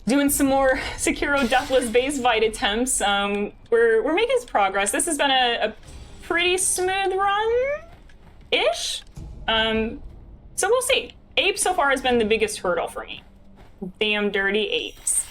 doing some more Sekiro Deathless base fight attempts. We're making some progress. This has been a pretty smooth run-ish. So we'll see. Ape so far has been the biggest hurdle for me. Damn dirty apes.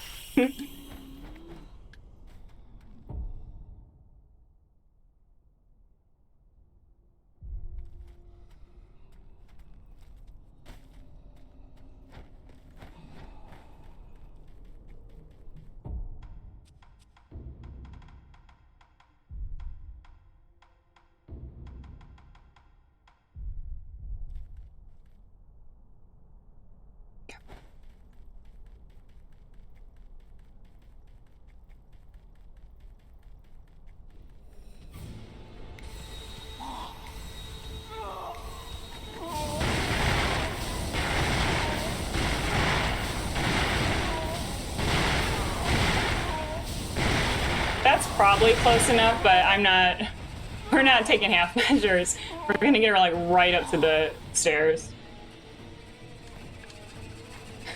That's probably close enough, but we're not taking half measures. We're gonna get her like right up to the stairs.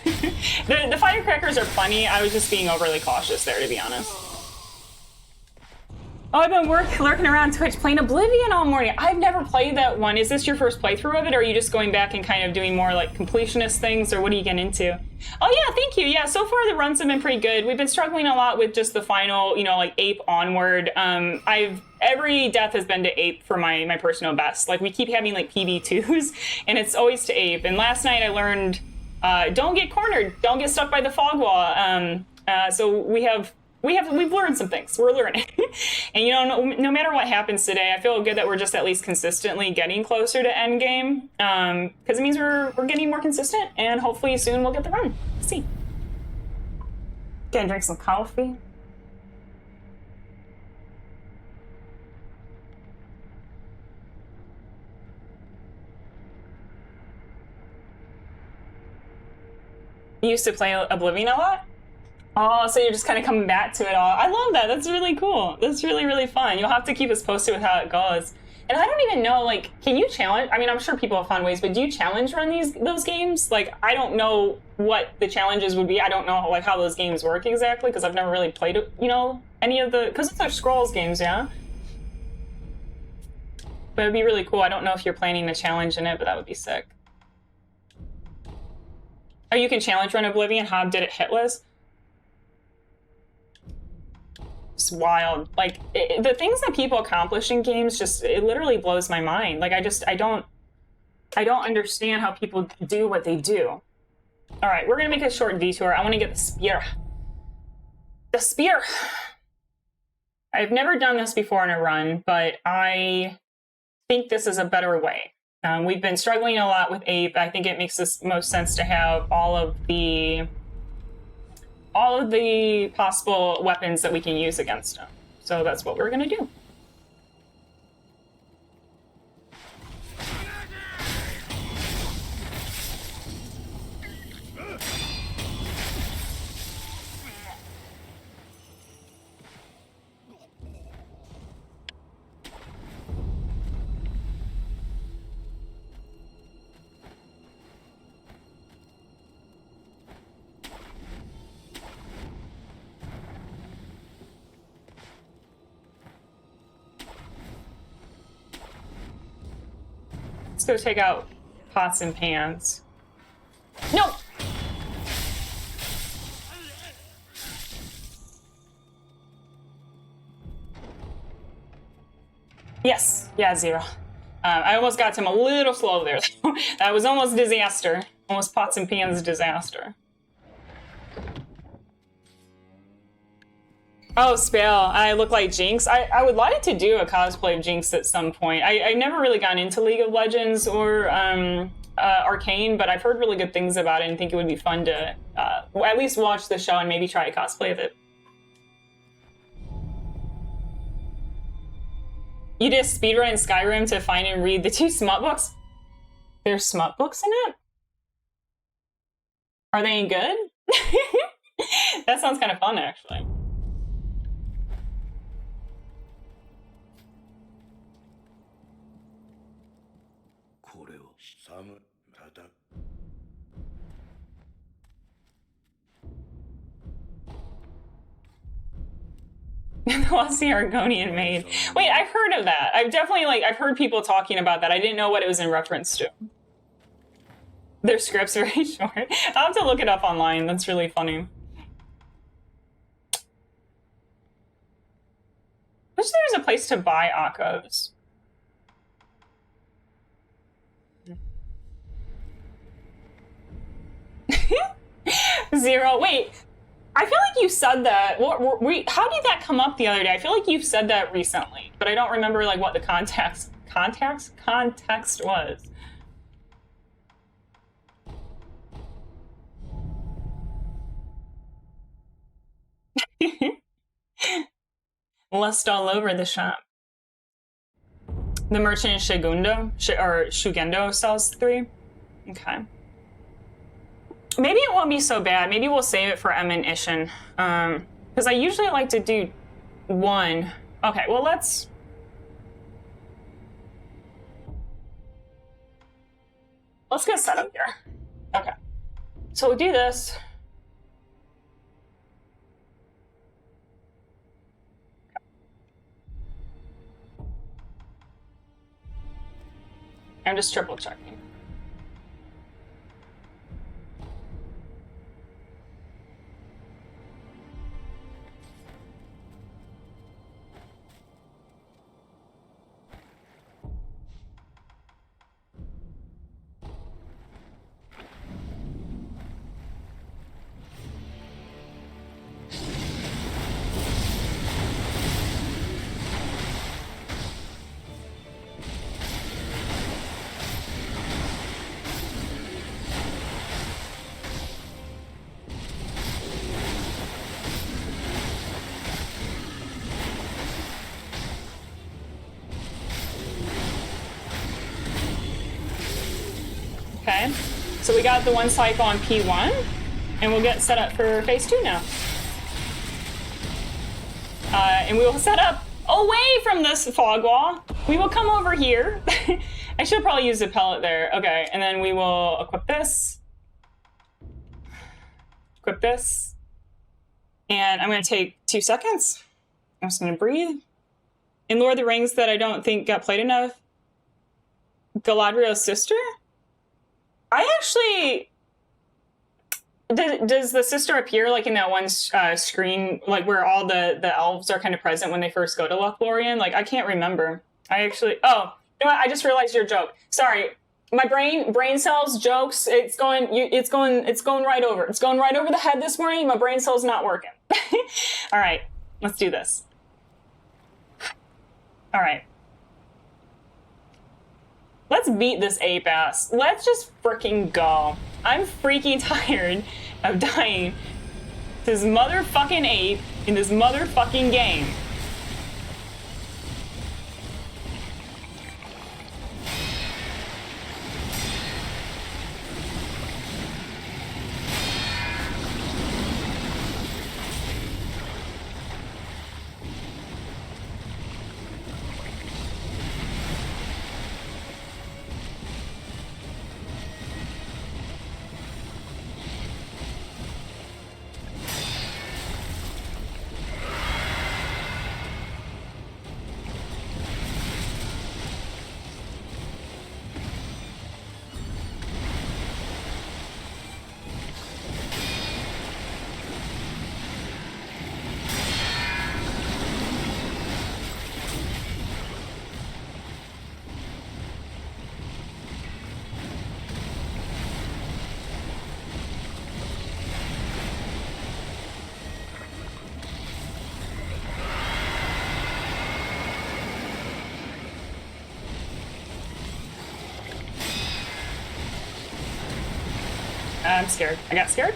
The firecrackers are funny. I was just being overly cautious there, to be honest. Oh, I've been lurking around Twitch playing Oblivion all morning. I've never played that one. Is this your first playthrough of it, or are you just going back and kind of doing more like completionist things, or what are you getting into? Oh yeah, thank you. Yeah, so far the runs have been pretty good. We've been struggling a lot with just the final, you know, like Ape onward. Every death has been to Ape for my personal best. Like we keep having like PB2s, and it's always to Ape. And last night I learned, don't get cornered, don't get stuck by the fog wall. So we've learned some things. We're learning. And you know, no matter what happens today, I feel good that we're just at least consistently getting closer to endgame. Because it means we're getting more consistent, and hopefully soon we'll get the run. Let's see. Gonna drink some coffee. You used to play Oblivion a lot? Oh, so you're just kind of coming back to it all. I love that. That's really cool. That's really, really fun. You'll have to keep us posted with how it goes. And I don't even know, like, can you challenge? I mean, I'm sure people have fun ways, but do you challenge run those games? Like, I don't know what the challenges would be. I don't know, like, how those games work exactly, because I've never really played, you know, any of the... Because it's like Scrolls games, yeah? But it'd be really cool. I don't know if you're planning a challenge in it, but that would be sick. Oh, you can challenge run Oblivion? Hob did it hitless? It's wild. Like, the things that people accomplish in games just, it literally blows my mind. Like, I don't understand how people do what they do. All right, we're gonna make a short detour. I want to get the spear. The spear! I've never done this before in a run, but I think this is a better way. We've been struggling a lot with Ape. I think it makes this most sense to have all of the possible weapons that we can use against him. So that's what we're gonna do. Let's go take out pots and pans. No! Yes, yeah, 0. I almost got him a little slow there. That was almost disaster. Almost pots and pans disaster. Oh, Spell, I look like Jinx. I would like to do a cosplay of Jinx at some point. I never really got into League of Legends or Arcane, but I've heard really good things about it and think it would be fun to at least watch the show and maybe try a cosplay of it. You did a speedrun in Skyrim to find and read the 2 smut books? There's smut books in it? Are they any good? That sounds kind of fun, actually. The Lossy Argonian maid. Wait, I've heard of that. I've definitely, I've heard people talking about that. I didn't know what it was in reference to. Their script's very short. I'll have to look it up online. That's really funny. Wish there was a place to buy Akos. 0. Wait. I feel like you said that. How did that come up the other day? I feel like you've said that recently, but I don't remember what the context was. Lust all over the shop. The merchant in Shugendo sells 3. Okay. Maybe it won't be so bad. Maybe we'll save it for M and Isshin. Because I usually like to do 1. Okay, well, let's get set up here. Okay. So we'll do this. I'm just triple checking. Okay, so we got the 1 cycle on P1. And we'll get set up for phase 2 now. And we will set up away from this fog wall. We will come over here. I should probably use a pellet there. Okay, and then we will equip this. Equip this. And I'm going to take 2 seconds. I'm just going to breathe. In Lord of the Rings that I don't think got played enough, Galadriel's sister? I actually... Does the sister appear like in that one screen, like where all the elves are kind of present when they first go to Lothlorien? Like, I can't remember. I actually... Oh, you know what? I just realized your joke. Sorry. My brain cells, jokes, it's going right over. It's going right over the head this morning. My brain cell's not working. All right, let's do this. All right. Let's beat this ape ass. Let's just freaking go. I'm freaking tired of dying to this motherfucking ape in this motherfucking game. I'm scared. I got scared.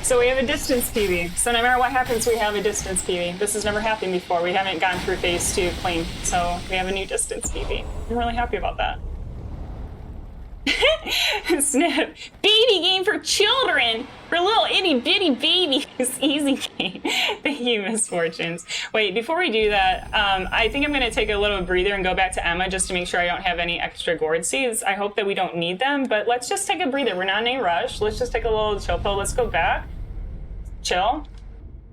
So we have a distance PV. So no matter what happens, we have a distance PV. This has never happened before. We haven't gone through phase 2 clean. So we have a new distance PV. I'm really happy about that. Snip. Baby game for children. For little itty bitty babies. Easy game. Thank you, Misfortunes. Wait, before we do that, I think I'm going to take a little breather and go back to Emma just to make sure I don't have any extra gourd seeds. I hope that we don't need them, but let's just take a breather. We're not in any rush. Let's just take a little chill pill. Let's go back. Chill.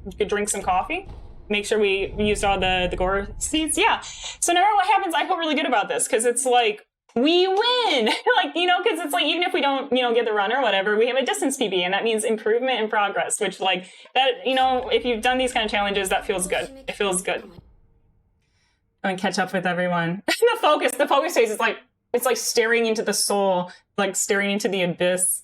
You could drink some coffee. make sure we used all the gore seeds. Yeah. So no matter what happens, I feel really good about this because it's like we win. Like, you know, because it's like even if we don't, you know, get the run or whatever, we have a distance PB, and that means improvement and progress, which like that, you know, if you've done these kind of challenges, that feels good. It feels good. And catch up with everyone. The focus phase is like it's like staring into the soul, like staring into the abyss.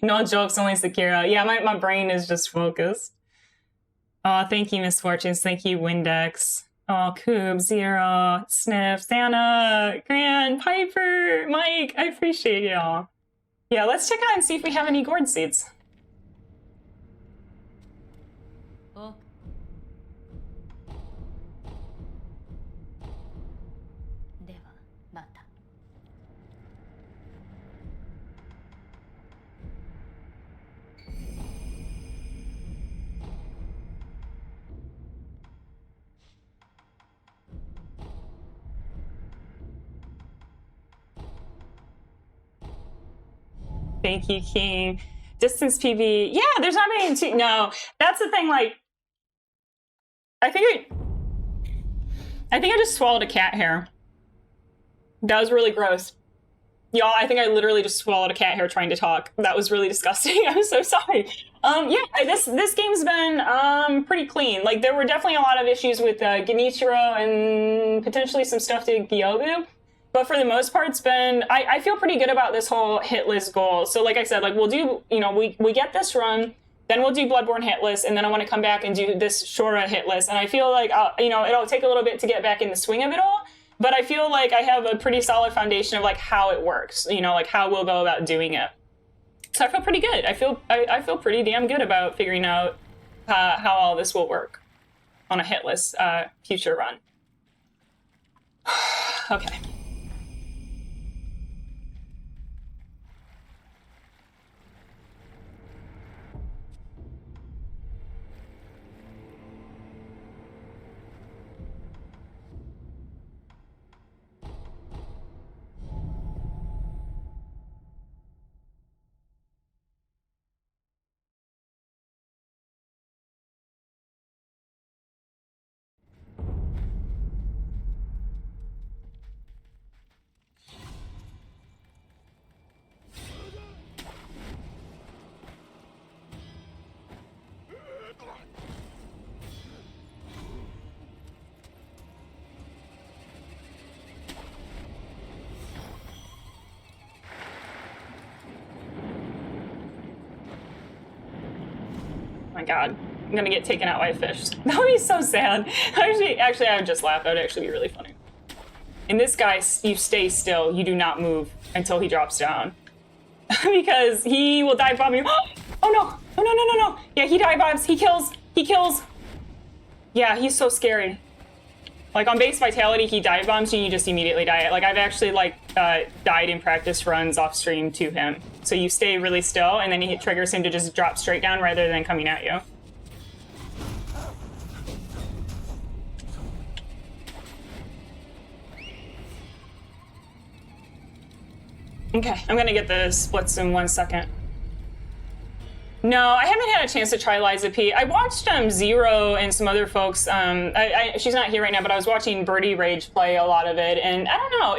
No jokes, only Sekiro. Yeah, my brain is just focused. Oh, thank you, Misfortunes. Thank you, Windex. Oh, Coob, Zero, Sniff, Santa, Gran, Piper, Mike. I appreciate y'all. Yeah, let's check out and see if we have any gourd seeds. Oh. Thank you, King. Distance PV. Yeah, there's not many. No, that's the thing. Like, I think I just swallowed a cat hair. That was really gross. Y'all, I think I literally just swallowed a cat hair trying to talk. That was really disgusting. I'm so sorry. Yeah, this game's been pretty clean. Like, there were definitely a lot of issues with Genichiro and potentially some stuff to Gyoubu. But for the most part, it's been, I feel pretty good about this whole hitless goal. So like I said, like we'll do, you know, we get this run, then we'll do Bloodborne hitless, and then I want to come back and do this Shura hitless. And I feel like, you know, it'll take a little bit to get back in the swing of it all. But I feel like I have a pretty solid foundation of like how it works, you know, like how we'll go about doing it. So I feel pretty good. I feel pretty damn good about figuring out how all this will work on a hitless future run. Okay. My God, I'm gonna get taken out by a fish. That would be so sad. Actually, I would just laugh. That would actually be really funny. In this guy, you stay still. You do not move until he drops down. Because he will dive bomb you. Oh no! Oh no, no, no, no! Yeah, he dive bombs. He kills. He kills. Yeah, he's so scary. Like on base vitality, he dive bombs you and you just immediately die. Like I've actually like died in practice runs off stream to him. So you stay really still and then he triggers him to just drop straight down rather than coming at you. Okay, I'm gonna get the splits in 1 second. No, I haven't had a chance to try Liza P. I watched Zero and some other folks. She's not here right now, but I was watching Birdie Rage play a lot of it, and I don't know.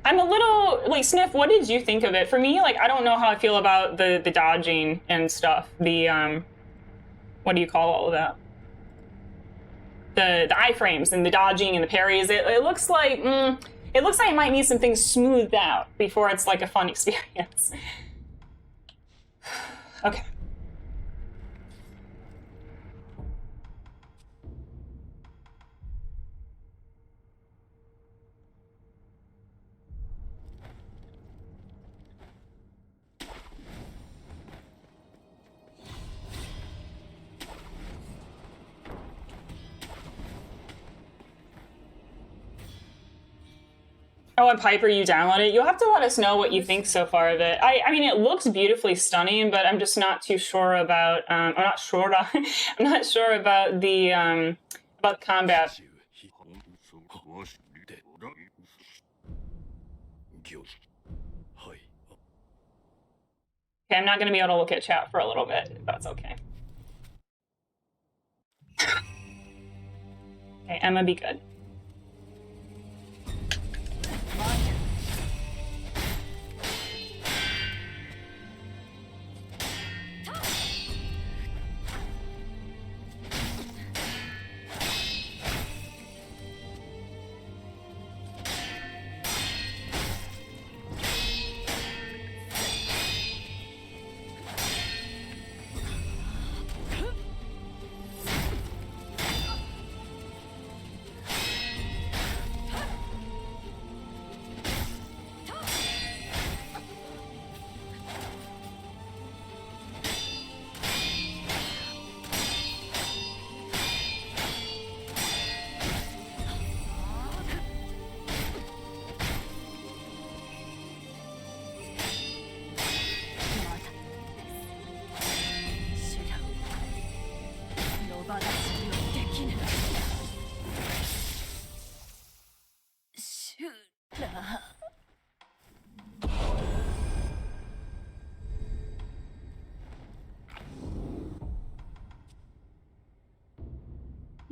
I'm a little like Sniff. What did you think of it? For me, like I don't know how I feel about the dodging and stuff. The what do you call all of that? The iframes and the dodging and the parries. It looks like it looks like it might need some things smoothed out before it's like a fun experience. Okay. Oh, and Piper, you download it. You'll have to let us know what you think so far of it. I mean, it looks beautifully stunning, but I'm just not too sure about. I'm not sure. I'm not sure about the combat. Okay, I'm not going to be able to look at chat for a little bit. If that's okay. Okay, Emma, be good.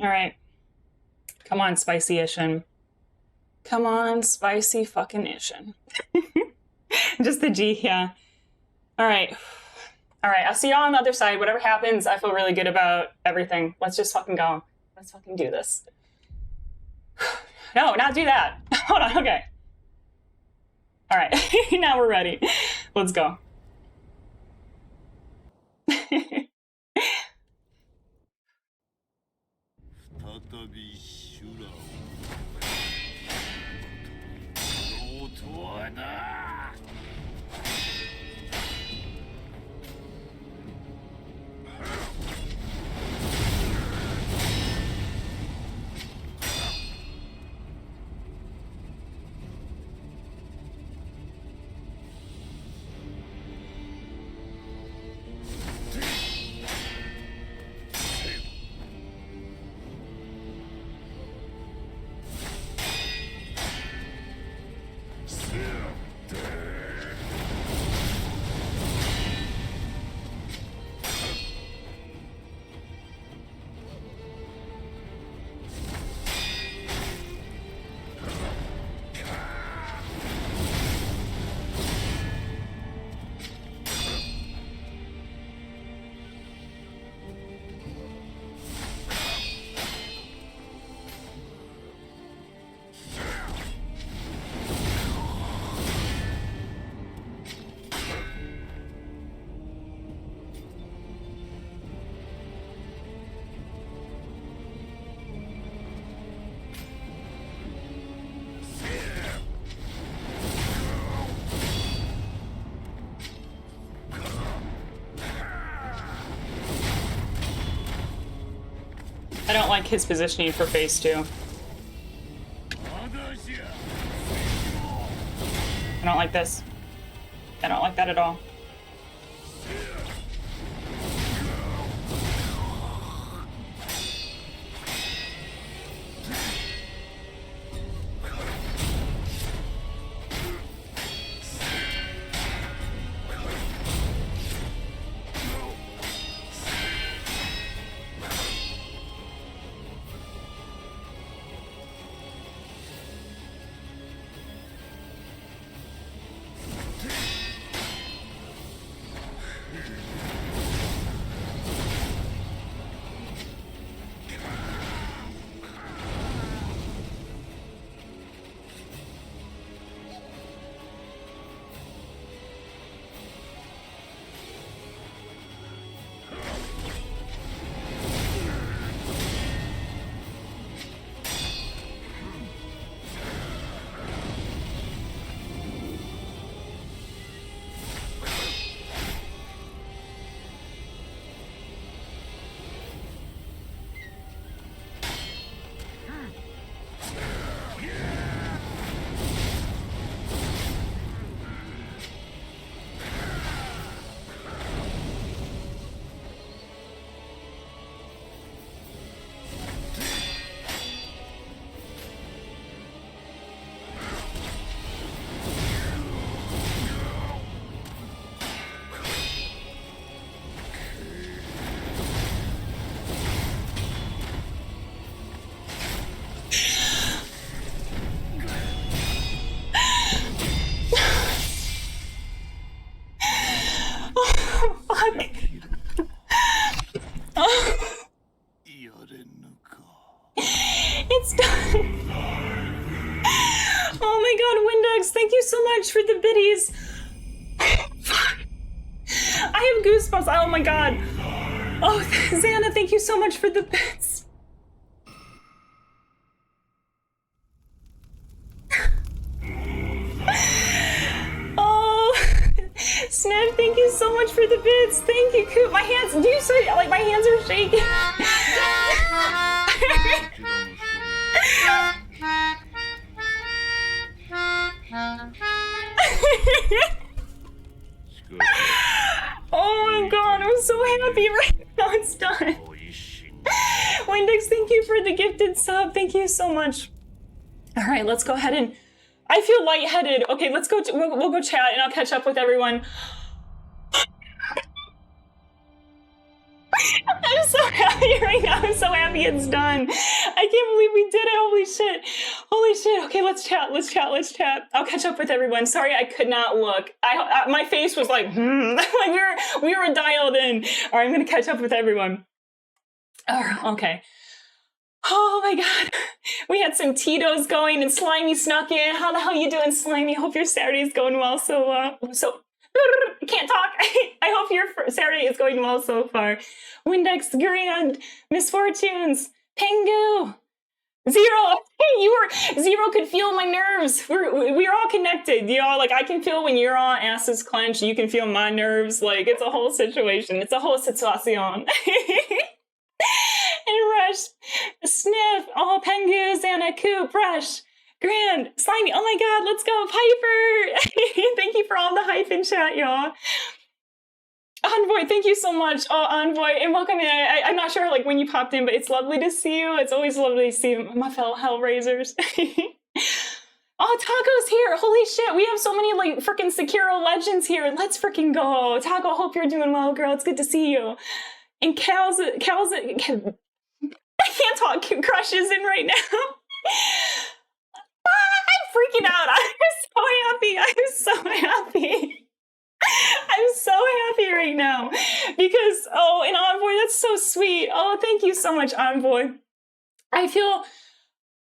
All right. Come on, spicy Isshin. Come on, spicy fucking Isshin. Just the G, yeah. All right. All right, I'll see y'all on the other side. Whatever happens, I feel really good about everything. Let's just fucking go. Let's fucking do this. No, not do that. Hold on, okay. All right, now we're ready. Let's go. I don't like his positioning for phase 2. I don't like this. I don't like that at all. you so much for the biddies. I have goosebumps. Oh my god. Oh, Xana, thank you so much for the bits. Oh, Snap, thank you so much for the bits. Thank you, Coop. My hands, do you see, like, my hands are shaking. Oh my god, I'm so happy right now it's done. Windex, thank you for the gifted sub. Thank you so much. All right, let's go ahead and... I feel lightheaded. Okay, let's go. We'll go chat and I'll catch up with everyone. I'm so happy right now. I'm so happy it's done. I can't believe we did it. Holy shit. Holy shit. Okay, let's chat. Let's chat. Let's chat. I'll catch up with everyone. Sorry, I could not look. My face was like, like we were dialed in. All right, I'm going to catch up with everyone. Okay. Oh my god. We had some Tito's going and Slimy snuck in. How the hell you doing, Slimy? Hope your Saturday is going well. So can't talk. I hope your Saturday is going well so far. Windex, Grand, Misfortunes, Pengu, Zero. Hey, Zero could feel my nerves. We're all connected. Y'all, like, I can feel when your ass is clenched. You can feel my nerves. Like, it's a whole situation. It's a whole situation. And Rush, Sniff, all Pengu, Xana, Coop, Rush, Grand, Slimy, oh my god, let's go, Piper! Thank you for all the hype in chat, y'all. Envoy, thank you so much. Oh, Envoy, and welcome in. I'm not sure like when you popped in, but it's lovely to see you. It's always lovely to see my fellow Hellraisers. Oh, Taco's here. Holy shit, we have so many like freaking Sekiro legends here. Let's freaking go. Taco, hope you're doing well, girl. It's good to see you. And Cal's I can't talk. Crush is in right now. I'm freaking out. I'm so happy. I'm so happy. I'm so happy right now because, oh, and Envoy, that's so sweet. Oh, thank you so much, Envoy. I feel,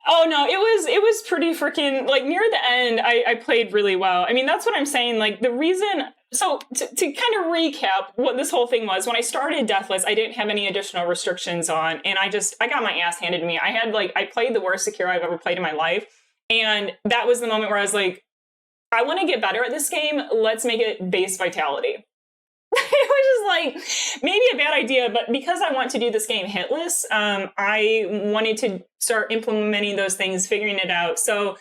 oh no, it was pretty freaking, like near the end, I played really well. I mean, that's what I'm saying. Like the reason, so to kind of recap what this whole thing was, when I started Deathless, I didn't have any additional restrictions on, and I got my ass handed to me. I played the worst Sekiro I've ever played in my life. And that was the moment where I was like, I want to get better at this game. Let's make it base vitality. Which is like maybe a bad idea, but because I want to do this game hitless, I wanted to start implementing those things, figuring it out. So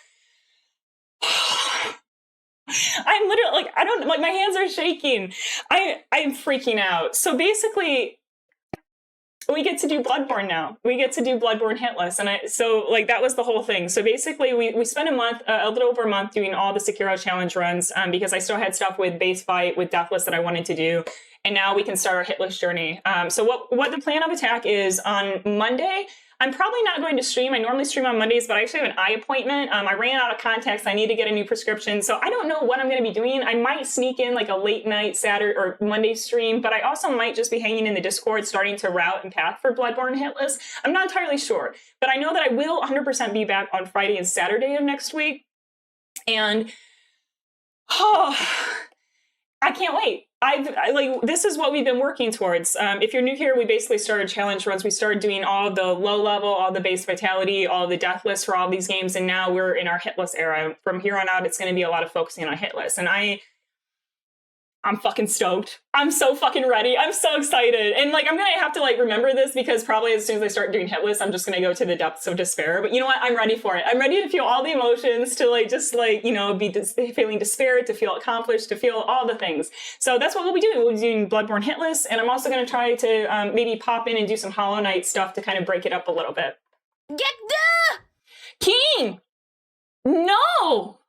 I'm literally like, I don't like, my hands are shaking. I'm freaking out. So basically, we get to do Bloodborne now. We get to do Bloodborne hitless. And so like that was the whole thing. So basically we spent a little over a month doing all the Sekiro challenge runs because I still had stuff with base fight, with Deathless that I wanted to do. And now we can start our hitless journey. So what the plan of attack is on Monday, I'm probably not going to stream. I normally stream on Mondays, but I actually have an eye appointment. I ran out of contacts. I need to get a new prescription. So I don't know what I'm going to be doing. I might sneak in like a late night Saturday or Monday stream, but I also might just be hanging in the Discord, starting to route and path for Bloodborne hitless. I'm not entirely sure, but I know that I will 100% be back on Friday and Saturday of next week. And oh, I can't wait. Like, this is what we've been working towards. If you're new here, we basically started challenge runs. We started doing all the low level, all the base vitality, all the deathless for all these games. And now we're in our hitless era. From here on out, it's going to be a lot of focusing on hitless. And I'm fucking stoked. I'm so fucking ready. I'm so excited. And like, I'm going to have to like remember this because probably as soon as I start doing hitless, I'm just going to go to the depths of despair. But you know what? I'm ready for it. I'm ready to feel all the emotions, to like, just like, you know, be feeling despair, to feel accomplished, to feel all the things. So that's what we'll be doing. We'll be doing Bloodborne hitless. And I'm also going to try to maybe pop in and do some Hollow Knight stuff to kind of break it up a little bit. Get the King! No!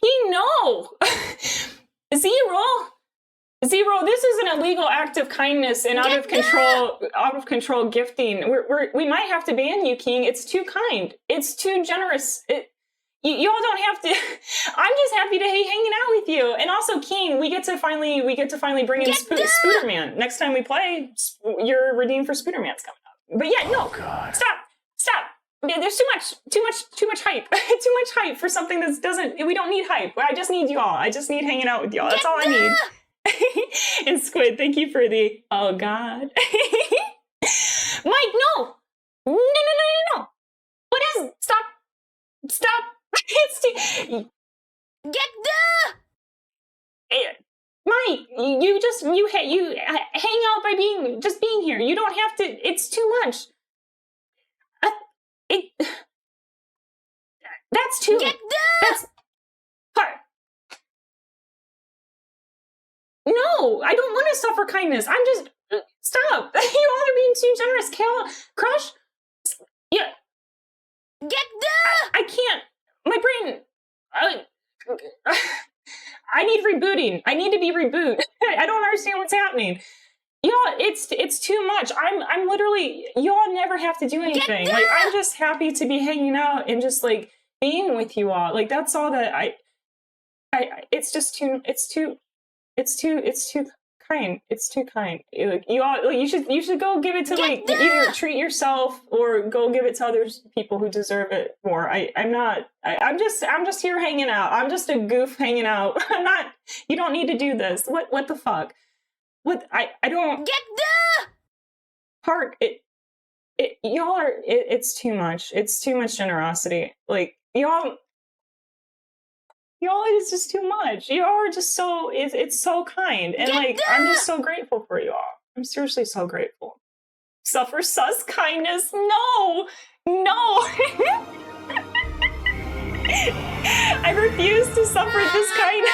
King, no! Zero, this is an illegal act of kindness and out of control gifting. We might have to ban you, King. It's too kind. It's too generous. Y'all don't have to. I'm just happy to be hanging out with you. And also, King, we get to finally bring in Spooderman. Next time we play, you're redeemed for Spooderman's coming up. But yeah, no, stop. There's too much hype. Too much hype for something that doesn't. We don't need hype. I just need y'all. I just need hanging out with y'all. That's all I need. And Squid, thank you for the. Oh God, Mike, no. What is? Stop. It's too. Mike, you hang out by being here. You don't have to. It's too much. That's too. That's hard. No, I don't want to suffer kindness. I'm just stop. You all are being too generous. Kale, Crush. Yeah. I can't. My brain. I need rebooting. I need to be rebooted. I don't understand what's happening. Y'all, it's too much. I'm literally. Y'all never have to do anything. Like I'm just happy to be hanging out and just like being with you all. Like that's all that I. It's just too. It's too kind. It's too kind. Like you all, like, you should go give it to like either treat yourself or go give it to other people who deserve it more. I'm just here hanging out. I'm just a goof hanging out. I'm not. You don't need to do this. What the fuck? What I don't. Heart. Y'all are. It's too much. It's too much generosity. Like y'all. Y'all is just too much. Y'all are just so, it's so kind. And like, I'm just so grateful for y'all. I'm seriously so grateful. Suffer sus kindness? No! I refuse to suffer this kindness.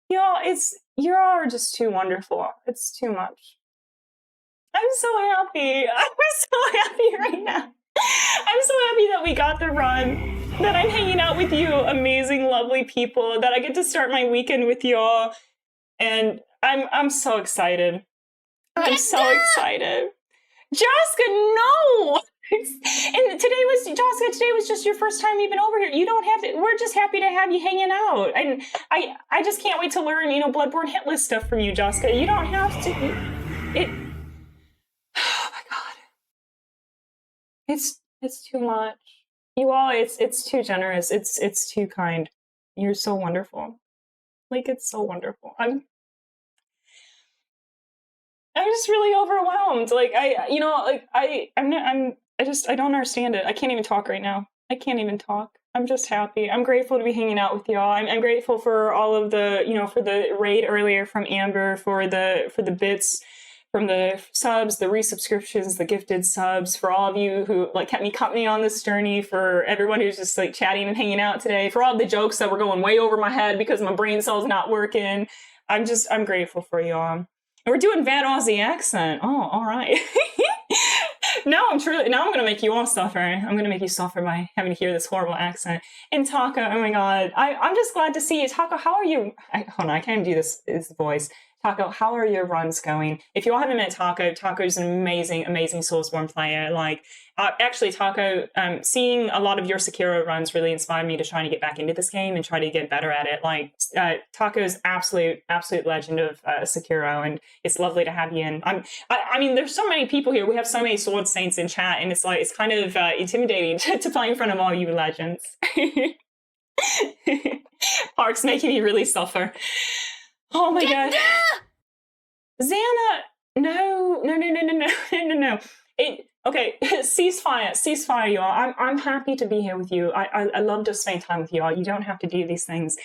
Y'all, y'all are just too wonderful. It's too much. I'm so happy. I'm so happy right now. I'm so happy that we got the run, that I'm hanging out with you amazing, lovely people, that I get to start my weekend with y'all. And I'm so excited. I'm so excited. Jessica, no! And today was just your first time even over here. You don't have to, we're just happy to have you hanging out. And I just can't wait to learn, Bloodborne hitless stuff from you, Jessica. You don't have to. Oh my God. It's too much. You all, it's too generous. It's too kind. You're so wonderful. Like it's so wonderful. I'm just really overwhelmed. Like I don't understand it. I can't even talk right now. I can't even talk. I'm just happy. I'm grateful to be hanging out with y'all. I'm grateful for all of the, for the raid earlier from Amber, for the bits, from the subs, the resubscriptions, the gifted subs, for all of you who like kept me company on this journey, for everyone who's just like chatting and hanging out today, for all the jokes that were going way over my head because my brain cell's not working. I'm grateful for y'all. And we're doing bad Aussie accent. Oh, all right. Now I'm gonna make you all suffer. I'm gonna make you suffer by having to hear this horrible accent. And Taka, oh my God, I'm just glad to see you. Taka, how are you? Hold on, I can't do this voice. Taco, how are your runs going? If you all haven't met Taco, Taco's an amazing Soulsborne player. Like, actually, Taco, seeing a lot of your Sekiro runs really inspired me to try to get back into this game and try to get better at it. Like, Taco's absolute legend of Sekiro, and it's lovely to have you in. I mean, there's so many people here. We have so many Sword Saints in chat, and it's kind of intimidating to play in front of all you legends. Park's making me really suffer. Oh my God. Xana, no. Okay, ceasefire, y'all. I'm happy to be here with you. I love to spend time with you all. You don't have to do these things.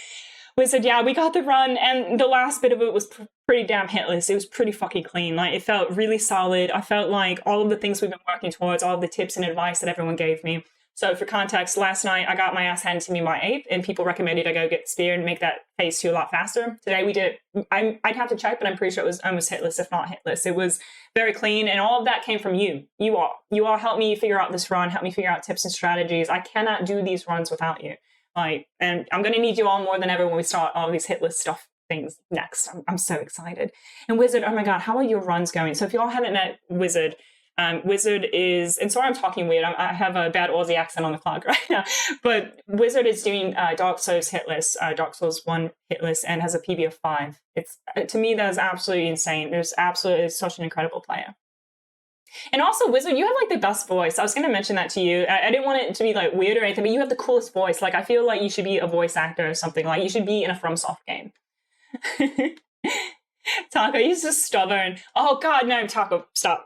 Wizard, yeah, we got the run, and the last bit of it was pretty damn hitless. It was pretty fucking clean. Like, it felt really solid. I felt like all of the things we've been working towards, all of the tips and advice that everyone gave me. So for context, last night I got my ass handed to me by Ape, and people recommended I go get the spear and make that phase 2 a lot faster. Today we did it. I'd have to check, but I'm pretty sure it was almost hitless, if not hitless. It was very clean, and all of that came from you. You all helped me figure out this run, helped me figure out tips and strategies. I cannot do these runs without you. And I'm going to need you all more than ever when we start all these hitless stuff things next. I'm so excited. And Wizard, oh my God, how are your runs going? So if you all haven't met Wizard, Wizard is, and sorry I'm talking weird, I have a bad Aussie accent on the clock right now, but Wizard is doing Dark Souls hitless, Dark Souls 1 hitless, and has a PB of 5. It's, to me, that is absolutely insane. There's absolutely such an incredible player. And also, Wizard, you have like the best voice. I was going to mention that to you. I didn't want it to be like weird or anything, but you have the coolest voice. Like, I feel like you should be a voice actor or something. Like, you should be in a FromSoft game. Taco, you're just stubborn. Oh God, no, Taco, stop.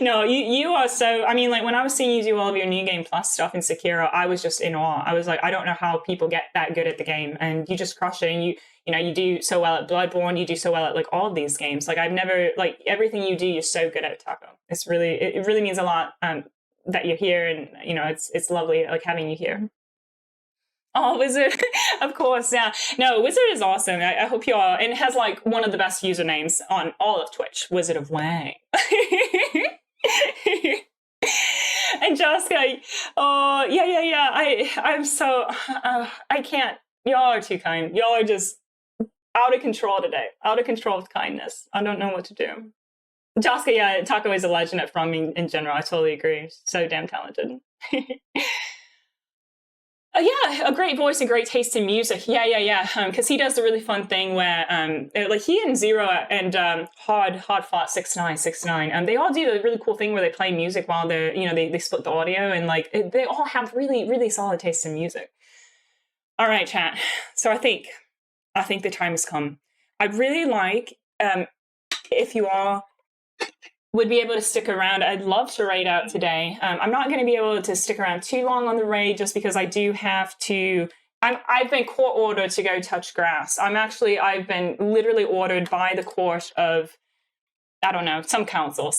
No, you are so, I mean, like when I was seeing you do all of your New Game Plus stuff in Sekiro, I was just in awe. I was like, I don't know how people get that good at the game, and you just crush it. And you know, you do so well at Bloodborne, you do so well at like all of these games. Like I've never, like everything you do, you're so good at, Taco. It's really, it really means a lot that you're here, and you know, it's lovely like having you here. Oh, Wizard, of course, yeah. No, Wizard is awesome. I hope you all, and it has like one of the best usernames on all of Twitch, Wizard of Wang. And Jessica, oh, yeah. I'm so, I can't, y'all are too kind. Y'all are just out of control today, out of control with kindness. I don't know what to do. Jessica, yeah, Taco is a legend at From in general. I totally agree. So damn talented. Yeah, a great voice and great taste in music. Yeah. Because he does the really fun thing where, like he and Zero and Hard Fought 6969, they all do a really cool thing where they play music while they're, you know, they split the audio, and like they all have really, really solid taste in music. All right, chat. So I think the time has come. I'd really like if you all would be able to stick around. I'd love to raid out today. I'm not going to be able to stick around too long on the raid just because I do have to. I've been court ordered to go touch grass. I've been literally ordered by the court of, I don't know, some council,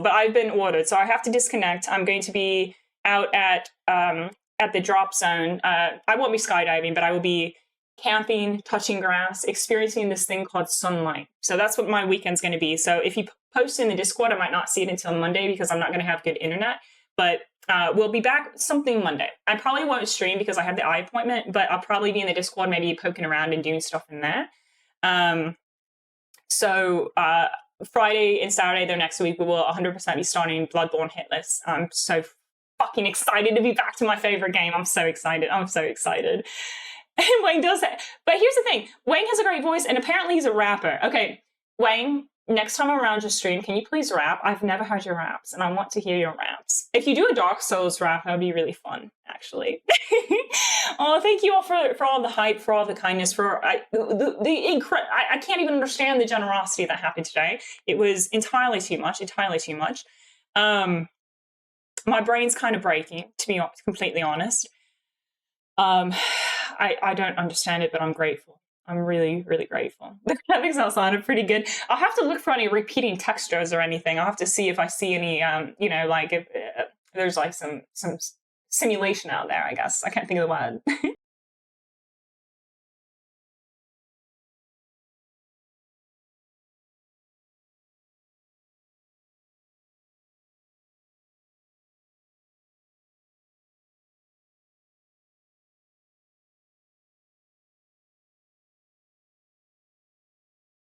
but I've been ordered, so I have to disconnect. I'm going to be out at the drop zone. I won't be skydiving, but I will be camping, touching grass, experiencing this thing called sunlight. So that's what my weekend's going to be. So if you post in the Discord, I might not see it until Monday because I'm not going to have good internet, but we'll be back something Monday. I probably won't stream because I have the eye appointment, but I'll probably be in the Discord, maybe poking around and doing stuff in there. So Friday and Saturday, though, next week, we will 100% be starting Bloodborne hitless. I'm so fucking excited to be back to my favorite game. I'm so excited. And Wayne does that. But here's the thing. Wayne has a great voice, and apparently he's a rapper. Okay, Wayne, next time I'm around your stream, can you please rap? I've never heard your raps, and I want to hear your raps. If you do a Dark Souls rap, that would be really fun, actually. Oh, thank you all for all the hype, for all the kindness, for I can't even understand the generosity that happened today. It was entirely too much. My brain's kind of breaking, to be completely honest. I don't understand it, but I'm grateful. I'm really, really grateful. The graphics sounded pretty good. I'll have to look for any repeating textures or anything. I'll have to see if I see any, you know, like if there's like some simulation out there, I guess. I can't think of the word.